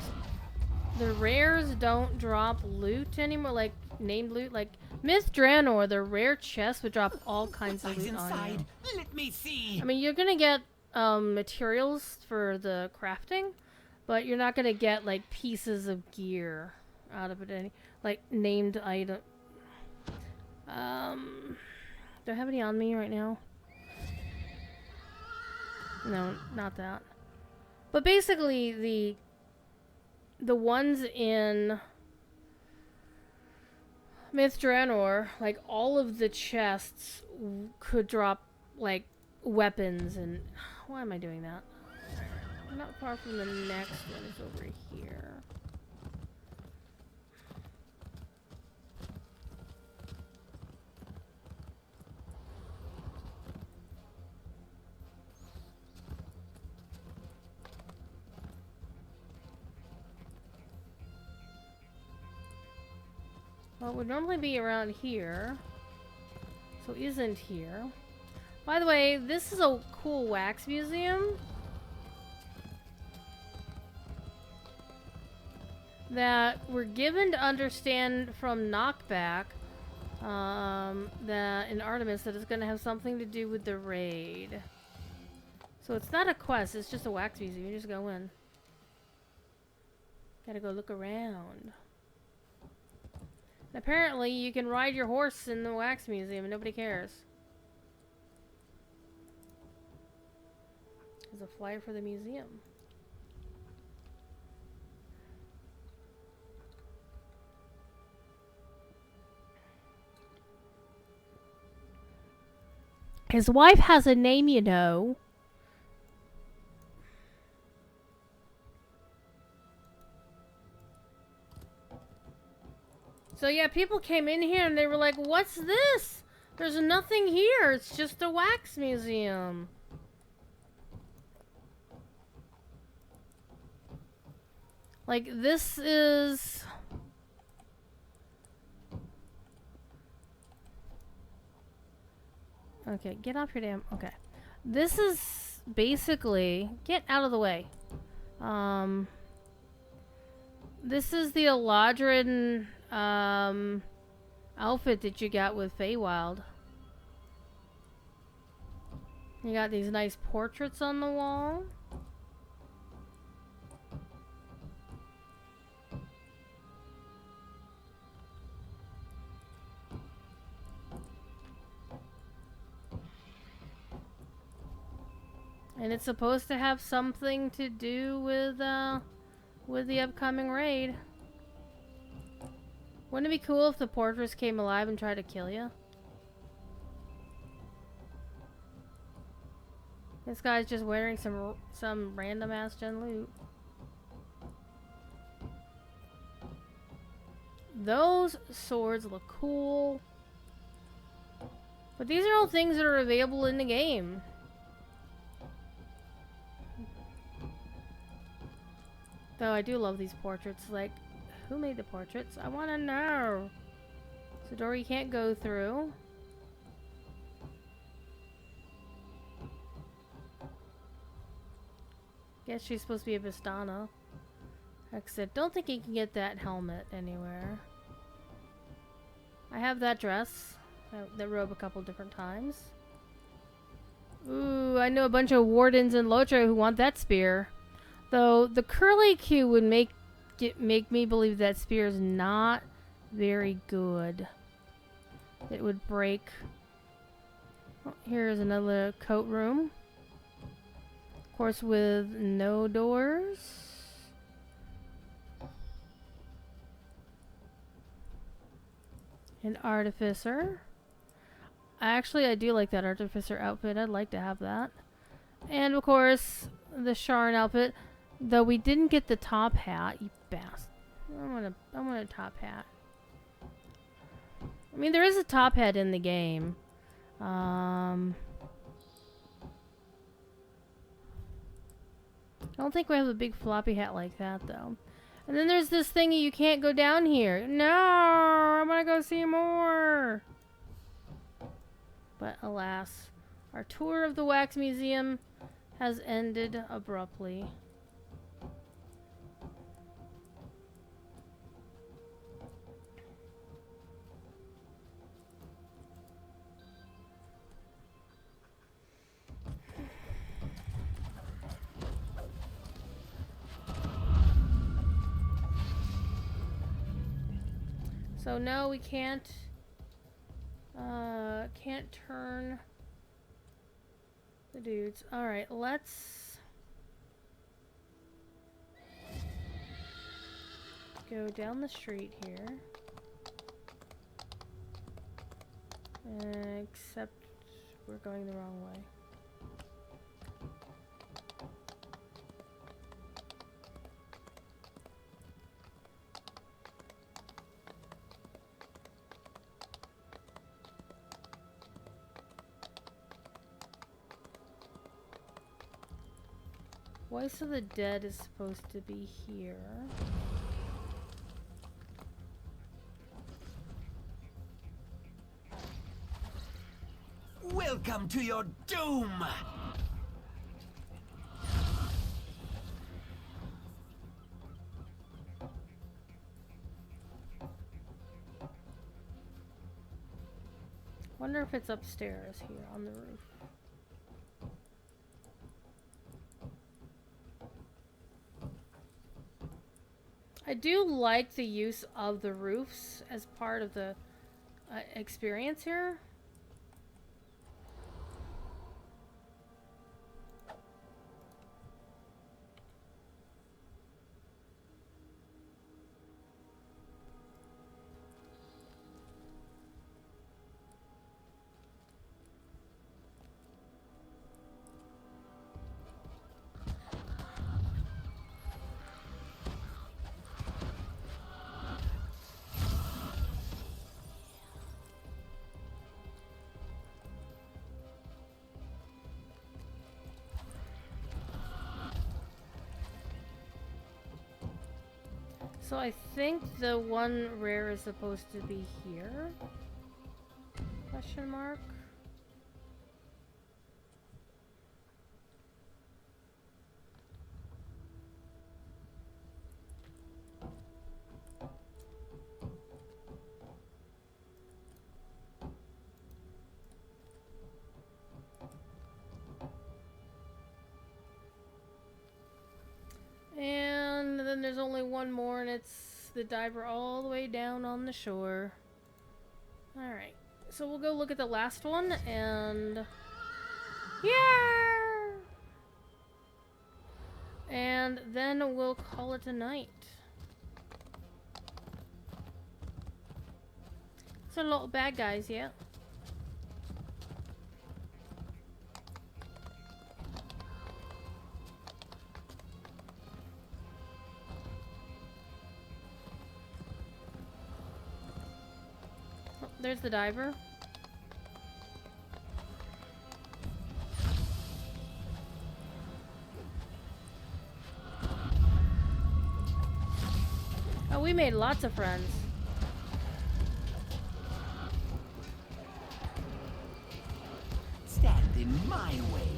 the rares don't drop loot anymore, like, named loot, like... Myth Drannor, the rare chest would drop all kinds of loot on you. Let me see. I mean, you're gonna get materials for the crafting, but you're not gonna get like pieces of gear out of it. Any like named item. Do I have any on me right now? No, not that. But basically, the ones in Myth Drannor, like all of the chests could drop like weapons and why am I doing that? Not far from the next one. It's over here. Well, it would normally be around here. So it isn't here. By the way, this is a cool wax museum that we're given to understand from Knockback that in Artemis that it's going to have something to do with the raid. So it's not a quest, it's just a wax museum. You just go in. Gotta go look around. And apparently you can ride your horse in the wax museum and nobody cares. There's a flyer for the museum. His wife has a name, you know. So yeah, people came in here and they were like, what's this? There's nothing here. It's just a wax museum. Like, this is... Okay, get off your damn... Okay. This is basically... Get out of the way. This is the Eladrin outfit that you got with Feywild. You got these nice portraits on the wall. And it's supposed to have something to do with the upcoming raid. Wouldn't it be cool if the portress came alive and tried to kill you? This guy's just wearing some random ass gen loot. Those swords look cool. But these are all things that are available in the game. Though I do love these portraits. Like, who made the portraits? I want to know. It's a door you can't go through. Guess she's supposed to be a Vistana. Like I said, don't think you can get that helmet anywhere. I have that dress. That robe a couple different times. Ooh, I know a bunch of wardens in Lotra who want that spear. Though the curly Q would make me believe that spear is not very good. It would break. Oh, here's another coat room. Of course, with no doors. An artificer. Actually, I do like that artificer outfit. I'd like to have that. And of course, the Sharn outfit. Though we didn't get the top hat, you bastard. I want a top hat. I mean, there is a top hat in the game. I don't think we have a big floppy hat like that, though. And then there's this thingy, you can't go down here. No! I want to go see more! But alas, our tour of the Wax Museum has ended abruptly. So no, we can't Can't turn the dudes. Alright, let's go down the street here. Except we're going the wrong way. Voice of the Dead is supposed to be here. Welcome to your doom! Wonder if it's upstairs here on the roof. I do like the use of the roofs as part of the experience here. So I think the one rare is supposed to be here? Question mark? And then there's only one more, and it's the diver all the way down on the shore. Alright, so we'll go look at the last one, and... yeah! And then we'll call it a night. It's a lot of bad guys, yeah. There's the diver. Oh, we made lots of friends. Stand in my way.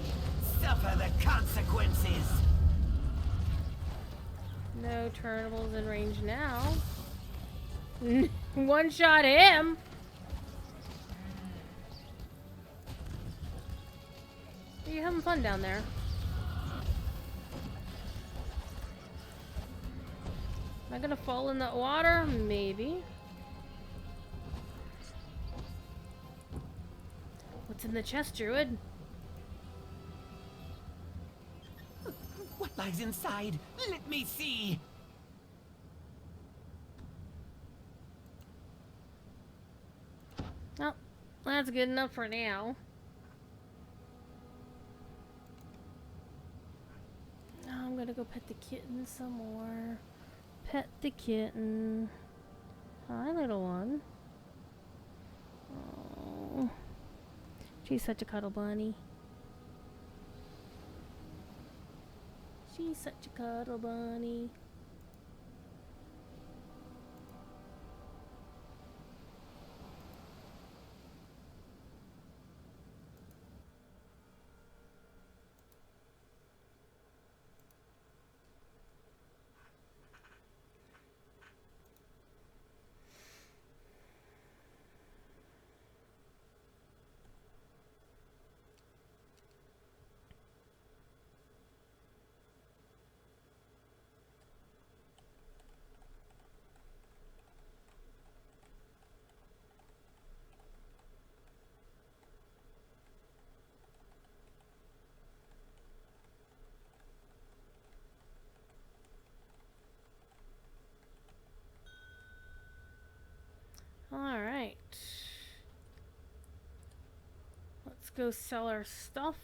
Suffer the consequences. No turnables in range now. One shot him. You're having fun down there. Am I gonna fall in that water? Maybe. What's in the chest, Druid? What lies inside? Let me see. Oh, that's good enough for now. Now I'm gonna go pet the kitten some more. Pet the kitten. Hi, little one. Oh, she's such a cuddle bunny. She's such a cuddle bunny. go sell our stuff.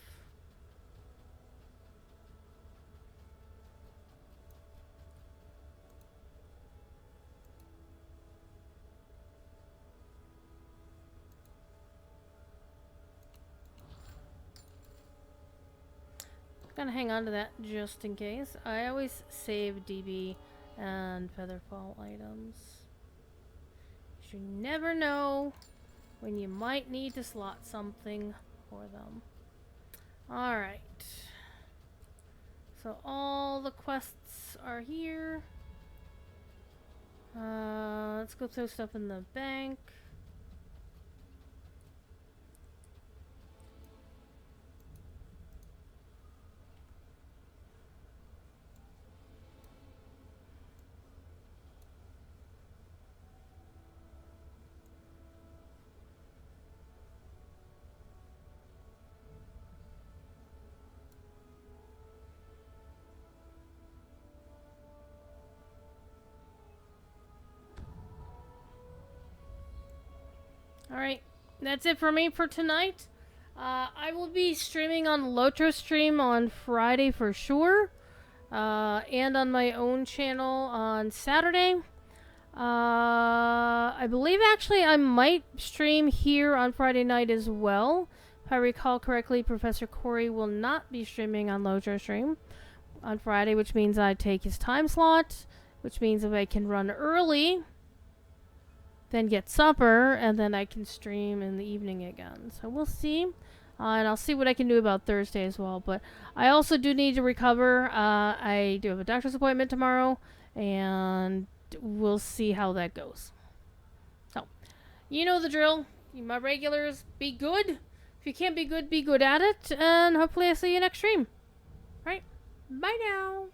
Gonna hang on to that just in case. I always save DB and Featherfall items. You never know when you might need to slot something for them. Alright. So all the quests are here. Let's go throw stuff in the bank. Alright, that's it for me for tonight. I will be streaming on Lotro Stream on Friday for sure. And on my own channel on Saturday. I believe actually I might stream here on Friday night as well. If I recall correctly, Professor Corey will not be streaming on Lotro Stream on Friday, which means I take his time slot, which means if I can run early, then get supper, and then I can stream in the evening again. So we'll see. And I'll see what I can do about Thursday as well. But I also do need to recover. I do have a doctor's appointment tomorrow, and we'll see how that goes. So, you know the drill. You my regulars, be good. If you can't be good at it. And hopefully I see you next stream. Alright, bye now.